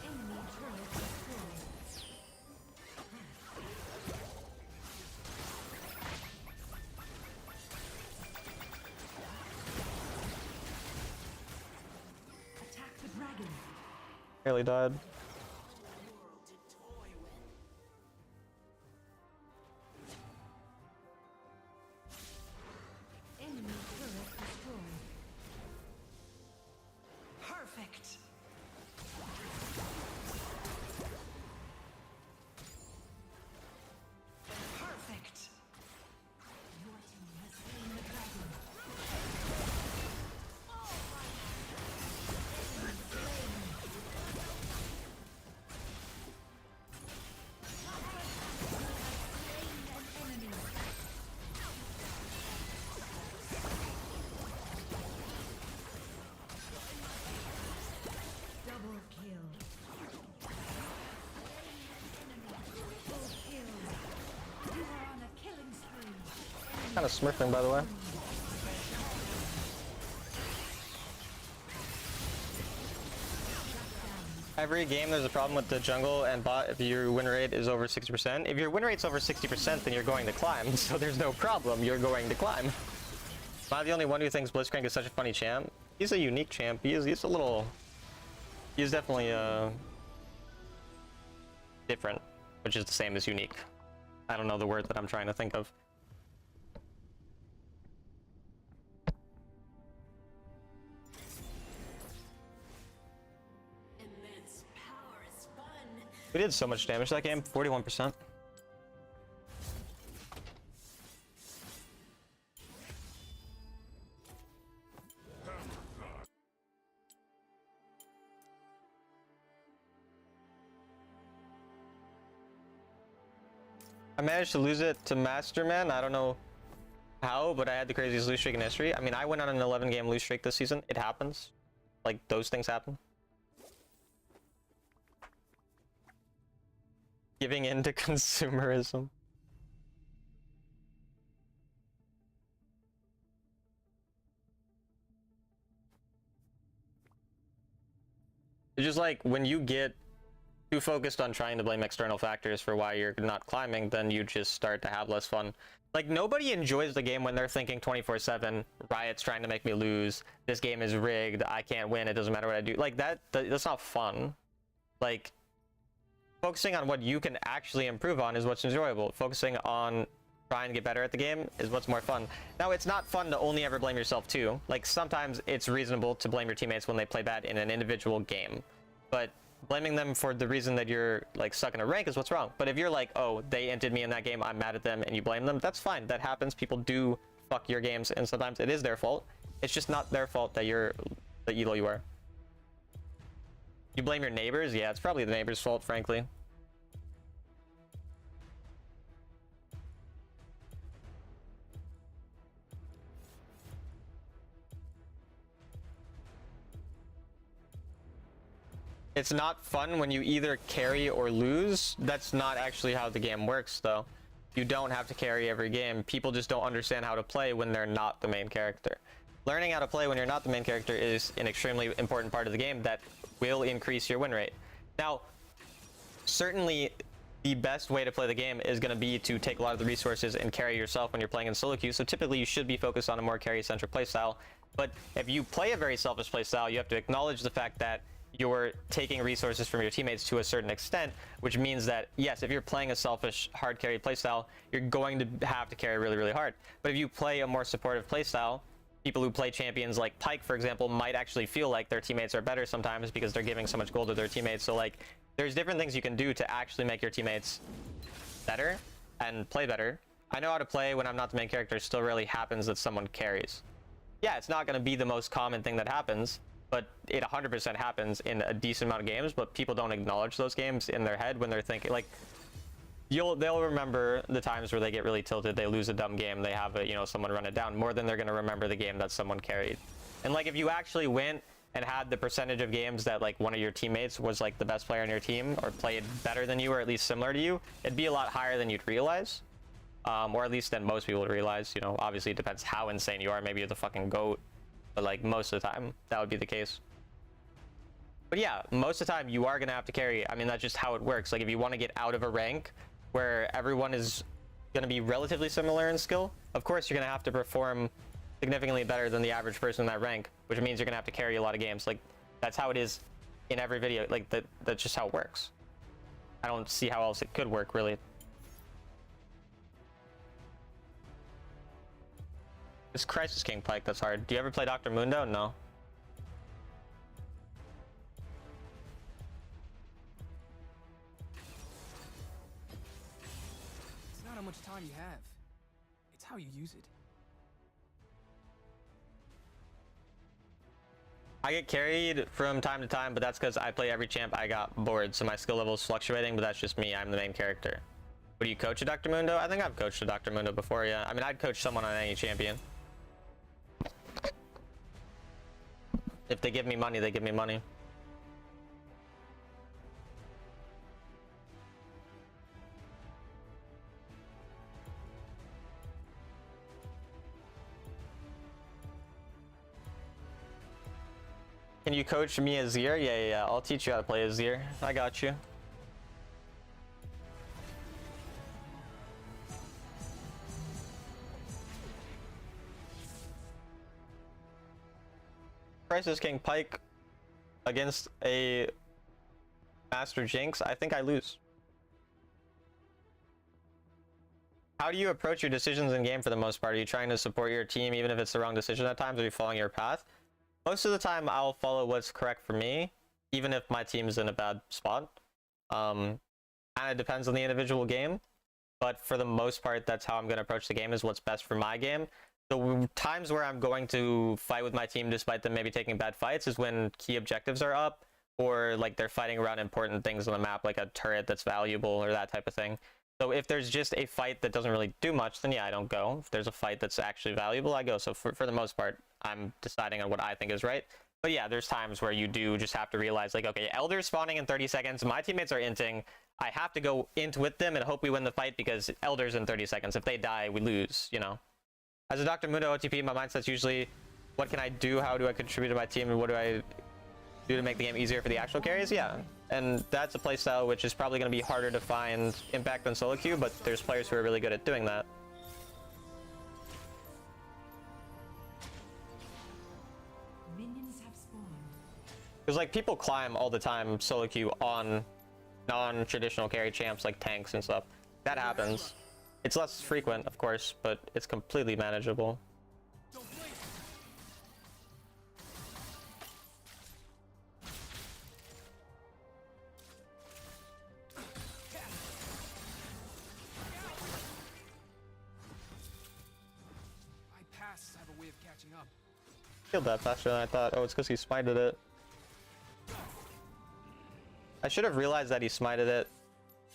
Enemy turret destroyed. Attack the dragon. Nearly died. World to toy with. Enemy turret destroyed. Perfect. Perfect. Your team has slain the dragon. Double kill. Full kill. You are on a killing spree. Kind of smurfing, by the way. Every game there's a problem with the jungle and bot if your win rate is over 60%. If your win rate's over 60%, then you're going to climb, so there's no problem, you're going to climb. Am I the only one who thinks Blitzcrank is such a funny champ? He's a unique champ. He's a little... He's definitely different, which is the same as unique. I don't know the word that I'm trying to think of. Immense power is fun. We did so much damage that game, 41%. I managed to lose it to Masterman. I don't know how, but I had the craziest lose streak in history. I mean, I went on an 11-game lose streak this season. It happens. Like, those things happen. Giving in to consumerism. It's just like, when you get too focused on trying to blame external factors for why you're not climbing, then you just start to have less fun. Like, nobody enjoys the game when they're thinking 24/7, Riot's trying to make me lose, this game is rigged, I can't win, it doesn't matter what I do. Like, that's not fun. Like, focusing on what you can actually improve on is what's enjoyable. Focusing on trying to get better at the game is what's more fun. Now, it's not fun to only ever blame yourself too. Like, sometimes it's reasonable to blame your teammates when they play bad in an individual game, but blaming them for the reason that you're like stuck in a rank is what's wrong. But if you're like, oh, they inted me in that game, I'm mad at them, and you blame them, that's fine. That happens. People do fuck your games, and sometimes it is their fault. It's just not their fault that you're the elo you are. You blame your neighbors? Yeah, it's probably the neighbor's fault, frankly. It's not fun when you either carry or lose. That's not actually how the game works, though. You don't have to carry every game. People just don't understand how to play when they're not the main character. Learning how to play when you're not the main character is an extremely important part of the game that will increase your win rate. Now, certainly the best way to play the game is going to be to take a lot of the resources and carry yourself when you're playing in solo queue. So typically you should be focused on a more carry-centric playstyle. But if you play a very selfish playstyle, you have to acknowledge the fact that you're taking resources from your teammates to a certain extent, which means that, yes, if you're playing a selfish, hard carry playstyle, you're going to have to carry really, really hard. But if you play a more supportive playstyle, people who play champions like Pyke, for example, might actually feel like their teammates are better sometimes because they're giving so much gold to their teammates. So, like, there's different things you can do to actually make your teammates better and play better. I know how to play when I'm not the main character. It still really happens that someone carries. yeah, it's not going to be the most common thing that happens, but it 100% happens in a decent amount of games, but people don't acknowledge those games in their head when they're thinking, like, they'll remember the times where they get really tilted, they lose a dumb game, they have a, you know, someone run it down, more than they're going to remember the game that someone carried. And like, if you actually went and had the percentage of games that like one of your teammates was like the best player on your team or played better than you or at least similar to you, it'd be a lot higher than you'd realize. Or at least than most people would realize. You know, obviously it depends how insane you are. Maybe you're the fucking GOAT, but like most of the time that would be the case. But yeah, most of the time you are gonna have to carry. I mean, that's just how it works. Like, if you want to get out of a rank where everyone is gonna be relatively similar in skill, of course you're gonna have to perform significantly better than the average person in that rank, which means you're gonna have to carry a lot of games. Like, that's how it is in every video. Like, that's just how it works. I don't see how else it could work, really. This Crisis King Pike, that's hard. Do you ever play Dr. Mundo? No. It's not how much time you have. It's how you use it. I get carried from time to time, but that's because I play every champ I got bored, so my skill level is fluctuating, but that's just me. I'm the main character. Would you coach a Dr. Mundo? I think I've coached a Dr. Mundo before, yeah. I mean, I'd coach someone on any champion. If they give me money, they give me money. Can you coach me Azir? Yeah. I'll teach you how to play Azir. I got you. Crisis King Pike against a Master Jinx, I think I lose. How do you approach your decisions in game for the most part? Are you trying to support your team even if it's the wrong decision at times? Are you following your path? Most of the time I'll follow what's correct for me, even if my team's in a bad spot. Kind of depends on the individual game, but for the most part, that's how I'm going to approach the game, is what's best for my game. The times where I'm going to fight with my team despite them maybe taking bad fights is when key objectives are up, or like they're fighting around important things on the map, like a turret that's valuable or that type of thing. So if there's just a fight that doesn't really do much, then yeah, I don't go. If there's a fight that's actually valuable, I go. So for the most part, I'm deciding on what I think is right. But yeah, there's times where you do just have to realize, like, okay, Elder's spawning in 30 seconds, my teammates are inting, I have to go int with them and hope we win the fight because Elder's in 30 seconds. If they die, we lose, you know. As a Dr. Mundo OTP, my mindset's usually, what can I do? How do I contribute to my team? And what do I do to make the game easier for the actual carries? Yeah. And that's a playstyle which is probably going to be harder to find impact on solo queue, but there's players who are really good at doing that. Minions have spawned. Because like people climb all the time solo queue on non-traditional carry champs like tanks and stuff. That happens. It's less frequent, of course, but it's completely manageable. My pasts have a way of catching up. Killed that faster than I thought. Oh, it's because he smited it. I should have realized that he smited it.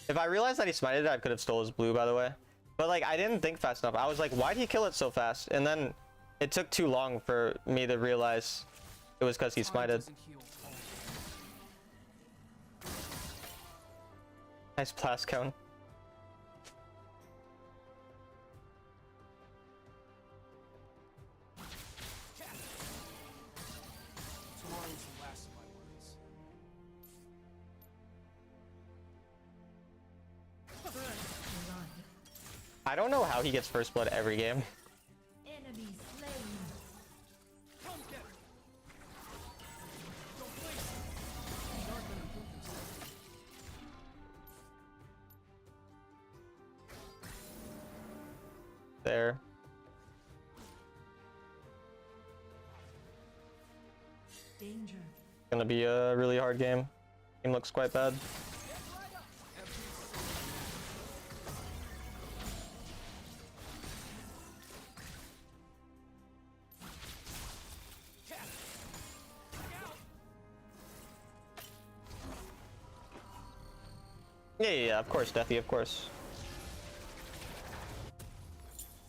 If I realized that he smited it, I could have stole his blue, by the way. But like, I didn't think fast enough. I was like, why'd he kill it so fast? And then it took too long for me to realize it was because he smited. Nice blast cone. Tomorrow's the last of my worries. I don't know how he gets first blood every game. Enemy slain. Come get her. Don't waste it. These aren't gonna improve themselves. There. Danger. Gonna be a really hard game. Game looks quite bad. Yeah, of course, Deathy, of course.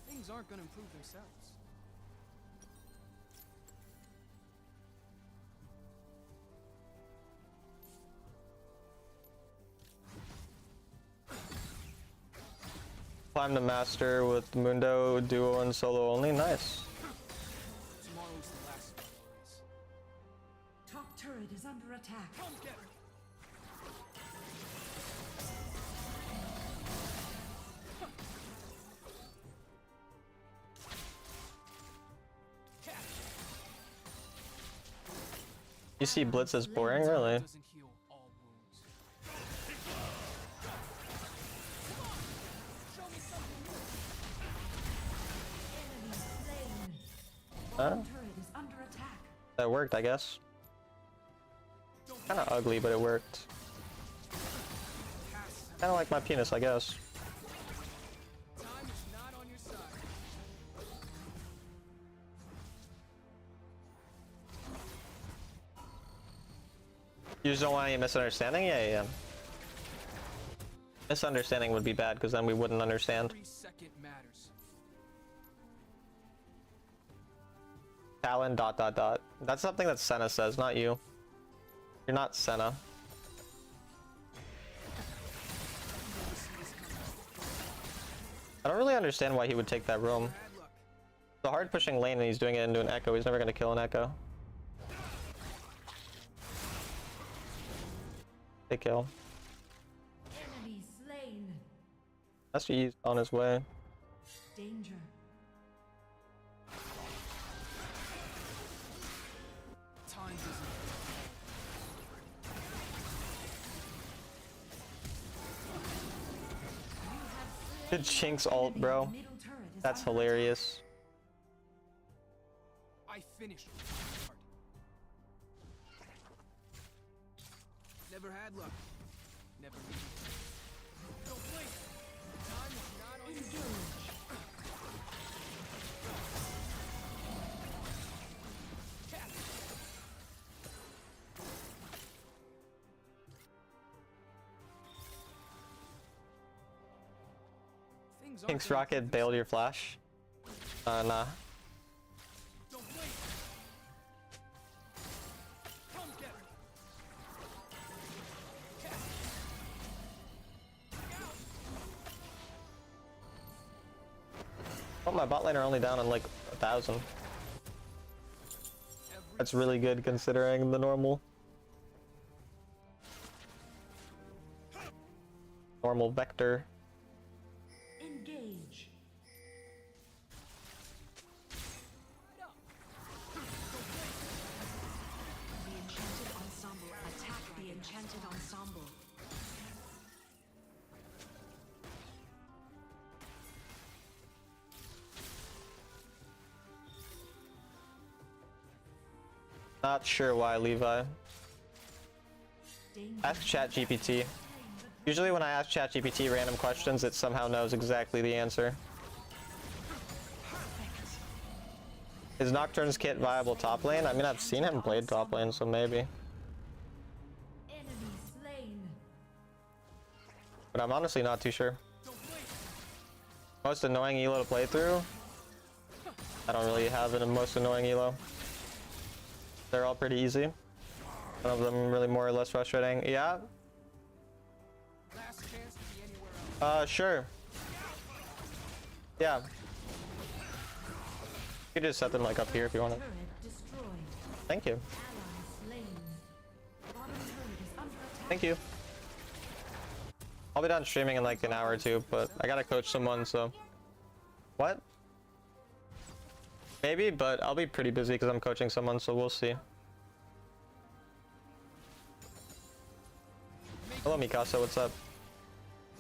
Things aren't gonna improve themselves. Climb the master with Mundo, duo, and solo only. Nice. Tomorrow's the last of the race. Top turret is under attack. Come get her. You see Blitz as boring, really? Doesn't heal all wounds. Show me something new. Enemy slain. Huh? Bottom turret is under attack. That worked, I guess. Kind of ugly, but it worked. Kind of like my penis, I guess. Time is not on your side. You just don't want any misunderstanding? Yeah. Misunderstanding would be bad, because then we wouldn't understand. Every second matters. Talon ... That's something that Senna says, not you. You're not Senna. I don't really understand why he would take that room. Bad luck. The hard pushing lane and he's doing it into an echo. He's never gonna kill an echo. They kill. Enemy slain. That's he's on his way. Danger. Time doesn't. Good Chinks ult, bro. Middle turret is That's under hilarious. I finished with this part. Never had luck. Never needed it. Don't blink. Time is not on your side. Things aren't Chinks gonna rocket improve bailed your flash. Nah. themselves. Don't blink. Come get her. Oh, my bot lane are only down on like 1,000. Every That's really good considering the normal vector. Engage. The enchanted ensemble. Attack the enchanted ensemble. Not sure why, Levi. Danger. Ask ChatGPT. Usually when I ask ChatGPT random questions, it somehow knows exactly the answer. Is Nocturne's kit viable top lane? I mean, I've seen him play top lane, so maybe. Enemy slain. But I'm honestly not too sure. Most annoying elo to play through? I don't really have a most annoying elo. They're all pretty easy. None of them really more or less frustrating. Yeah? last chance to be anywhere else. Sure. Yeah. You could just set them like up here if you want to. Turret destroyed. Thank you. Ally slain. Bottom turret is under attack. Thank you. I'll be done streaming in like an hour or two, but I gotta coach someone, so. What? Maybe, but I'll be pretty busy because I'm coaching someone, so we'll see. Hello, Mikasa, what's up?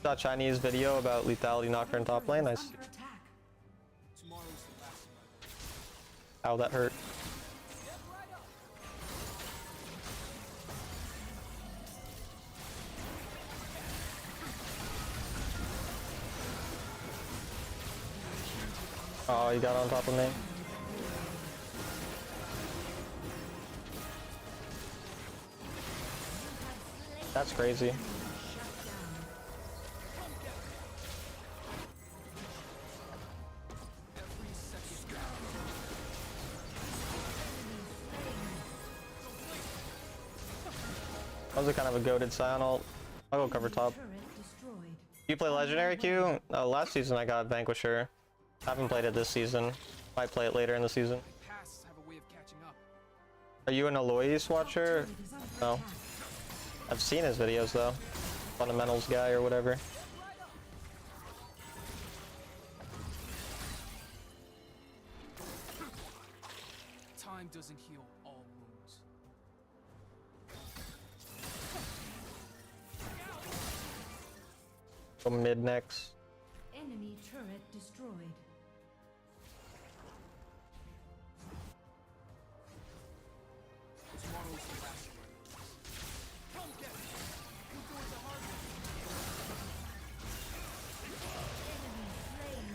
Saw a Chinese video about lethality Nocturne top lane. Nice. Under attack. Tomorrow's the last of my race. Ow, that hurt. Step right up. Oh, you got on top of me. That's crazy. That was a kind of a goated Scion ult. I'll go cover top. Turret destroyed. You play Legendary Q? Last season I got Vanquisher. I haven't played it this season. Might play it later in the season. My pasts have a way of catching up. Are you an Aloys watcher? No. I've seen his videos though. Fundamentals guy or whatever. Time doesn't heal all wounds. Go mid next. Enemy turret destroyed. Tomorrow's the last one. Come get it. You do it the hard way. Enemy slain.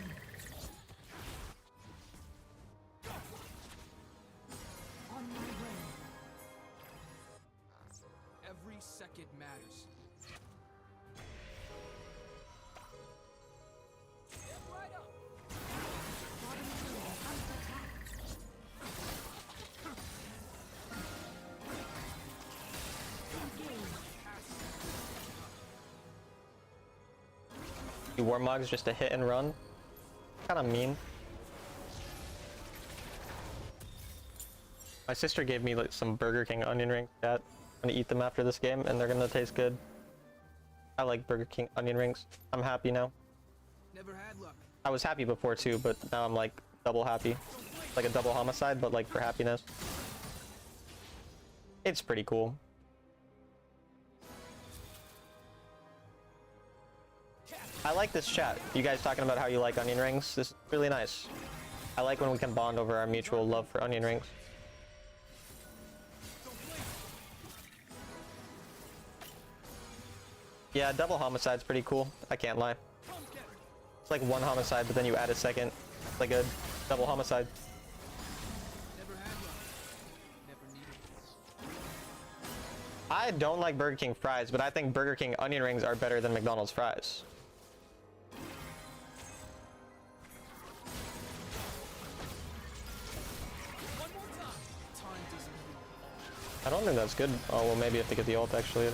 On my way. Every second matters. Get right up. Bottom turret under attack. Engage. You Warmogs just a hit and run. Kind of mean. My sister gave me like some Burger King onion rings. Chat. I'm gonna eat them after this game, and they're gonna taste good. I like Burger King onion rings. I'm happy now. Never had luck. I was happy before too, but now I'm like double happy. Like a double homicide, but like for happiness. It's pretty cool. I like this chat. You guys talking about how you like onion rings. This is really nice. I like when we can bond over our mutual love for onion rings. Yeah, double homicide's pretty cool. I can't lie. It's like one homicide, but then you add a second. It's like a double homicide. Never had luck. Never needed it. I don't like Burger King fries, but I think Burger King onion rings are better than McDonald's fries. One more time. Time doesn't heal all. I don't think that's good. Oh, well, maybe I have to get the ult actually.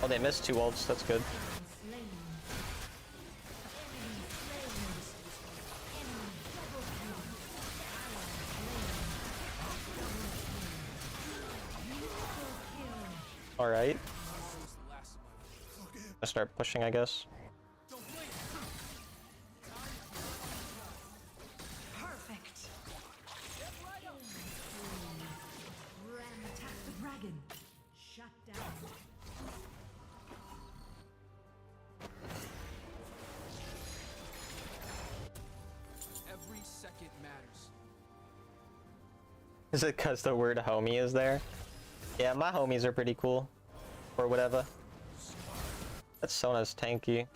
Oh, they missed 2 ults. That's good. Slain. Enemy slain. Enemy double kill. Ally slain. All right. This is the last of my I'll start pushing, I guess. Don't blink. Perfect. Ram attack the dragon. Shut down. Every second matters. Is it because the word homie is there? Yeah, my homies are pretty cool. Or whatever. That Sona's tanky.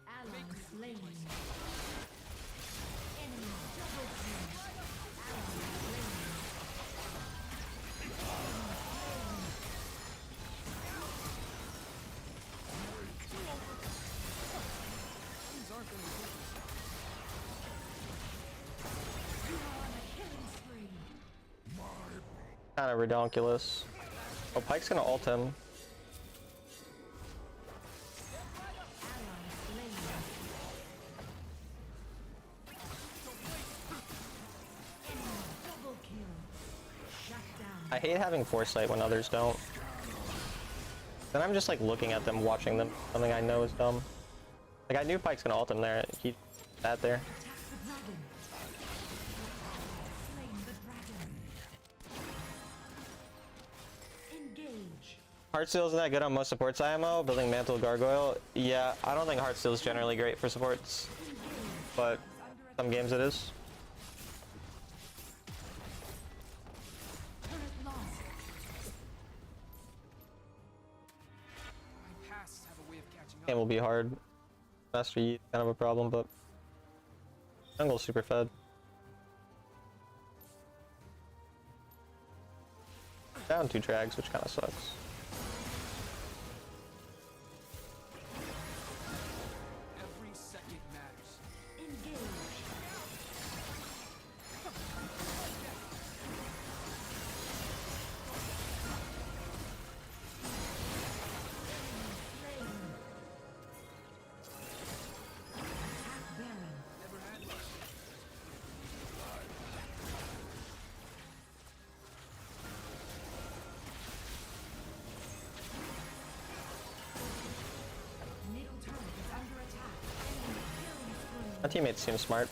Ally slain. Enemy double kill. Ally slain. Things aren't going to get this. You are on a killing spree. Kind of redonkulous. Oh, Pike's gonna ult him. Ally slain. Enemy double kill. Shut down. I hate having foresight when others don't. Then I'm just like looking at them, watching them. Something I know is dumb. Like I knew Pike's gonna ult him there. He sat there. Attack the dragon. Slain the dragon. Engage. Heartsteel isn't that good on most supports IMO. Building Mantle Gargoyle. Yeah, I don't think Heartsteel is generally great for supports. But some games it is. Turret lost. My pasts have a way of catching up. Game will be hard. Master Yi kind of a problem, but jungle's super fed. Down 2 drags, which kind of sucks. My teammates seem smart.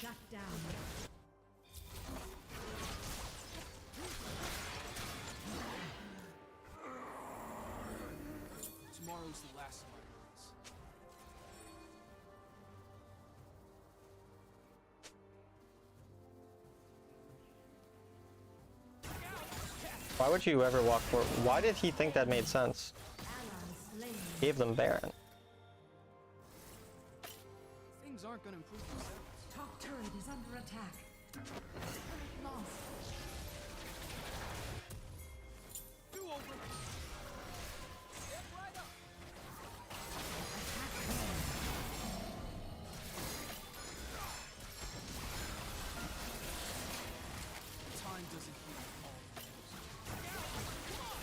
Shut down. Tomorrow's the last of my worries. Why would you ever walk forward? Why did he think that made sense? Gave them Baron. Things aren't gonna improve themselves. Top turret is under attack. Turret lost. Do over. Step right up. Time doesn't heal all wounds. Come on!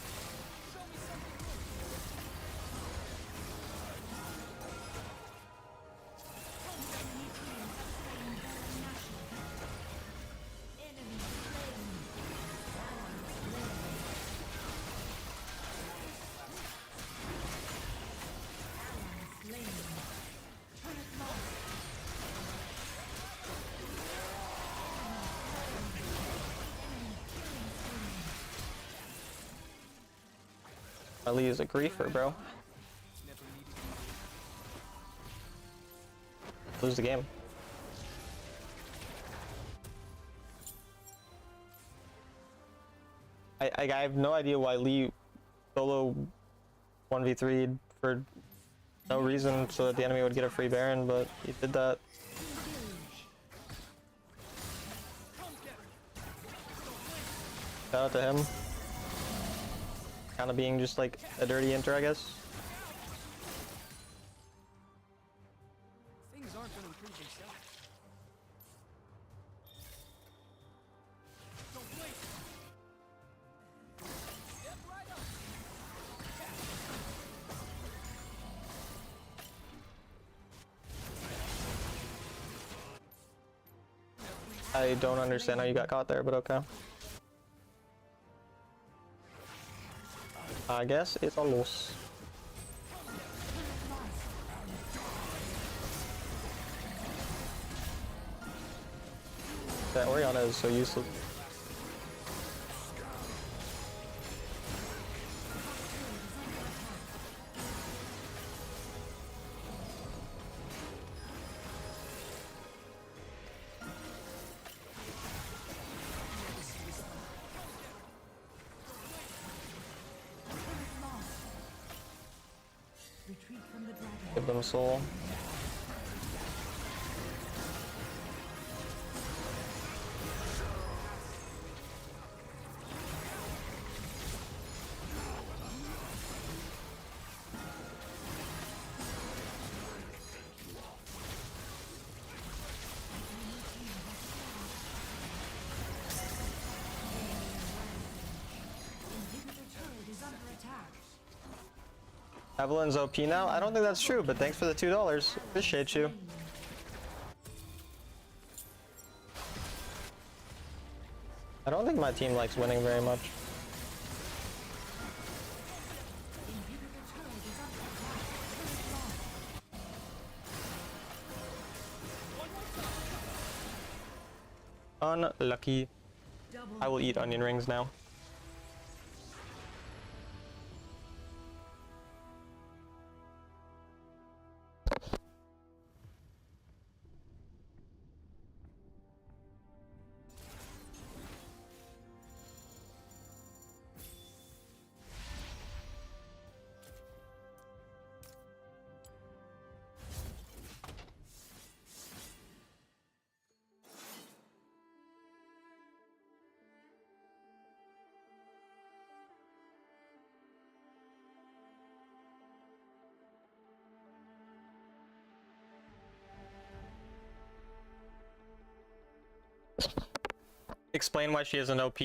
Show me something new. Enemy team has slain Baron Nashor. Enemy slain. Ally slain. Ally slain. Turret lost. Ali is a griefer, bro. Never needed Lose the game. I have no idea why Lee solo 1v3 for no reason so that the enemy would get a free Baron, but he did that. Shout out to him. Kind of being just like a dirty inter, I guess. Things aren't gonna improve themselves. Don't wait. Step right up. I don't understand how you got caught there, but okay. I guess it's a loss. That Oriana is so useless. Retreat from the dragon. Give them soul. Inhibitor turret is under attack. Evelyn's OP now? I don't think that's true, but thanks for the $2. Appreciate you. I don't think my team likes winning very much. Unlucky. I will eat onion rings now. Explain why she is an OP.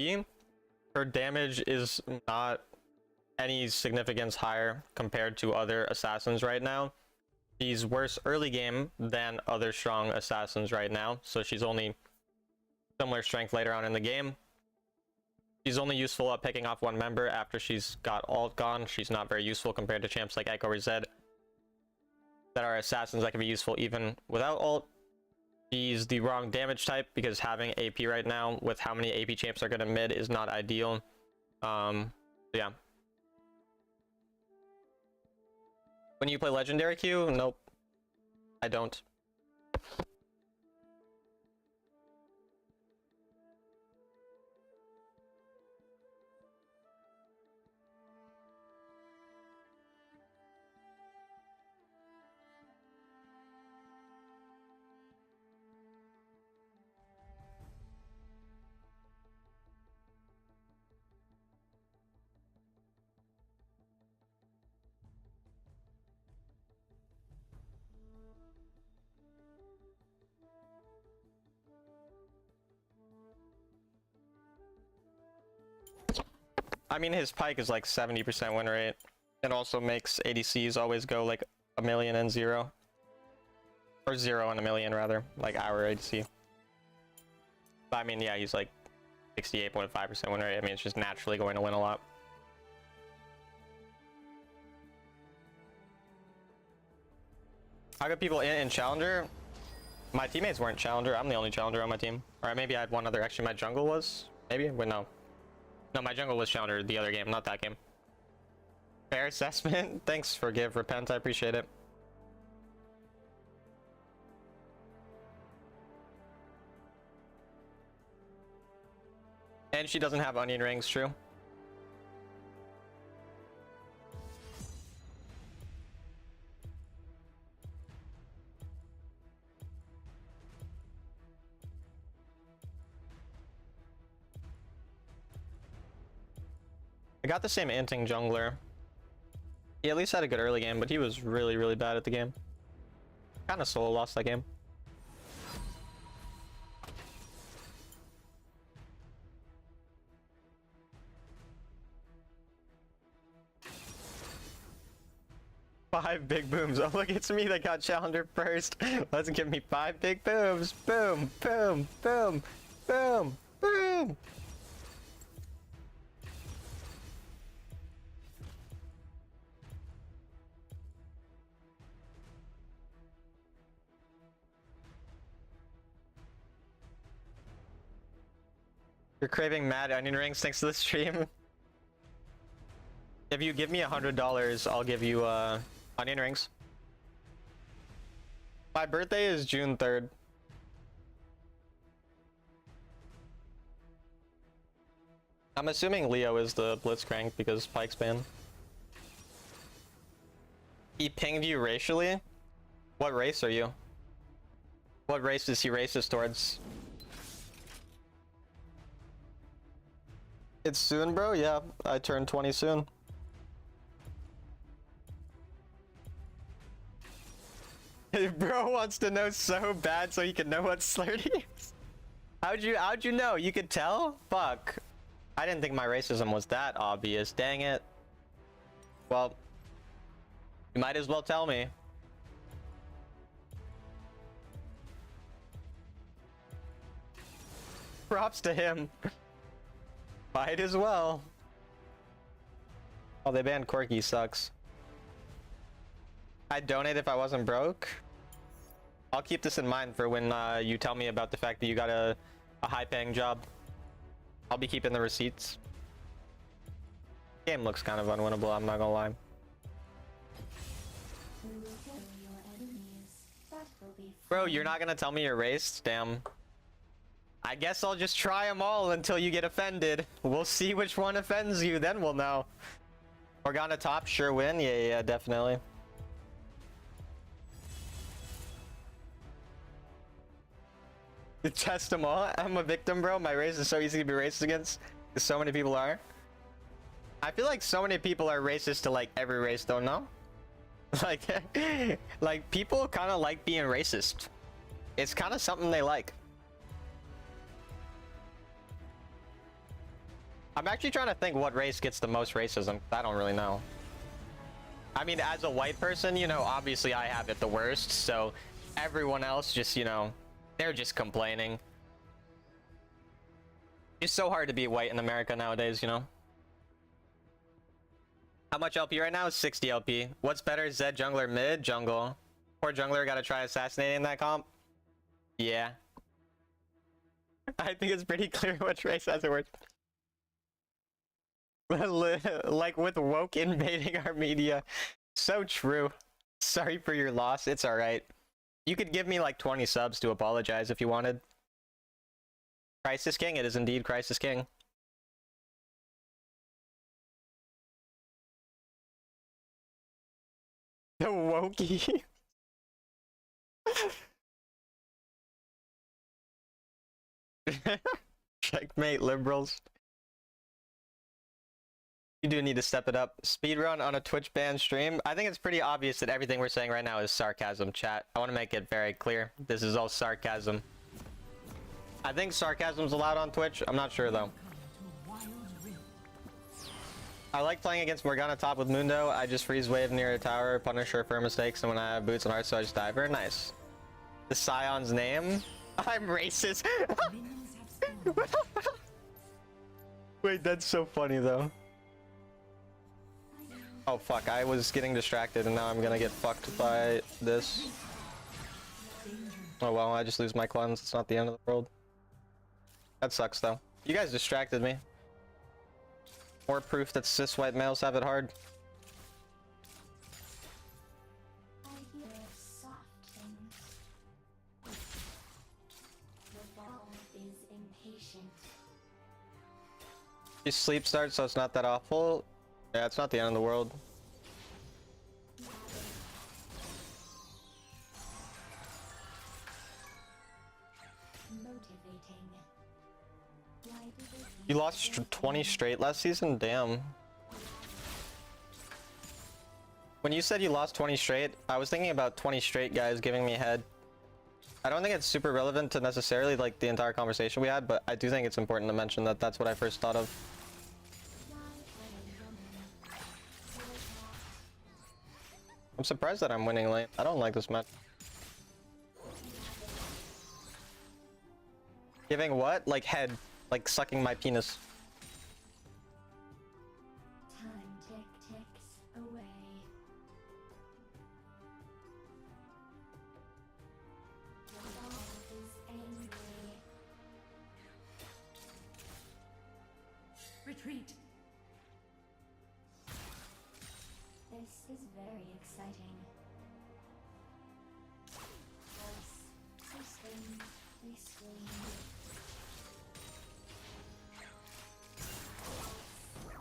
Her damage is not any significance higher compared to other assassins right now. She's worse early game than other strong assassins right now, so she's only similar strength later on in the game. She's only useful at picking off one member after she's got ult gone. She's not very useful compared to champs like Echo or Zed that are assassins that can be useful even without ult. She's the wrong damage type because having AP right now with how many AP champs are going to mid is not ideal. Yeah. When you play Legendary Q? Nope. I don't. I mean, his Pike is like 70% win rate. It also makes ADCs always go like a million and 0. Or 0 and a million, rather. Like our ADC. But I mean, yeah, he's like 68.5% win rate. I mean, it's just naturally going to win a lot. I got people in Challenger. My teammates weren't Challenger. I'm the only Challenger on my team. Or maybe I had one other. Actually, my jungle was. Maybe? Wait, no. No, my jungle was Challenger the other game, not that game. Fair assessment. Thanks, Forgive, Repent. I appreciate it. And she doesn't have onion rings, true. I got the same inting jungler. He at least had a good early game, but he was really, really bad at the game. Kind of solo lost that game. Five big booms. Oh, look, it's me that got Challenger first. Let's give me 5 big booms. Boom, boom, boom, boom, boom. You're craving mad onion rings thanks to the stream. If you give me $100, I'll give you onion rings. My birthday is June 3rd. I'm assuming Leo is the Blitzcrank because Pike's banned. He pinged you racially? What race are you? What race is he racist towards? It's soon, bro? Yeah, I turn 20 soon. Bro wants to know so bad so he can know what slurdy is. How'd you know? You could tell? Fuck. I didn't think my racism was that obvious. Dang it. Well, you might as well tell me. Props to him. Might as well. Oh, they banned Corky. Sucks. I'd donate if I wasn't broke. I'll keep this in mind for when you tell me about the fact that you got a high-paying job. I'll be keeping the receipts. Game looks kind of unwinnable, I'm not gonna lie. We will kill your enemies. That will be Bro, you're not gonna tell me you're racist? Damn. I guess I'll just try them all until you get offended. We'll see which one offends you, then we'll know. Organa top, sure win. Yeah, definitely. Test them all. I'm a victim, bro. My race is so easy to be racist against because so many people are. I feel like so many people are racist to like every race, don't know? Like people kind of like being racist. It's kind of something they like. I'm actually trying to think what race gets the most racism. I don't really know. I mean, as a white person, you know, obviously I have it the worst, so everyone else just, you know, they're just complaining. It's so hard to be white in America nowadays, you know? How much LP right now? 60 LP. What's better, Zed jungler, mid, jungle? Poor jungler gotta try assassinating that comp. Yeah. I think it's pretty clear which race has it worse. Like with woke invading our media. So true. Sorry for your loss. It's alright. You could give me like 20 subs to apologize if you wanted. Crisis King? It is indeed Crisis King. The wokey. Checkmate, liberals. You do need to step it up. Speedrun on a Twitch banned stream. I think it's pretty obvious that everything we're saying right now is sarcasm, chat. I want to make it very clear. This is all sarcasm. I think sarcasm's allowed on Twitch. I'm not sure though. I like playing against Morgana top with Mundo. I just freeze wave near a tower, punish her for mistakes, and when I have boots and hearts, so I just dive her. Nice. The Scion's name? I'm racist. Wait, that's so funny though. Oh fuck, I was getting distracted and now I'm gonna get fucked by this. Oh well, I just lose my cleanse. It's not the end of the world. That sucks though. You guys distracted me. More proof that cis white males have it hard. I hear soft things. The ball is impatient. You sleep starts, so it's not that awful. Yeah, it's not the end of the world. Motivating. Why do they You lost 20 straight last season? Damn. When you said you lost 20 straight, I was thinking about 20 straight guys giving me head. I don't think it's super relevant to necessarily like the entire conversation we had, but I do think it's important to mention that that's what I first thought of. I'm surprised that I'm winning late. I don't like this match. Giving what? Like head. Like sucking my penis. time ticks away? The ball is angry. Retreat. This is very exciting. They swing.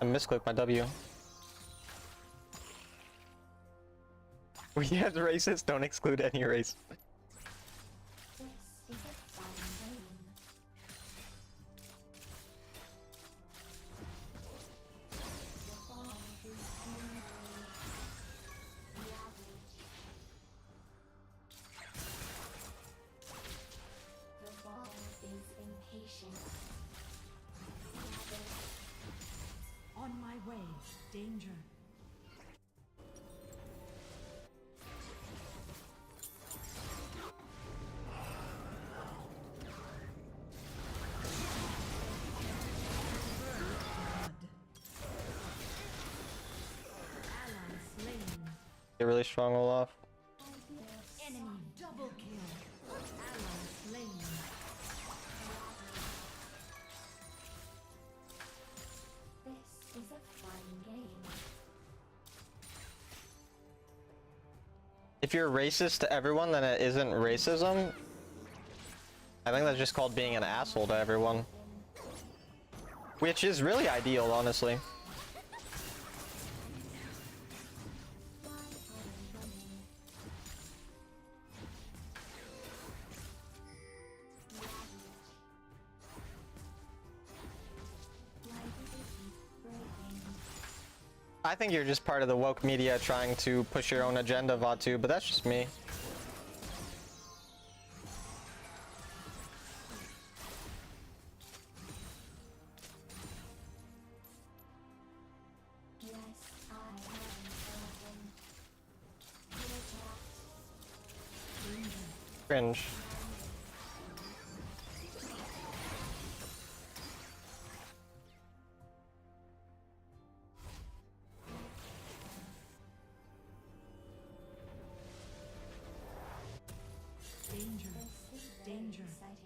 I misclicked my W. We have races, don't exclude any race. This is a fun game. The ball is angry. The ball is impatient. On my way. Danger. Ally slain. You're really strong, Olaf. Enemy double kill. Ally slain. This is a fun game. If you're racist to everyone, then it isn't racism. I think that's just called being an asshole to everyone. Which is really ideal, honestly. I think you're just part of the woke media trying to push your own agenda, Vatu, but that's just me. Yes, I am Cringe. Danger. This is very Danger. exciting.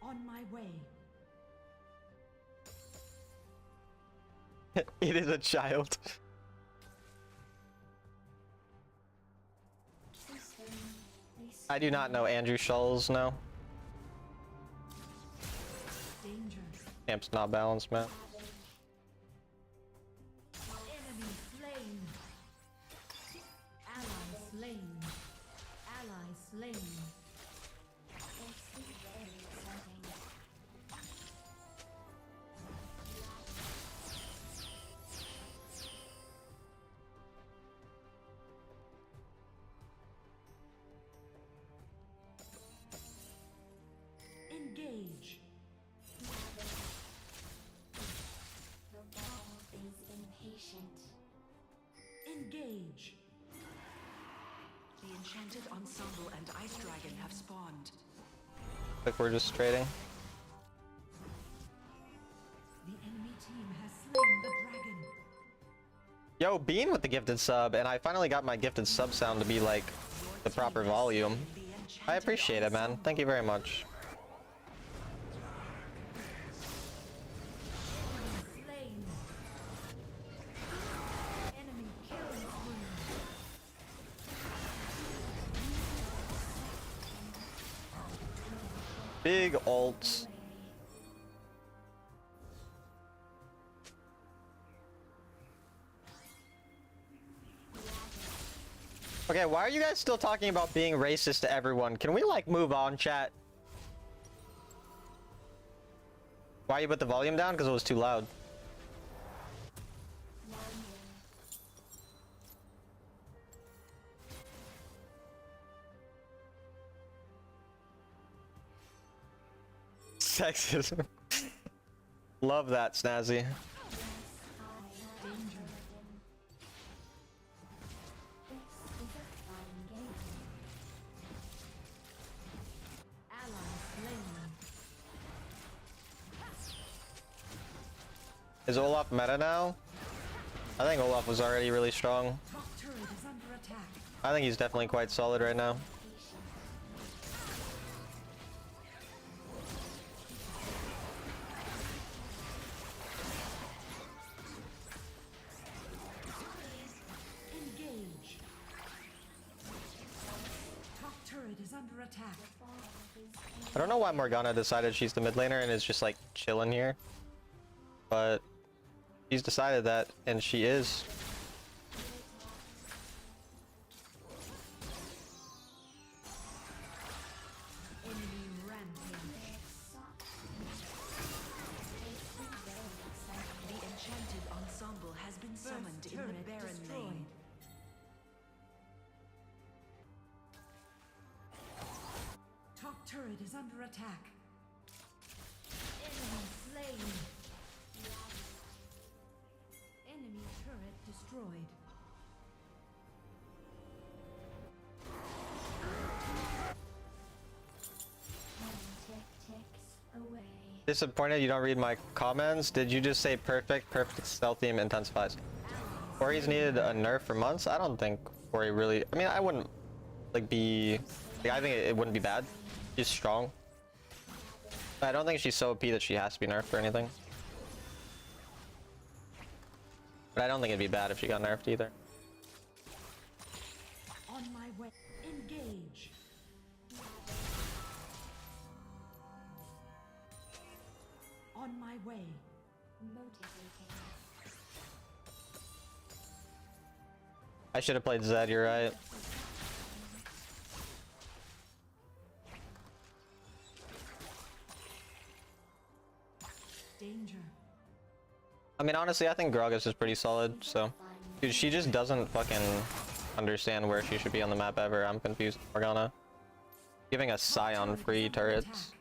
On my way. It is a child. So soon, they I do not know Andrew Schulz, no. Danger. Camp's not balanced, man. Enemy slain. Ally slain. Ally slain. This is very exciting. Engage. The ball is impatient. Engage. The enchanted ensemble and ice dragon have spawned. Like we're just trading. The enemy team has slain the dragon. Yo, Bean with the gifted sub, and I finally got my gifted sub sound to be like the proper volume. I appreciate it, man. Thank you very much. Slain. Enemy killing spree. Big ults. Okay, why are you guys still talking about being racist to everyone? Can we like move on, chat? Why you put the volume down? Because it was too loud. Sexism. Love that, Snazzy. Ally slain. Is Olaf meta now? I think Olaf was already really strong. Top turret is under attack. I think he's definitely quite solid right now. Engage. Top turret is under attack. I don't know why Morgana decided she's the mid laner and is just like chilling here. But she's decided that, and she is. Enemy rampage. The enchanted ensemble has been summoned in the turret barren destroyed. lane. Top turret is under attack. Enemy slain. Enemy turret destroyed. Ticks away. Disappointed you don't read my comments. Did you just say perfect? Perfect stealth theme intensifies. Ori's needed a nerf for months. I don't think Ori really. I mean, I wouldn't like be. Like, I think it wouldn't be bad. She's strong. But I don't think she's so OP that she has to be nerfed or anything. But I don't think it'd be bad if she got nerfed either. On my way. Engage. On my way. Motivating. I should have played Zed. You're right. Danger. I mean, honestly, I think Gragas is pretty solid. So, dude, she just doesn't fucking understand where she should be on the map ever. I'm confused. Morgana giving us Scion free turrets.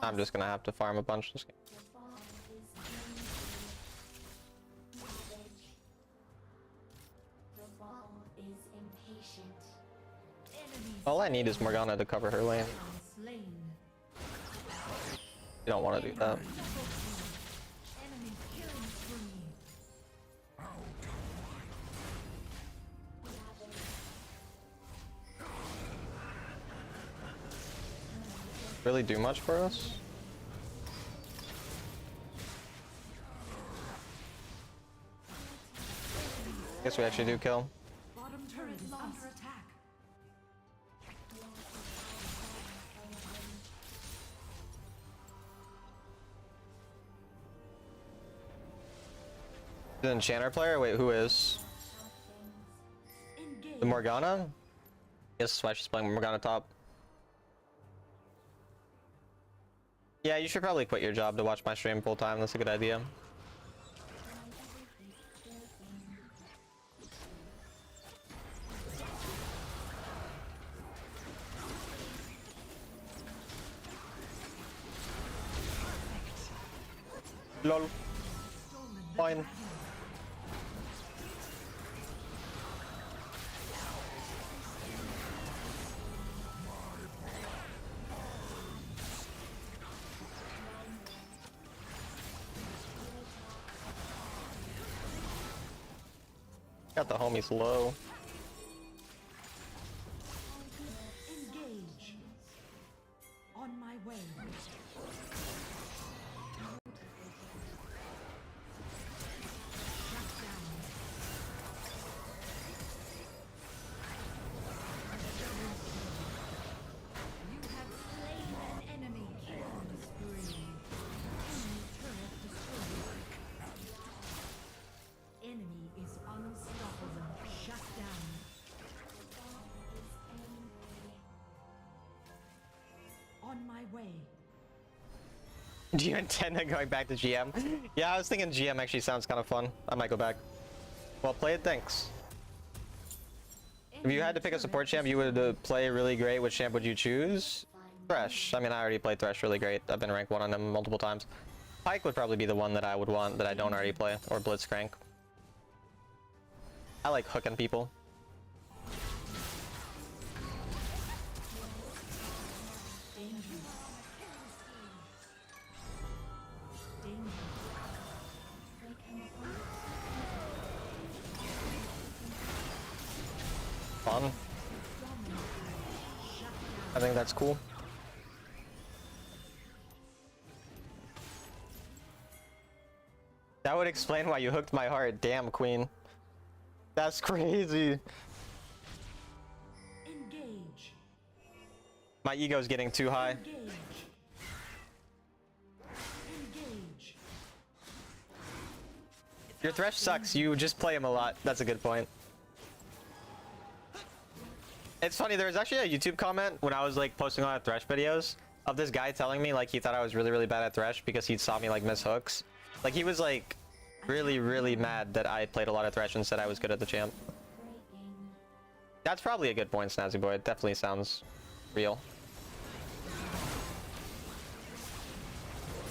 I'm just gonna have to farm a bunch this game. The ball is All I need is Morgana to cover her lane. Slain. You don't want to do that. Enemy killing spree. Really do much for us? Guess we actually do kill. Bottom turret is under attack. The enchanter player? Wait, who is? Engage. The Morgana? Guess that's why she's playing Morgana top. Yeah, you should probably quit your job to watch my stream full time. That's a good idea. Lol. Fine. Got the homies low. Engage. On my way. Shut down. You have slain an enemy. Killing spree. Enemy turret destroyed. Enemy is unstoppable. Shut down. On my way. Do you intend on going back to GM? Yeah, I was thinking GM actually sounds kind of fun. I might go back. Well played, thanks. If you had to pick a support champ you would play really great, which champ would you choose? Thresh. I mean, I already played Thresh really great. I've been ranked 1 on him multiple times. Pyke would probably be the one that I would want that I don't already play, or Blitzcrank. I like hooking people. Fun. I think that's cool. That would explain why you hooked my heart. Damn, Queen. That's crazy. Engage. My ego's getting too high. Engage. Engage. Your Thresh sucks. You just play him a lot. That's a good point. It's funny, there was actually a YouTube comment when I was like posting a lot of Thresh videos of this guy telling me like he thought I was really, really bad at Thresh because he saw me like miss hooks. Like he was like really, really mad that I played a lot of Thresh and said I was good at the champ. That's probably a good point, Snazzy Boy. It definitely sounds real.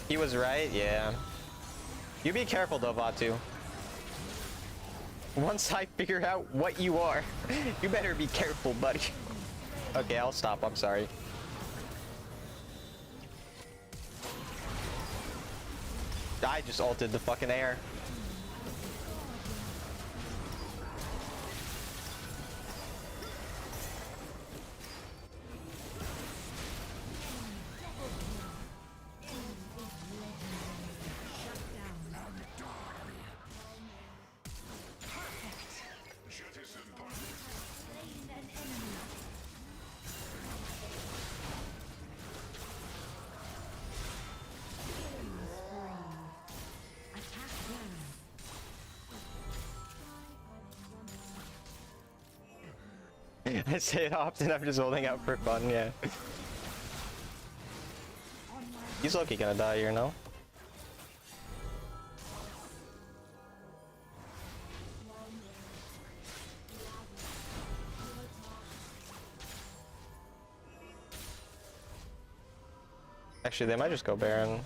He was right, yeah. You be careful though, Vatu. Once I figure out what you are, you better be careful, buddy. Okay, I'll stop. I'm sorry. I just ulted the fucking air. I say it often, I'm just holding out for fun, yeah. He's low-key gonna die here, no? Actually, they might just go Baron.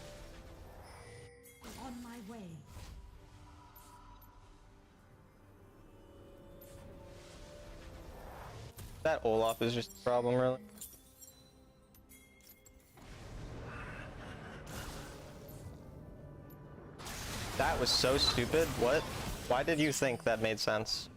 On my way. That That Olaf is just a problem, really. That was so stupid. What? Why did you think that made sense?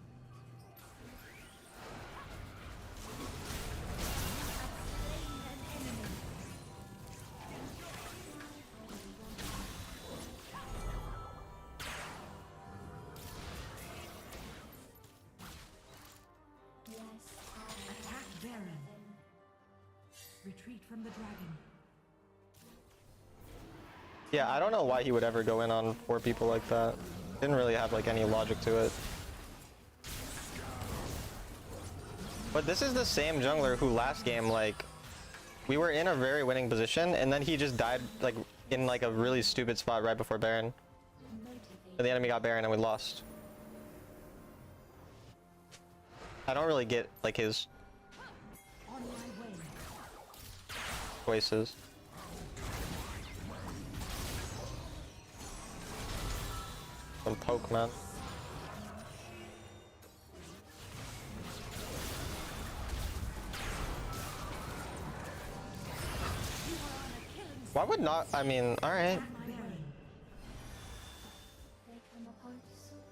Attack Baron. Retreat from the dragon. Yeah, I don't know why he would ever go in on 4 people like that. Didn't really have like any logic to it. But this is the same jungler who last game, like, we were in a very winning position and then he just died like in like a really stupid spot right before Baron. And the enemy got Baron and we lost. I don't really get like his On my way. choices. Some poke, man. Why would not? I mean, alright.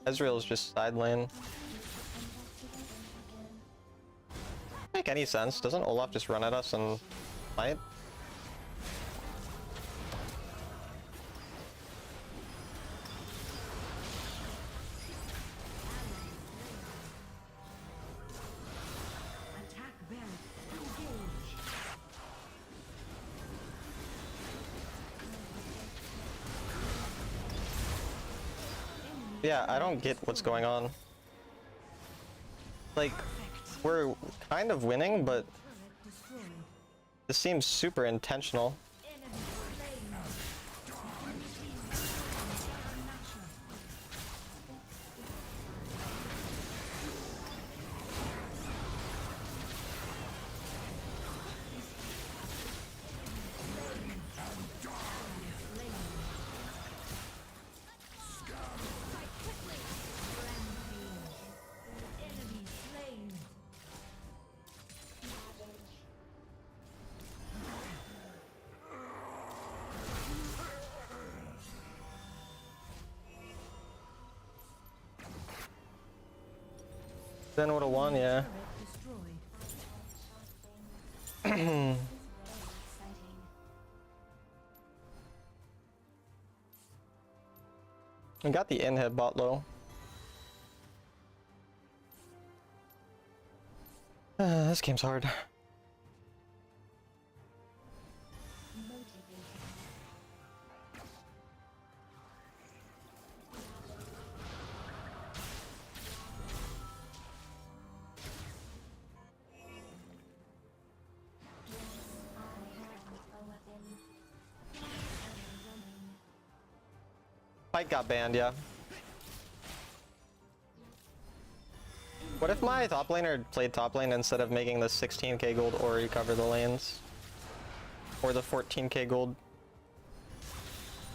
Ezreal's just side lane. Make any sense? Doesn't Olaf just run at us and fight? Attack Baron. Engage. Yeah, I don't get what's going on. Like, we're kind of winning, but Turret destroyed. this seems super intentional. Enemy slain. Fight quickly. Rampage. Enemy slain. Then would have won, yeah. Turret destroyed. This is very exciting. I got the in-head bot low. This game's hard. Motivating. Fight got banned, yeah. What if my top laner played top lane instead of making the 16k gold or recover the lanes? Or the 14k gold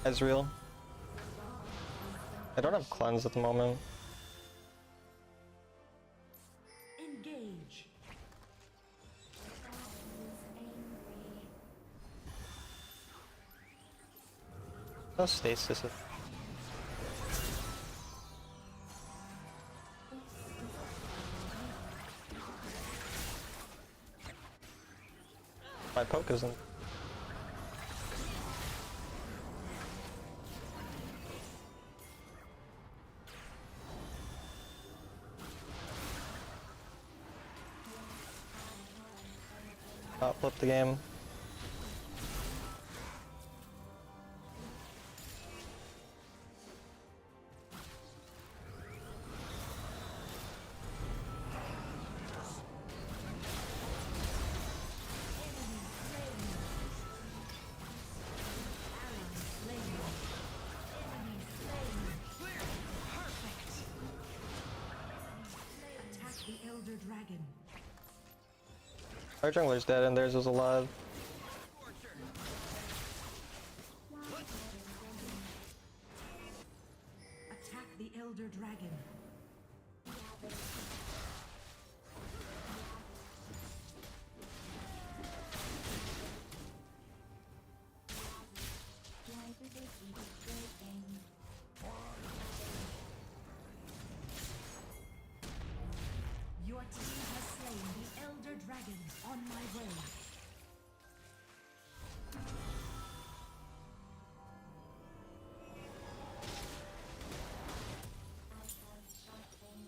Ezreal? I don't have cleanse at the moment. Engage. No stasis. My poke isn't. Flip the game. Attack the Elder Dragon. Our jungler's dead and theirs is alive. Attack the Elder Dragon.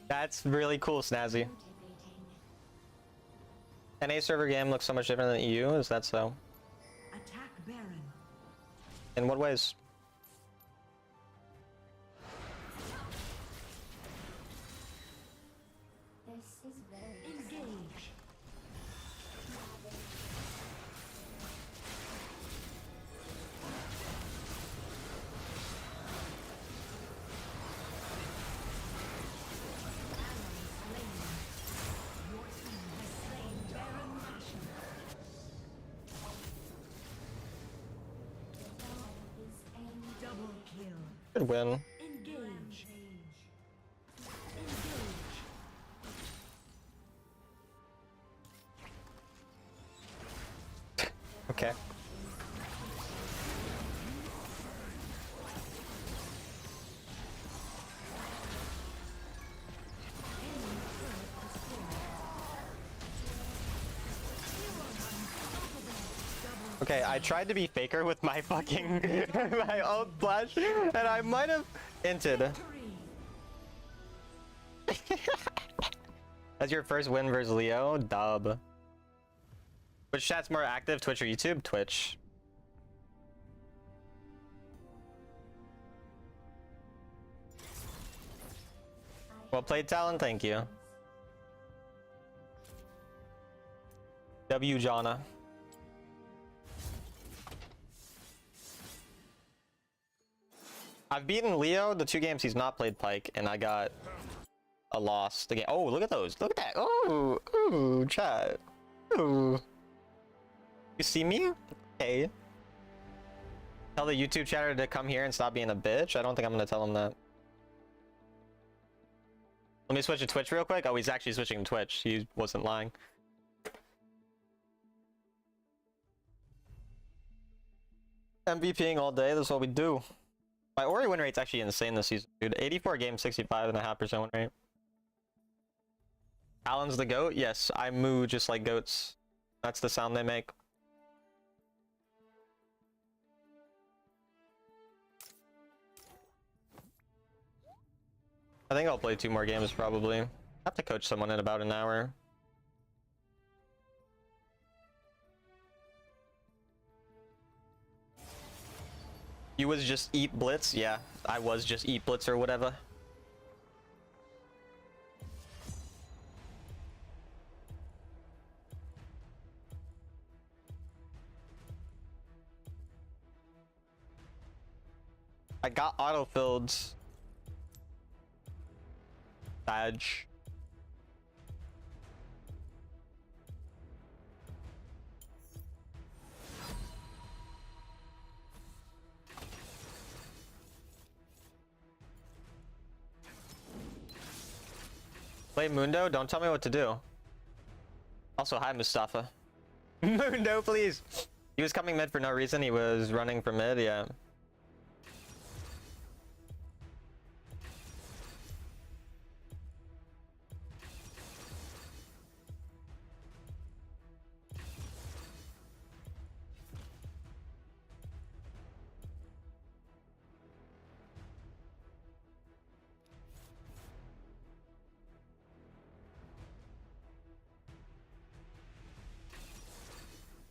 That's really cool, Snazzy. Motivating. NA server game looks so much different than EU. Is that so? Attack Baron. In what ways? This is very Engage. Your team has slain Baron Nashor. is angry. Double kill. Good win. Engage. Engage. Okay. Okay, I tried to be faker with my fucking my own flash, and I might have inted. That's your first win versus Leo? Dub. Which chat's more active, Twitch or YouTube? Twitch. Well played, Talon. Thank you. W. Jonna. I've beaten Leo the 2 games he's not played Pyke, and I got a loss. The game. Oh, look at those! Look at that! Oh, ooh, chat. Ooh. You see me? Hey. Tell the YouTube chatter to come here and stop being a bitch. I don't think I'm gonna tell him that. Let me switch to Twitch real quick. Oh, he's actually switching to Twitch. He wasn't lying. MVPing all day. That's what we do. My Ori win rate's actually insane this season, dude. 84 games, 65.5% win rate. Alan's the goat? Yes, I moo just like goats. That's the sound they make. I think I'll play 2 more games probably. I have to coach someone in about an hour. You was just eat blitz? Yeah, I was just eat blitz or whatever. I got autofilled. Badge. Play Mundo? Don't tell me what to do. Also, hi Mustafa. Mundo, please! He was coming mid for no reason. He was running for mid, yeah.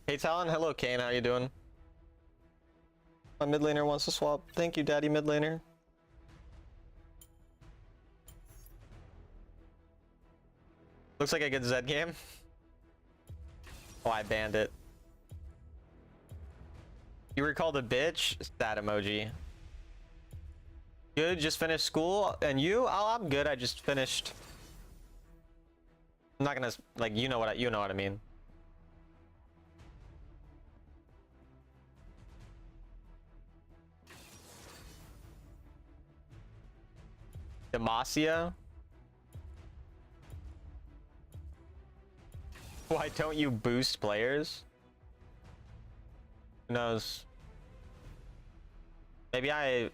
Hey Talon, hello Kane, how you doing? My mid laner wants to swap. Thank you, daddy mid laner. Looks like a good Zed game. Oh, I banned it. You were called a bitch? Sad emoji. Good, just finished school. And you? Oh, I'm good, I just finished. I'm not gonna, like, you know what I mean. Demacia? Why don't you boost players? Who knows? Maybe I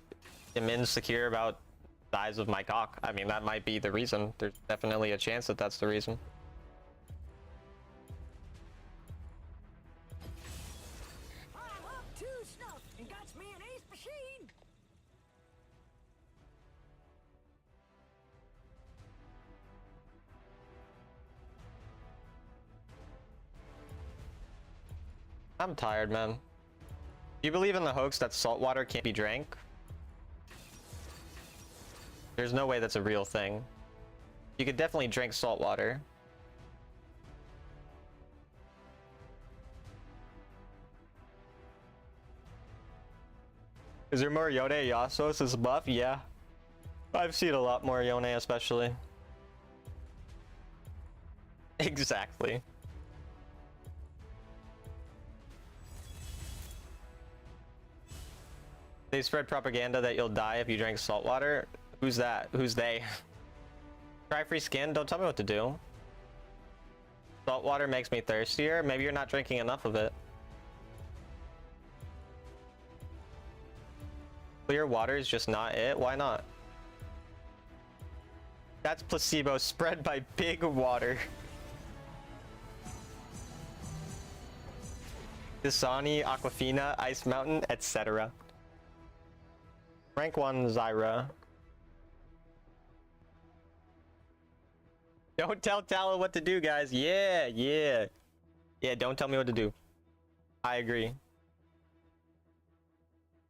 am insecure about the size of my cock. I mean, that might be the reason. There's definitely a chance that that's the reason. I'm up to snuff and got me an ace machine. I'm tired, man. Do you believe in the hoax that salt water can't be drank? There's no way that's a real thing. You could definitely drink salt water. Is there more Yone Yasuo's is buff? Yeah. I've seen a lot more Yone especially. Exactly. They spread propaganda that you'll die if you drink salt water. Who's that? Who's they? Try free skin? Don't tell me what to do. Salt water makes me thirstier. Maybe you're not drinking enough of it. Clear water is just not it? Why not? That's placebo spread by big water. Dasani, Aquafina, Ice Mountain, etc. Rank 1 Zyra. Don't tell Tala what to do, guys. Yeah, yeah. Yeah, don't tell me what to do. I agree.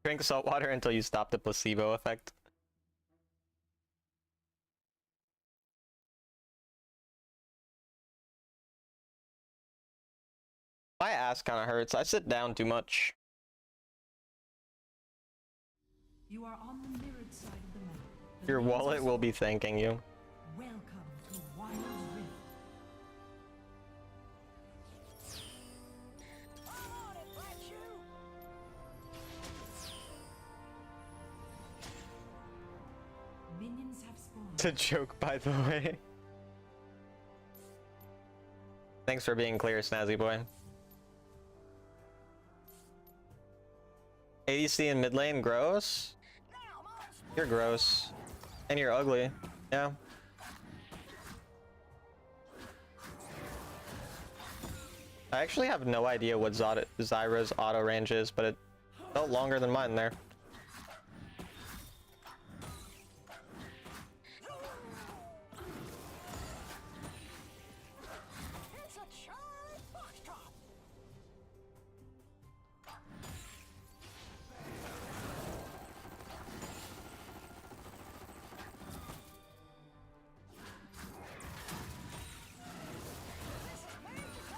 Drink salt water until you stop the placebo effect. My ass kind of hurts. I sit down too much. You are on the mirrored side of the map. Your wallet will be thanking you. Welcome to Wild Rift. Minions have spawned. It's a joke, by the way. Thanks for being clear, Snazzy boy. ADC in mid lane, gross? You're gross. And you're ugly. Yeah. I actually have no idea what Zyra's auto range is, but it felt longer than mine there.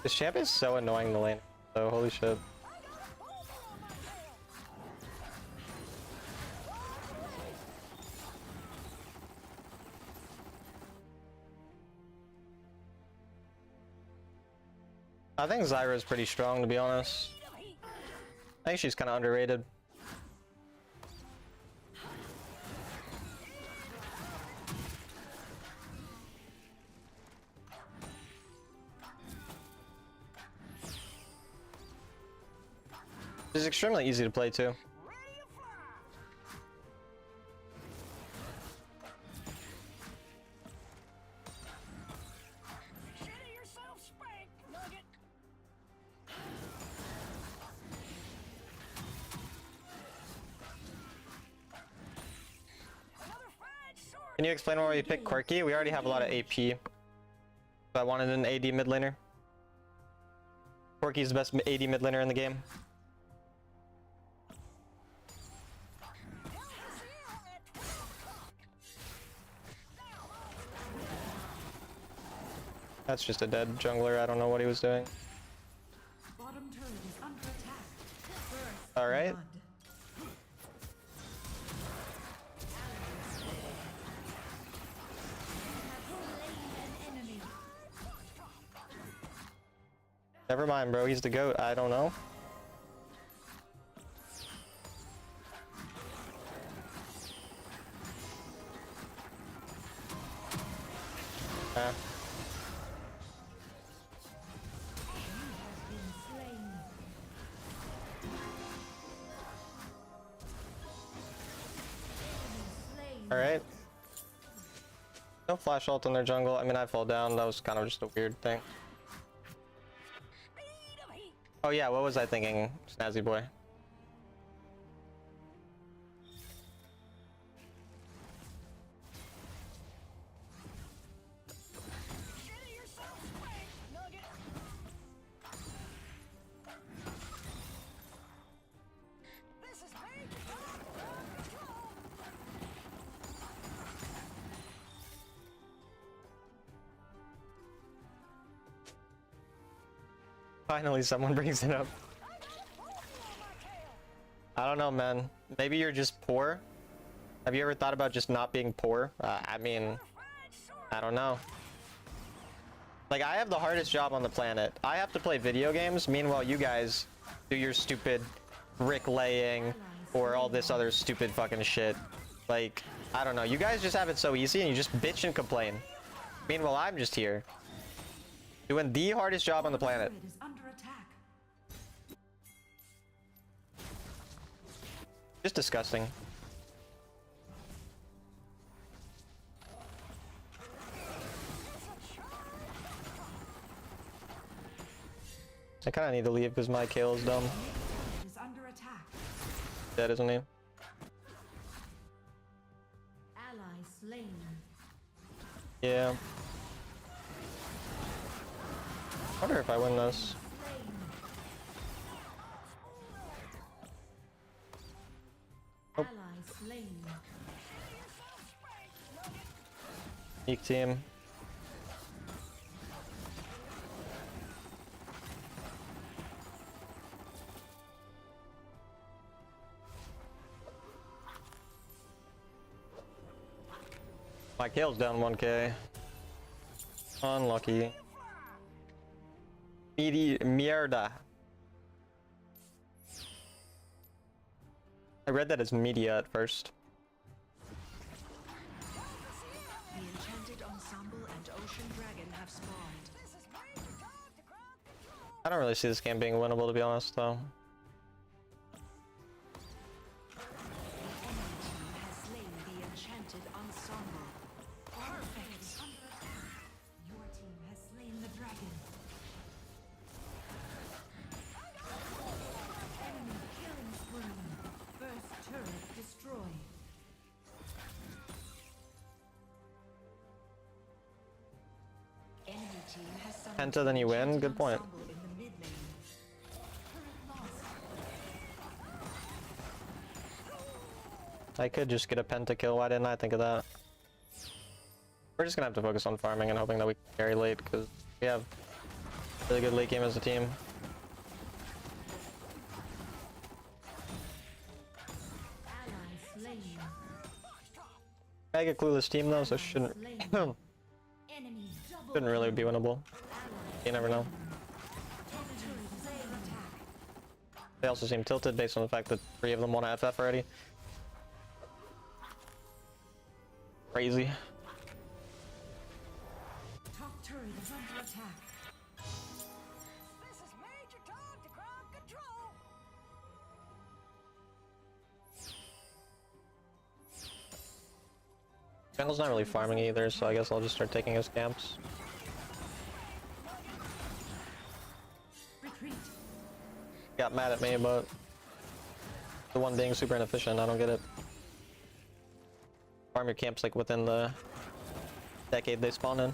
This champ is so annoying the lane, so holy shit. I think Zyra is pretty strong, to be honest. I think she's kind of underrated. She's extremely easy to play too. Can you explain why we picked Quirky? We already have a lot of AP. So I wanted an AD mid laner. Quirky's the best AD mid laner in the game. That's just a dead jungler. I don't know what he was doing. Bottom turret is under attack. All right. Never mind, bro. He's the GOAT. I don't know. Alright. No flash ult in their jungle. I mean, I fall down. That was kind of just a weird thing. Oh yeah, what was I thinking, Snazzy boy? Finally, someone brings it up. I don't know, man. Maybe you're just poor. Have you ever thought about just not being poor? I mean, I don't know. Like, I have the hardest job on the planet. I have to play video games. Meanwhile, you guys do your stupid bricklaying or all this other stupid fucking shit. Like, I don't know. You guys just have it so easy and you just bitch and complain. Meanwhile, I'm just here doing the hardest job on the planet. Turret is under attack. Just disgusting. I kind of need to leave because my kill is dumb. Is under attack. Dead, isn't he? Ally slain. Yeah. Wonder if I win this. Ally slain. Weak team. My kill's down 1k. Unlucky. Mierda. I read that as media at first. The enchanted ensemble and ocean dragon have spawned. I don't really see this game being winnable, to be honest, though. The enemy team has slain the enchanted ensemble. Perfect. Your team has slain the dragon. Enemy killing spree. First turret destroyed. Enemy team has summoned Penta, then you win? enchanted Good point. ensemble in the mid lane. I could just get a pentakill. Why didn't I think of that? We're just gonna have to focus on farming and hoping that we can carry late because we have really good late game as a team. Ally slain. Mega clueless team though, so shouldn't Slain. Enemy double. shouldn't really be winnable. You never know. They also seem tilted based on the fact that 3 of them want to FF already. Crazy. Top turret is under attack. This is Major Tom to ground control. Jungle's not really farming either, so I guess I'll just start taking his camps. Retreat. Got mad at me about the one being super inefficient. I don't get it. Farm your camps like within the decade they spawn in.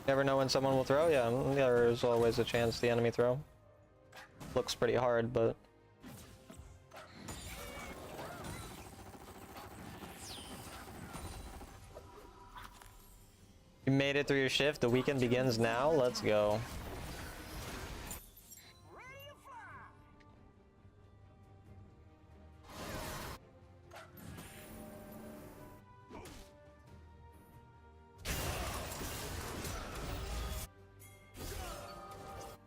Never know when someone will throw. Yeah, there's always a chance the enemy throw. Looks pretty hard, but you made it through your shift. The weekend begins now. Let's go. Ready to fly.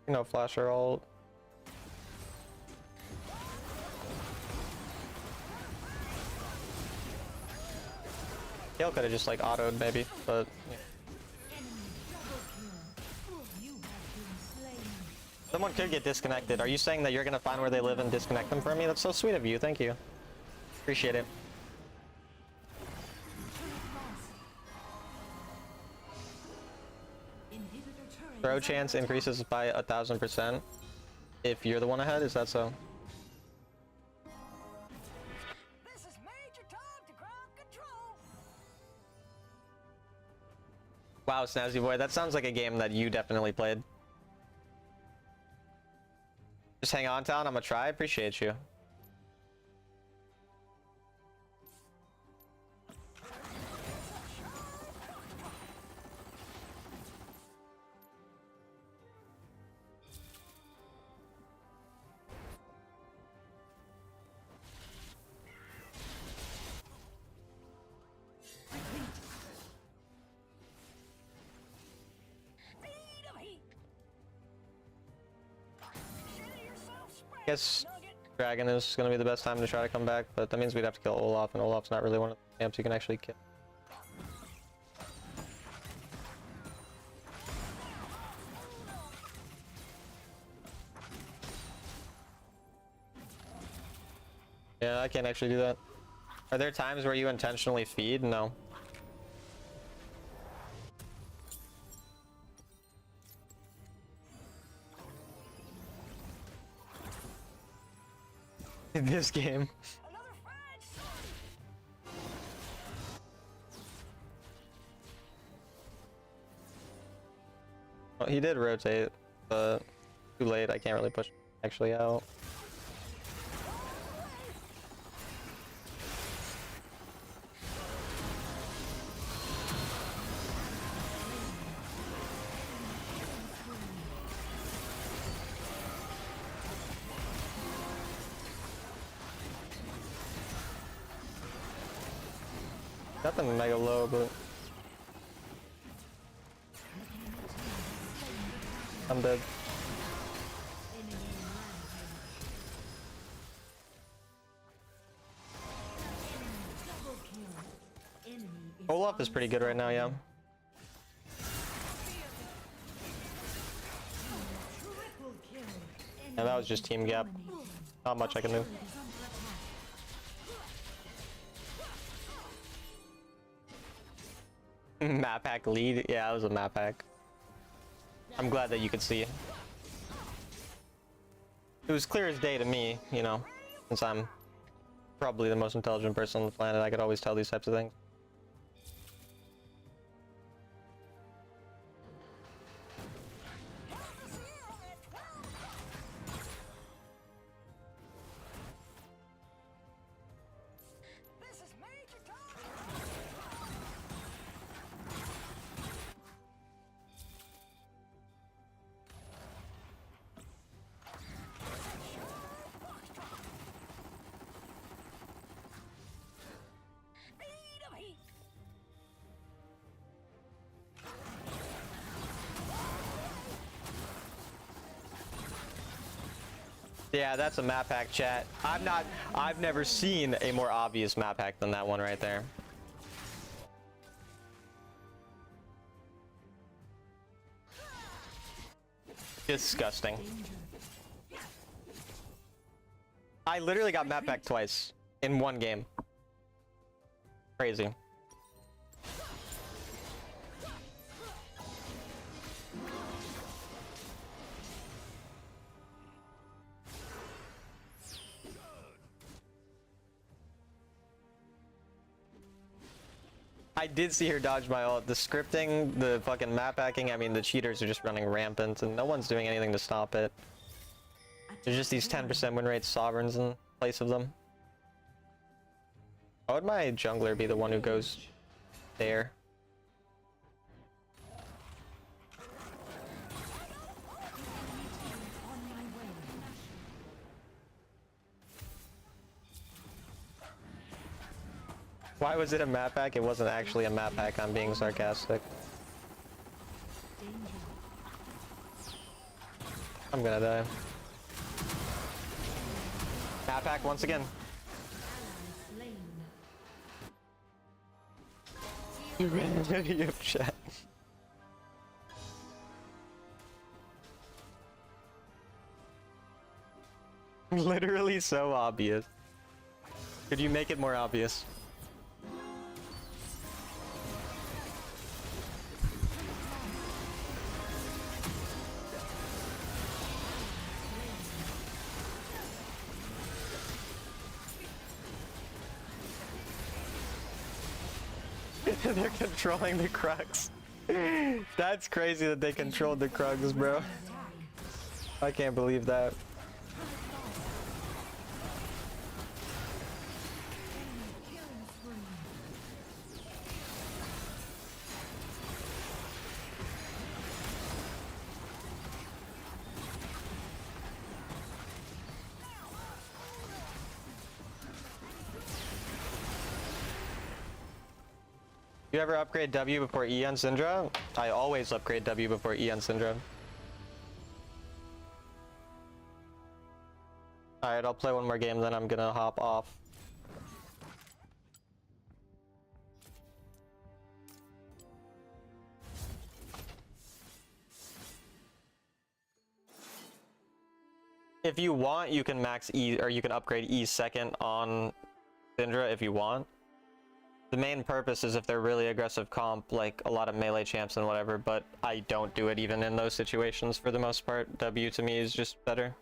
You know, flash or ult. Gale could have just like autoed maybe, but yeah. Someone could get disconnected. Are you saying that you're gonna find where they live and disconnect them from me? That's so sweet of you. Thank you. Appreciate it. Inhibitor turret Throw is chance under attack. increases by 1000% if you're the one ahead. Is that so? This is Major Tom to ground control. Wow, Snazzy Boy, that sounds like a game that you definitely played. Just hang on, Talon. I'm gonna try. Appreciate you. Guess Dragon is gonna be the best time to try to come back, but that means we'd have to kill Olaf, and Olaf's not really one of the camps you can actually kill. Yeah, I can't actually do that. Are there times where you intentionally feed? No. In this game. Well, he did rotate, but too late. I can't really push actually out. Got them mega low, but I'm dead. Olaf is pretty good right now, yeah. And that was just team gap. Not much I can do. Map hack lead? Yeah, it was a map hack. I'm glad that you could see. It was clear as day to me, you know, since I'm probably the most intelligent person on the planet. I could always tell these types of things. Yeah, that's a map hack, chat. I've never seen a more obvious map hack than that one right there. Disgusting. I literally got map hacked twice in one game. Crazy. I did see her dodge my ult. The scripting, the fucking map hacking, I mean the cheaters are just running rampant and no one's doing anything to stop it. There's just these 10% win rate sovereigns in place of them. Why would my jungler be the one who goes there? Why was it a map hack? It wasn't actually a map hack, I'm being sarcastic. I'm gonna die. Map hack once again. You chat. Literally so obvious. Could you make it more obvious? They're controlling the Krugs. That's crazy that they controlled the Krugs, bro. I can't believe that. You ever upgrade W before E on Syndra? I always upgrade W before E on Syndra. Alright, I'll play one more game, then I'm gonna hop off. If you want, you can max E, or you can upgrade E second on Syndra if you want. The main purpose is if they're really aggressive comp, like a lot of melee champs and whatever, but I don't do it even in those situations for the most part. W to me is just better.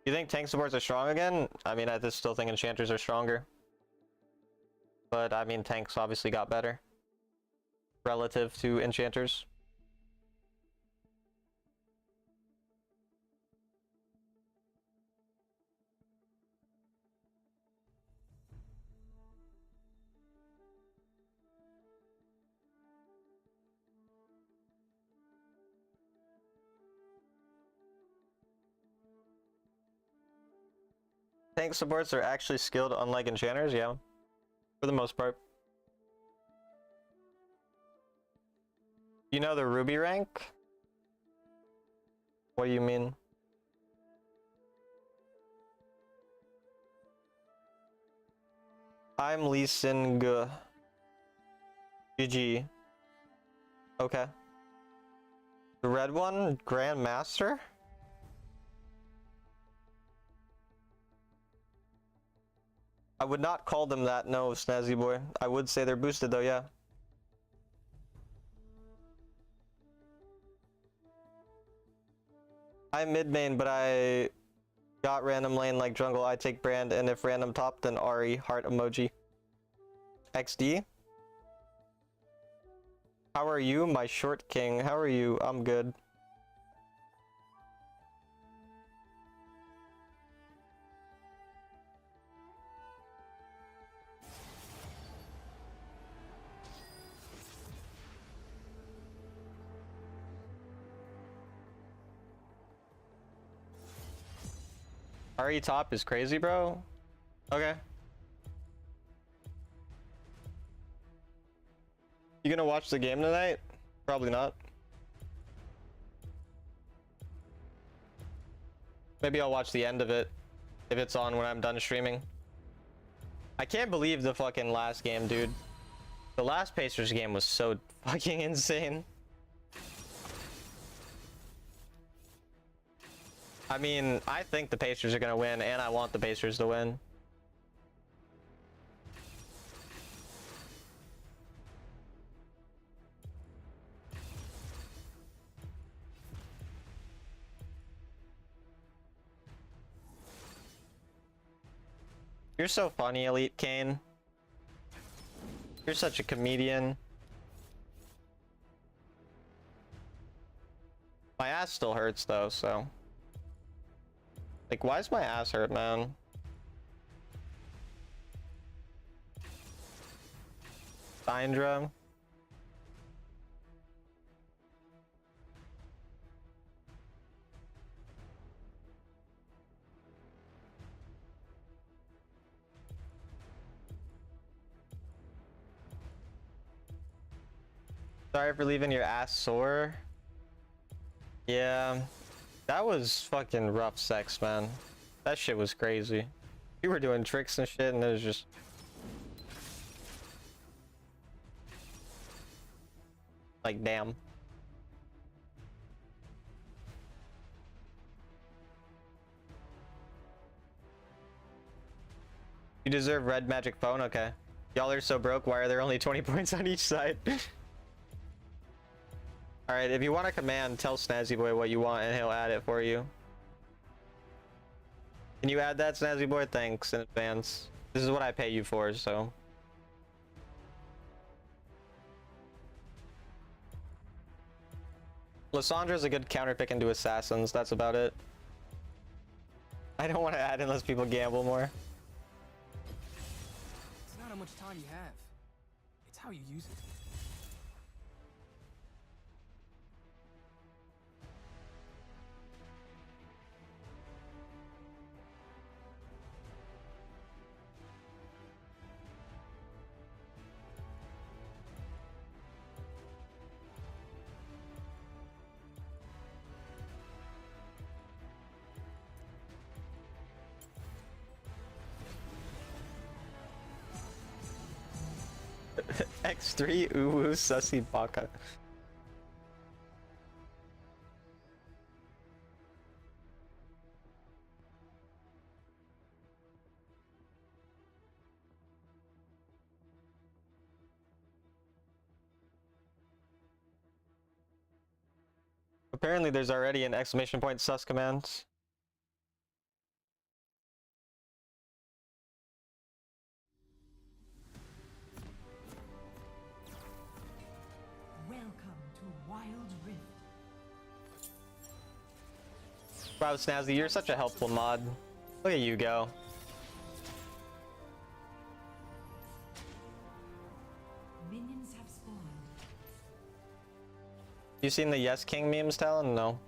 You think tank supports are strong again? I mean, I just still think enchanters are stronger. But I mean, tanks obviously got better relative to enchanters. Tank supports are actually skilled unlike enchanters, yeah. For the most part. You know the Ruby rank? What do you mean? I'm Lee Sin Ge. GG. Okay. The red one, Grandmaster? I would not call them that, no, Snazzy Boy. I would say they're boosted though, yeah. I'm mid main, but I got random lane like jungle. I take Brand, and if random top, then Ari, heart emoji. XD? How are you, my short king? How are you? I'm good. Ari top is crazy, bro. Okay. You gonna watch the game tonight? Probably not. Maybe I'll watch the end of it if it's on when I'm done streaming. I can't believe the fucking last game, dude. The last Pacers game was so fucking insane. I mean, I think the Pacers are gonna win, and I want the Pacers to win. You're so funny, Elite Kane. You're such a comedian. My ass still hurts though, so. Like, why is my ass hurt, man? Syndra. Sorry for leaving your ass sore. Yeah, that was fucking rough sex, man. That shit was crazy. We were doing tricks and shit, and it was just... like, damn. You deserve red magic phone? Okay. Y'all are so broke, why are there only 20 points on each side? Alright, if you want a command, tell Snazzy Boy what you want and he'll add it for you. Can you add that, Snazzy Boy? Thanks in advance. This is what I pay you for, so... Lyssandra's a good counter pick into assassins, that's about it. I don't want to add unless people gamble more. It's not how much time you have. It's how you use it. X3 Uwu Sussy Baka. Apparently there's already an exclamation point sus command. Welcome to Wild Rift. Wow, Snazzy, you're such a helpful mod. Look at you go. Minions have spawned. You seen the Yes King memes, Talon? No.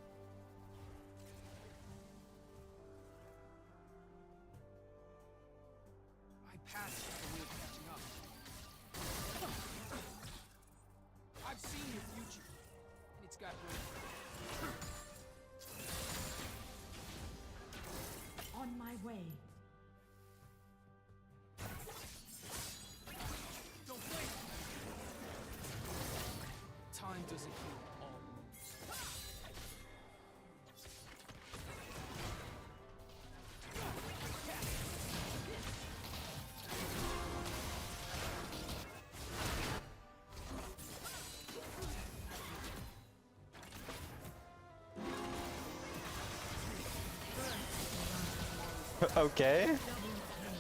I passed the way of catching up. I've seen your future, and it's got room. On my way. Don't wait. Time doesn't heal all wounds. Okay.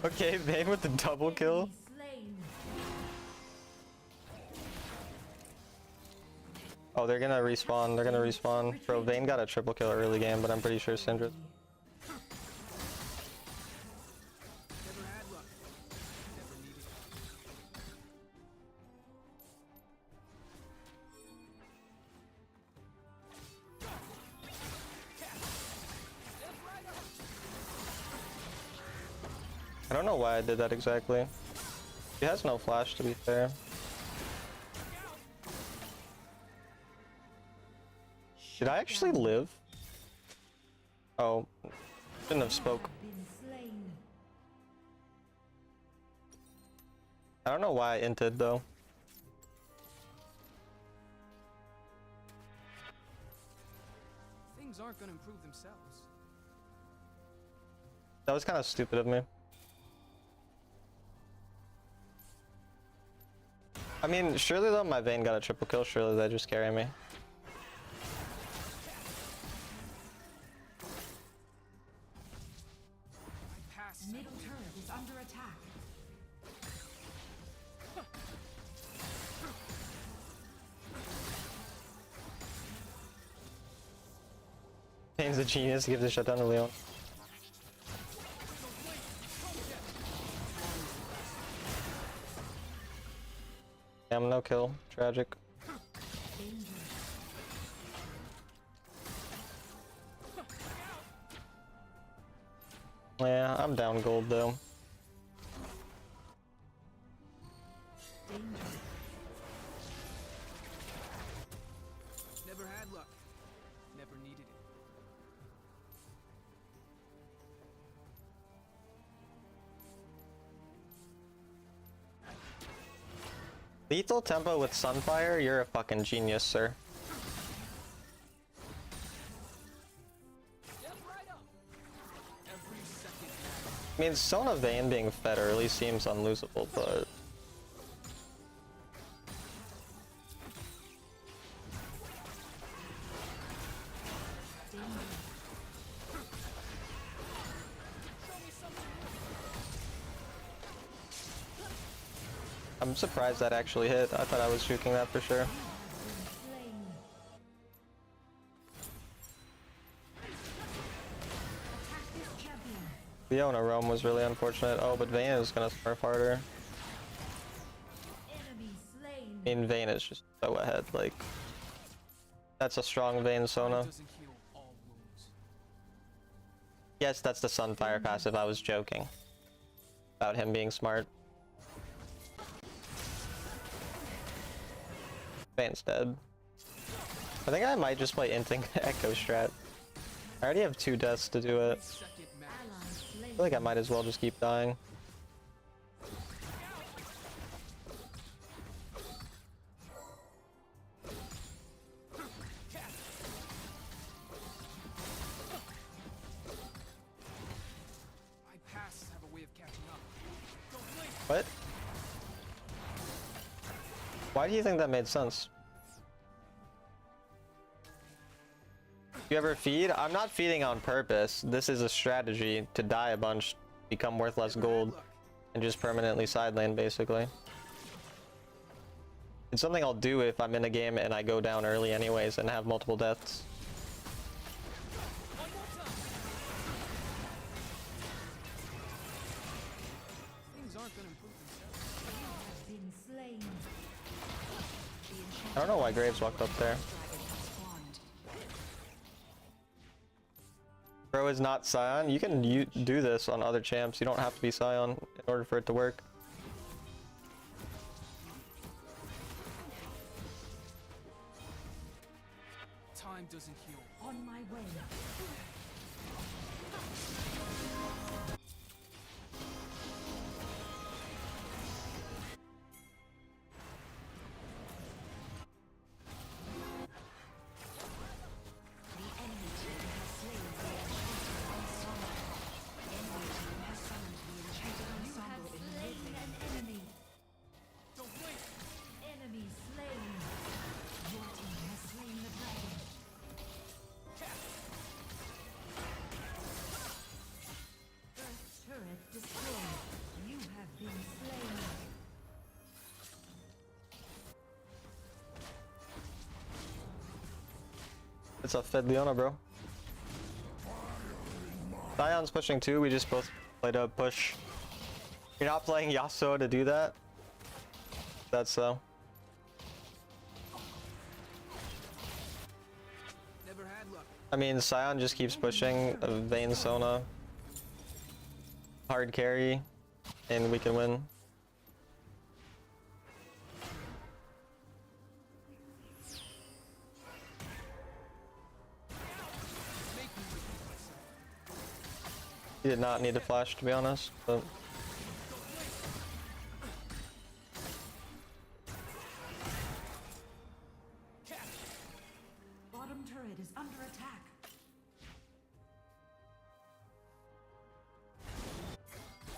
Okay, Vayne with the double kill. Slain. Oh, they're gonna respawn. They're gonna respawn. Bro, Vayne got a triple kill early game, but I'm pretty sure Syndra. Never had luck. Never needed it. I don't know why I did that exactly. He has no flash, to be fair. Did I actually live? Oh, shouldn't have spoke. Been slain. I don't know why I inted though. Things aren't gonna improve themselves. That was kind of stupid of me. I mean, surely though my Vayne got a triple kill, surely they just carry me. I passed. Middle turret is under attack. Vayne's a genius, he gives a shutdown to Leon. Damn, no kill. Tragic. Yeah, I'm down gold though. Never had luck. Never needed it. Lethal tempo with Sunfire? You're a fucking genius, sir. Step right up. Every second. I mean, Sona Vayne being fed early seems unlosable, but... I'm surprised that actually hit. I thought I was juking that for sure. Slain. Attack this champion. Leona roam was really unfortunate. Oh, but Vayne is gonna smurf harder. Enemy slain. I mean, Vayne is just so ahead, like... That's a strong Vayne Sona. Doesn't heal all wounds. Yes, that's the Sunfire passive, I was joking. About him being smart. Vayne's dead. I think I might just play Inting Echo Strat. I already have 2 deaths to do it. Second matters. Ally I slain. feel like I might as well just keep dying. Why do you think that made sense? You ever feed? I'm not feeding on purpose. This is a strategy to die a bunch, become worth less gold, and just permanently side lane, basically. It's something I'll do if I'm in a game and I go down early anyways and have multiple deaths. Things aren't gonna improve themselves. Been slain. I don't know why Graves walked up there. Bro is not Scion. You can do this on other champs. You don't have to be Scion in order for it to work. Time doesn't heal. On my way. You have slain an enemy. Don't wait. Enemy slain. Your team has slain the dragon. First turret destroyed. You have been slain. It's a Fed Leona, bro. Sion's pushing too. We just both played a push. You're not playing Yasuo to do that? That's so. Never had luck. I mean, Sion just keeps pushing a Vayne Sona. Hard carry, and we can win. Make me repeat myself. He did not need to flash, to be honest, but Bottom turret is under attack.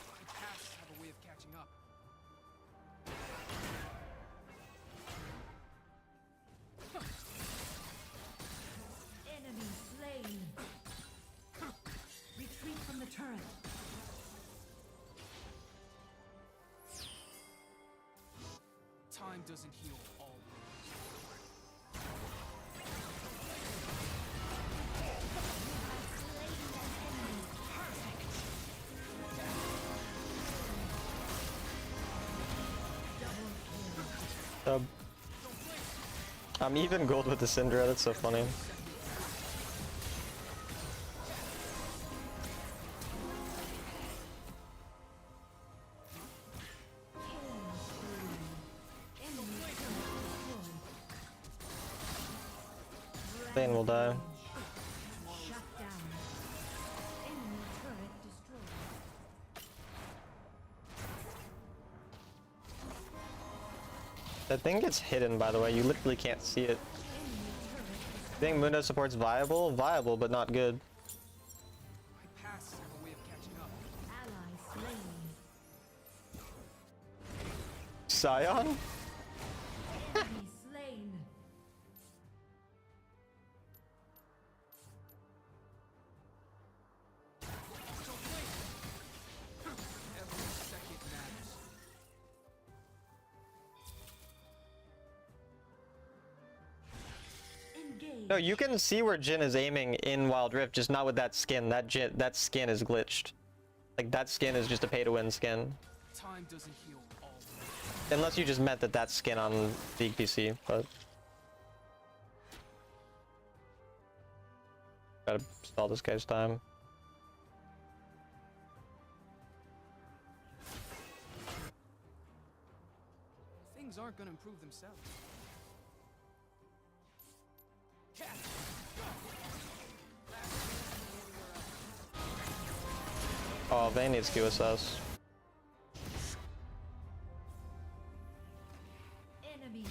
My pasts have a way of catching up. Enemy slain. Retreat from the turret. Time doesn't heal all wounds. I'm even gold with the Syndra. That's so funny. Thane will die. Shut down. Enemy turret destroyed. That thing gets hidden, by the way. You literally can't see it. I think Mundo support's viable? Viable, but not good. My pasts have a way of catching up. Ally slain. Sion? Enemy slain. Every second matters. Engage. No, you can see where Jhin is aiming in Wild Rift, just not with that skin. That skin is glitched. Like, that skin is just a pay-to-win skin. Time doesn't heal all wounds. Unless you just meant that that's skin on the PC, but... Gotta stall this guy's time. Things aren't gonna improve themselves. Oh, Vayne needs QSS. Enemy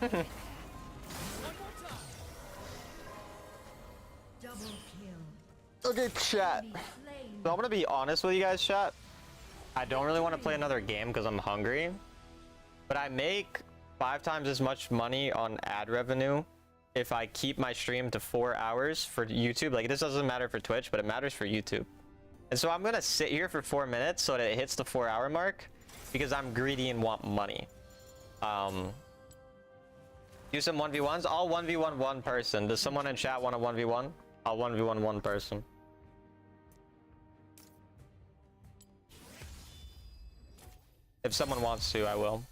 slain. Double kill. Okay, chat. Enemy slain. So I'm gonna be honest with you guys, chat. I don't really want to play another game because I'm hungry, but I make 5 times as much money on ad revenue if I keep my stream to 4 hours for YouTube. Like, this doesn't matter for Twitch, but it matters for YouTube. And so I'm gonna sit here for 4 minutes so that it hits the 4-hour mark because I'm greedy and want money. Do some 1v1s. I'll 1v1 one person. Does someone in chat want a 1v1? I'll 1v1 one person. If someone wants to, I will.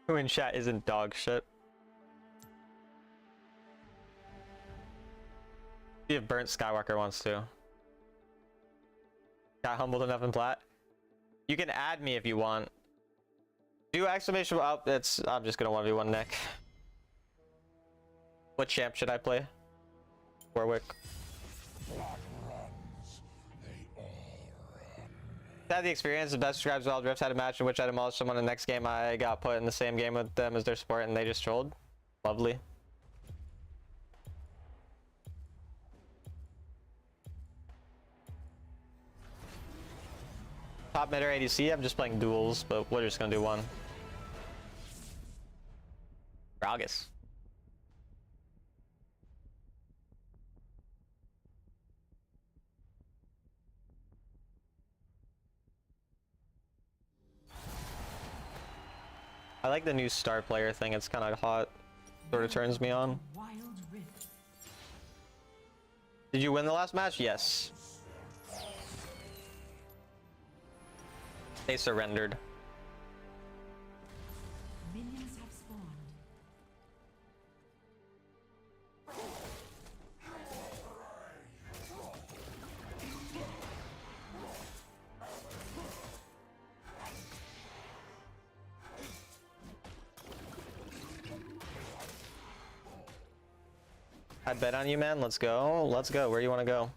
Who in chat isn't dog shit? See if Burnt Skywalker wants to. Got humbled enough in plat. You can add me if you want. Do exclamation up. I'm just gonna 1v1 Nick. What champ should I play? Warwick. Had the experience. The best describes Wild Rift. Had a match in which I demolished someone. The next game I got put in the same game with them as their support and they just trolled. Lovely. Top mid or ADC. I'm just playing duels, but we're just gonna do one. Gragas. I like the new star player thing. It's kind of hot. Sort of turns me on. Wild Rift. Did you win the last match? Yes. They surrendered. Minions have spawned. I bet on you, man. Let's go. Let's go. Where do you want to go?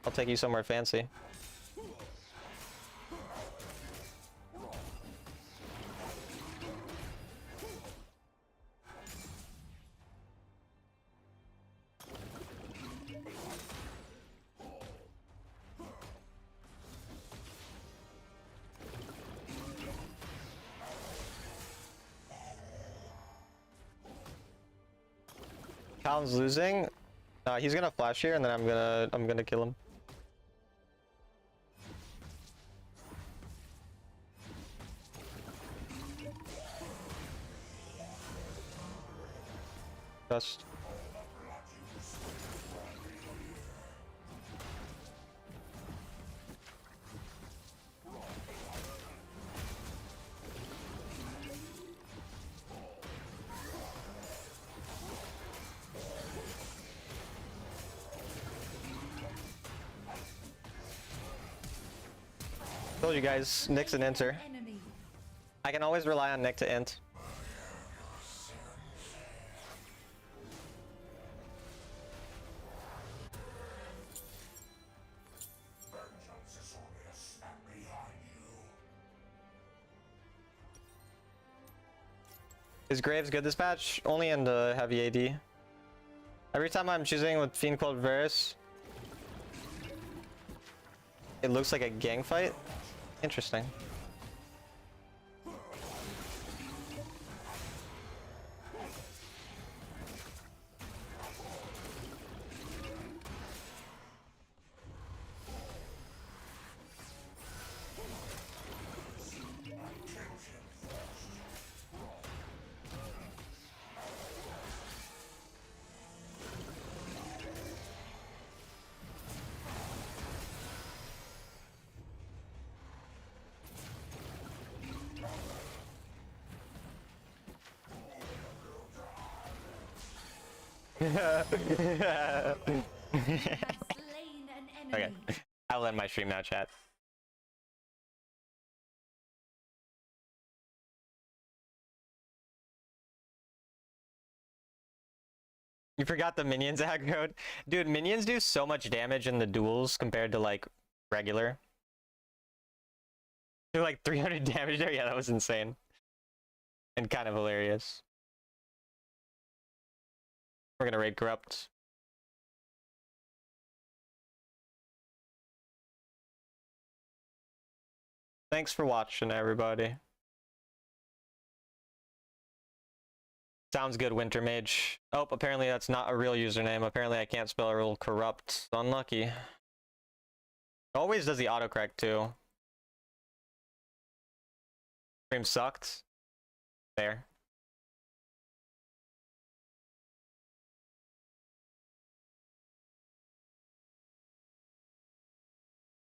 I'll take you somewhere fancy. Calvin's losing. He's gonna flash here, and then I'm gonna kill him. Just. Told you guys, Nick's an inter. Enemy. I can always rely on Nick to int. Is Graves good this patch? Only in the heavy AD. Every time I'm choosing with Fiend called Varus, it looks like a gang fight. Interesting. Has slain an enemy. Okay, I'll end my stream now, chat. You forgot the minions aggroed? Dude, minions do so much damage in the duels compared to like regular. They're like 300 damage there? Yeah, that was insane. and kind of hilarious. We're gonna raid corrupt. Thanks for watching, everybody. Sounds good, Winter Mage. Oh, apparently that's not a real username. Apparently I can't spell a real corrupt. Unlucky. Always does the autocorrect too. Stream sucked. There.